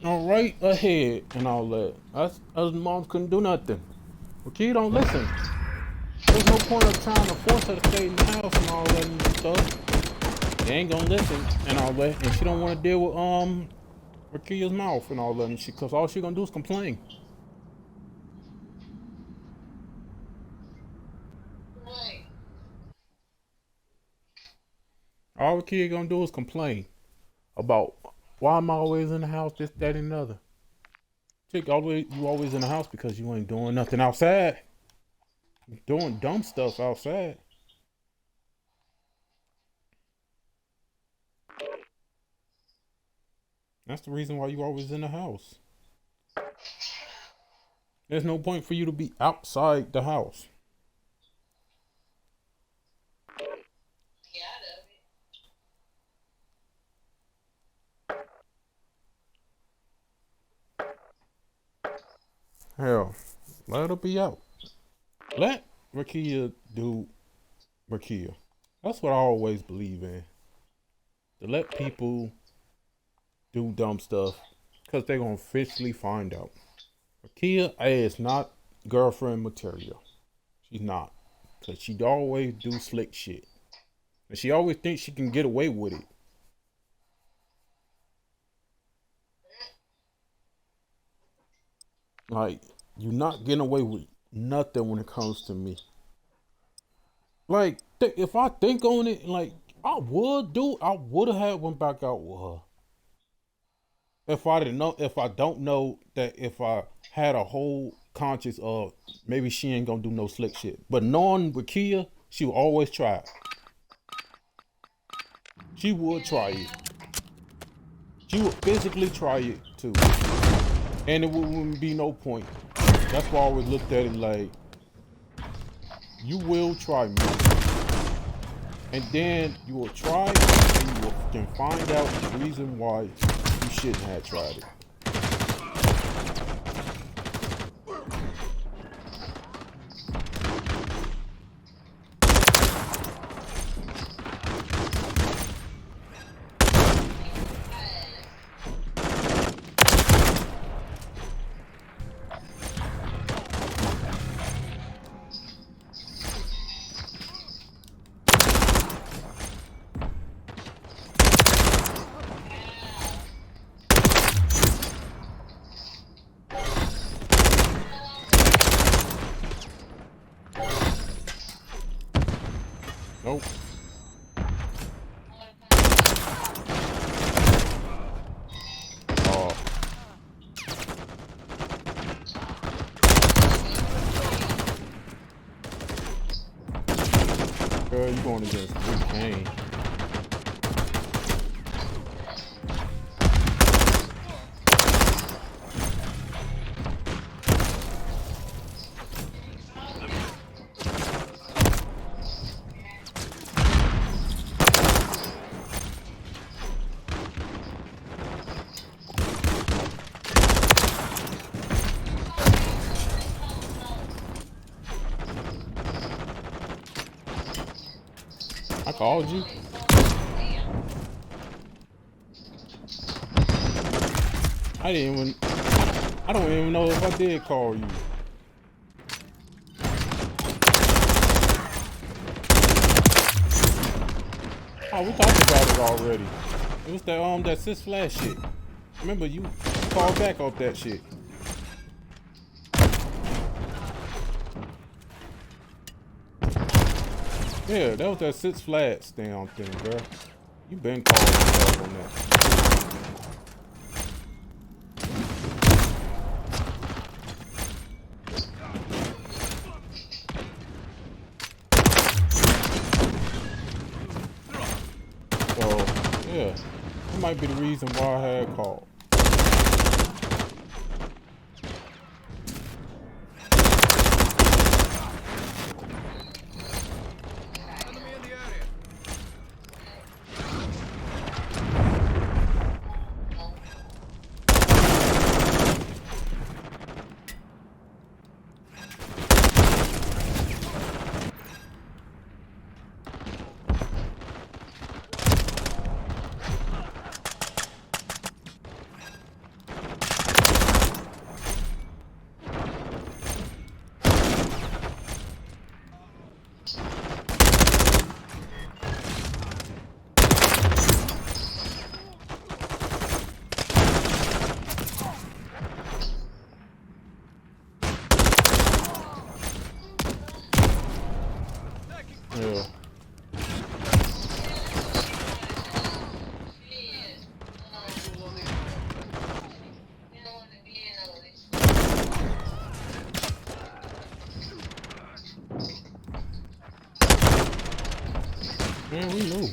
Right ahead and all that. Us moms couldn't do nothing. Well, kid don't listen. There's no point of trying to force her to stay in the house and all that and stuff. They ain't gonna listen and all that, and she don't want to deal with Kia's mouth and all that, and cause all she gonna do is complain. Right. All Kia gonna do is complain about why am I always in the house, this, that, and the other. Chick, you always in the house because you ain't doing nothing outside. You're doing dumb stuff outside. That's the reason why you always in the house. There's no point for you to be outside the house. Yeah, I love it. Hell, let her be out. Let Rakia do Rakia. That's what I always believe in. To let people do dumb stuff because they're going to officially find out. Rakia is not girlfriend material. She's not. Because she always do slick shit. And she always thinks she can get away with it. Like, you're not getting away with nothing when it comes to me. Like, if I think on it, like, I would have had one back out with her. If I didn't know, if I don't know that if I had a whole conscious of maybe she ain't gonna do no slick shit. But knowing with Kia, she would always try it. She would try it. She would physically try it too. And it wouldn't be no point. That's why I always looked at it like, you will try me. And then you will try and you will can find out the reason why you shouldn't have tried it. Nope. Oh. Girl, you going against Blue Kane. I called you. I don't even know if I did call you. Oh, we talked about it already. It was that Sis Flash shit. Remember, you called back off that shit. Yeah, that was that Six Flags thing, girl. You been calling yourself on that. So, yeah, that might be the reason why I had called. Yeah. Man, we knew.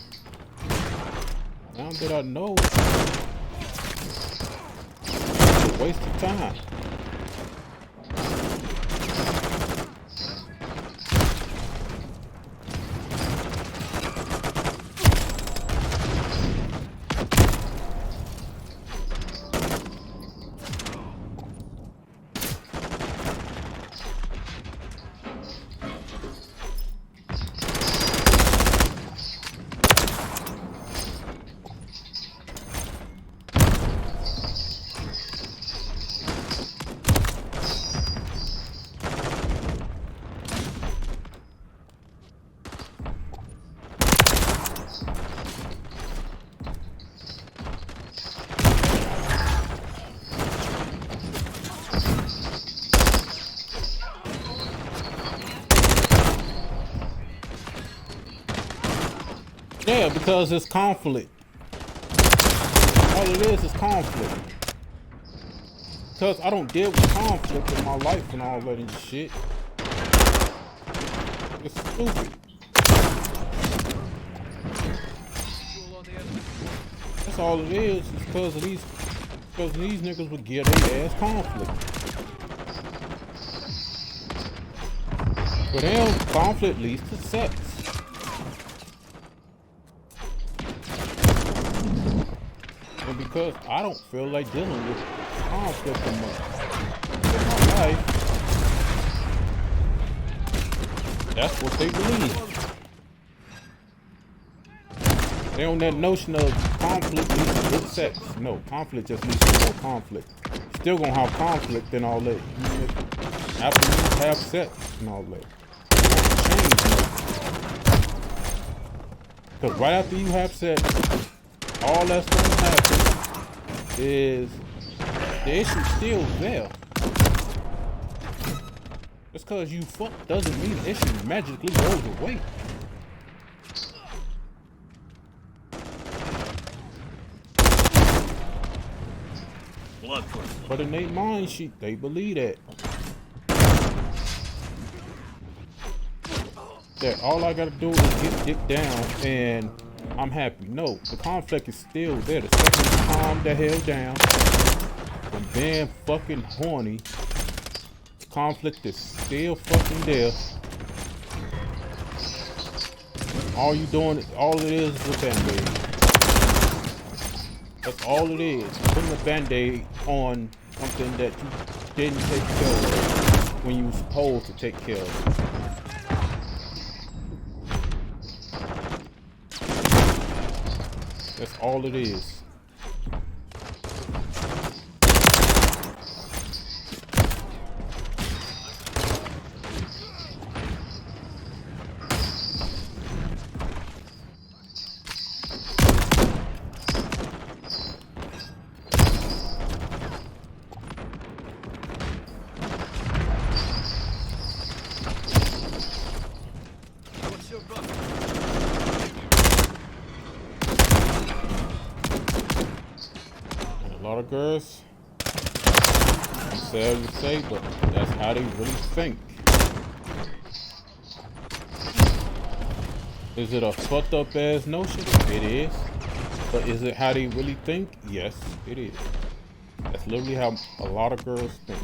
Now that I know, it's a waste of time. Yeah, because it's conflict. All it is conflict. Because I don't deal with conflict in my life and all that and shit. It's stupid. That's all it is because of these niggas would get their ass conflict. For them, conflict leads to sex. And because I don't feel like dealing with conflict in my life, that's what they believe. They on that notion of conflict leads to good sex. No, conflict just leads to more conflict. Still gonna have conflict and all that. After you have sex and all that. Change nothing. Because right after you have sex, all that's gonna happen is the issue's still there. Just because you fuck doesn't mean the issue magically goes away. But in their mind sheet, they believe that all I gotta do is get dick down and I'm happy. No, the conflict is still there. The second you calm the hell down from being fucking horny, the conflict is still fucking there. All you doing, all it is a band-aid. That's all it is. Putting a band-aid on something that you didn't take care of when you were supposed to take care of. That's all it is. A lot of girls, I'm sad to say, but that's how they really think. Is it a fucked up ass notion? It is. But is it how they really think? Yes, it is. That's literally how a lot of girls think.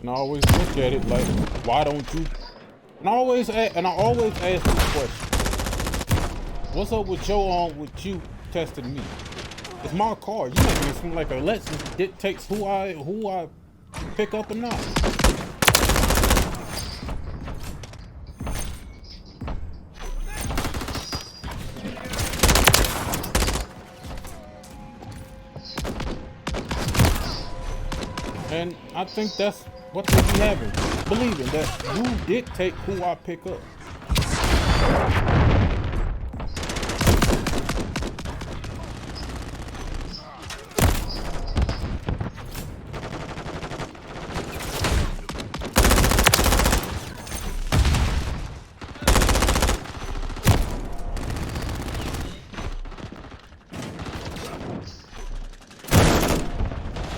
And I always look at it like, why don't you? And I always ask this question: what's up with with you testing me? It's my car. You making it seem like a lesson dictates who I pick up or not. And I think that's what they be having, believing that you dictate who I pick up.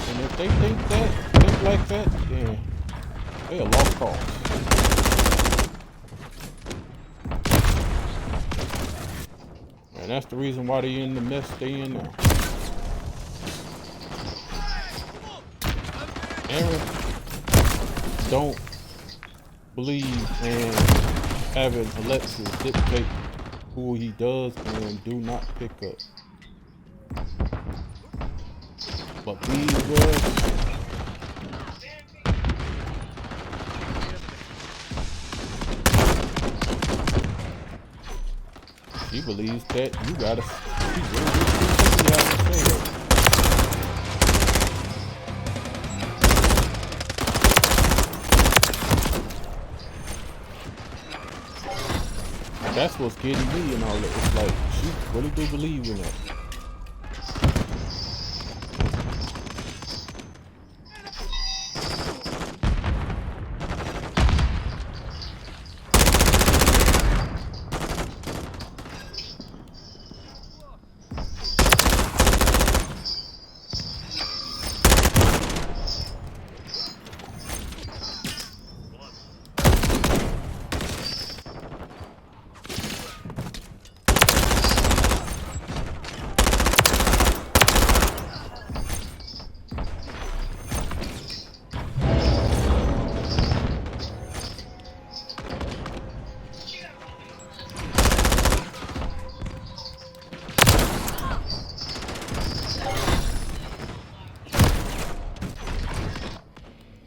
And if they think like that, then they a lost cause. And that's the reason why they in the mess they in now. Aaron don't believe in having Alexis dictate who he does and do not pick up. But these girls, she believes that you gotta. She really believes you have to say that. That's what's getting me and all that. It's like she really do believe in that.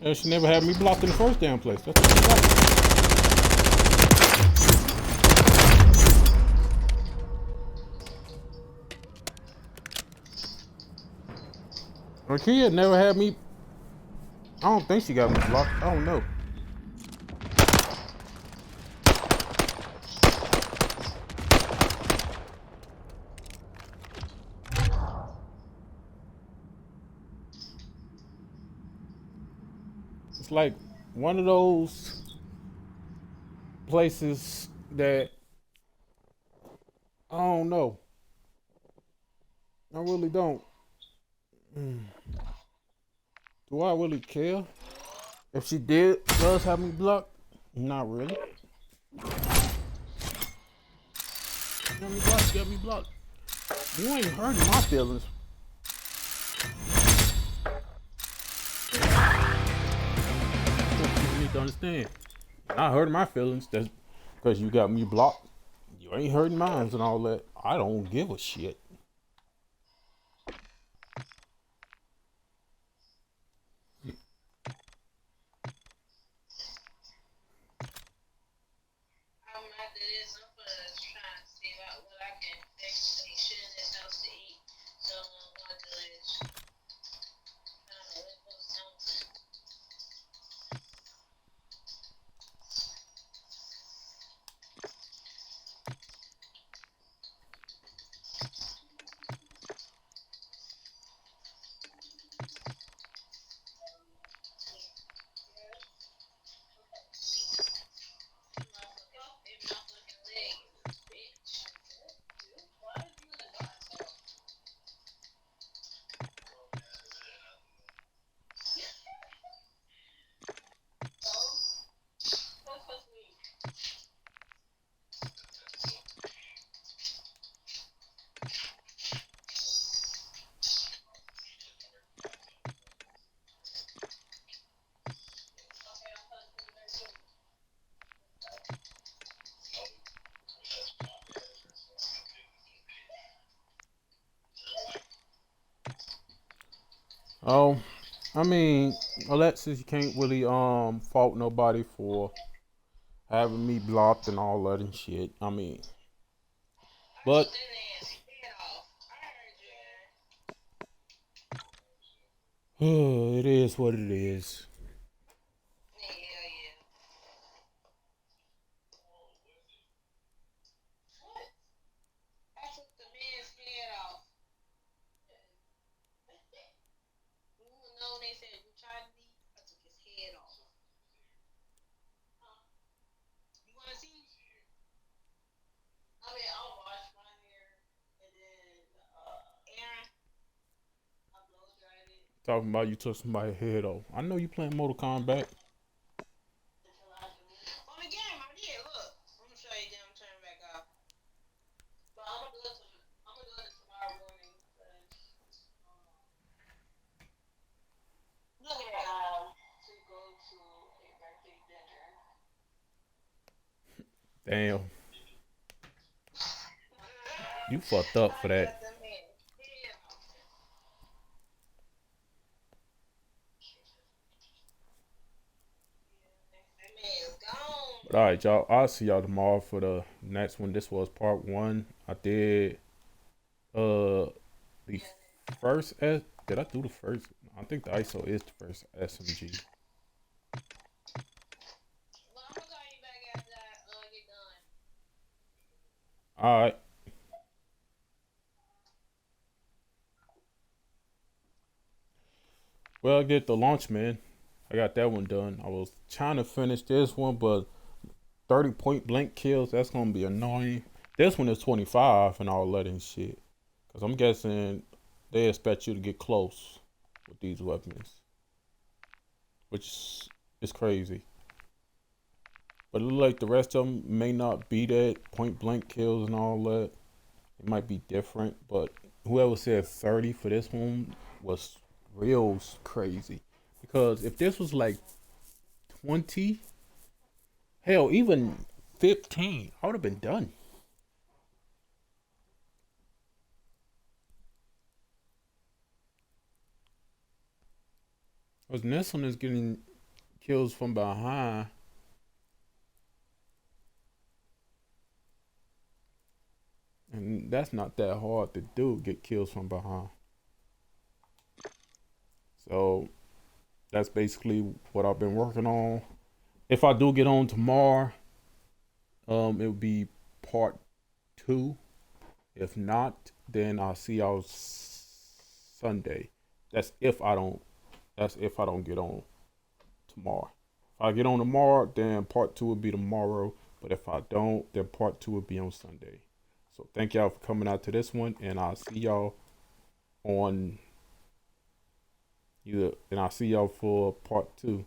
And she never had me blocked in the first damn place. That's what she like. Her kid never had me. I don't think she got me blocked. I don't know. It's like one of those places that I don't know. I really don't. Do I really care? If she does have me blocked, not really. Got me blocked, got me blocked. You ain't hurting my feelings. You need to understand. Not hurting my feelings. That's because you got me blocked. You ain't hurting mine and all that. I don't give a shit. I'm after this. I'm gonna try to see about what I can actually shit in this house to eat. So what I do is look for something. Motherfucking leg, bitch. Why is you in the dark? What's supposed to be? Okay, I'm supposed to be very soon. Oh, I mean, Alexis, you can't really fault nobody for having me blocked and all that and shit. I mean, but Then they head off. I heard you. it is what it is. Yeah, yeah. What? I took the man's head off. You know they said you tried me. I took his head off. Huh? You wanna see? I mean, I'll wash my hair and then Aaron, I blow dried it Talking about you took somebody's head off. I know you playing Mortal Kombat. until I do it. On the game, I did. Look, I'm gonna show you. Then I'm turning back off. But I'm gonna do it tomorrow morning. Look at that. Damn, you fucked up I for ain't that. got them hands. Yeah. That man's gone. But all right, y'all. I'll see y'all tomorrow for the next one. This was part one. I did the Yeah. first S. Did I do the first? I think the ISO is the first SMG. Well, I'm gonna call you back after I get done. All right. Well, I get the launch, man. I got that one done. I was trying to finish this one, but 30 point blank kills, that's gonna be annoying. This one is 25 and all that and shit. Cause I'm guessing they expect you to get close with these weapons. Which is crazy. But it look like the rest of them may not be that point blank kills and all that. It might be different, but whoever said 30 for this one was real crazy. Because if this was like 20, hell, even 15, I would have been done. Because this one is getting kills from behind. And that's not that hard to do, get kills from behind. So that's basically what I've been working on. If I do get on tomorrow, it will be part two. If not, then I'll see y'all Sunday. That's if I don't. That's if I don't get on tomorrow. If I get on tomorrow, then part two will be tomorrow. But if I don't, then part two will be on Sunday. So thank y'all for coming out to this one, and I'll see y'all on either, and I'll see y'all for part two.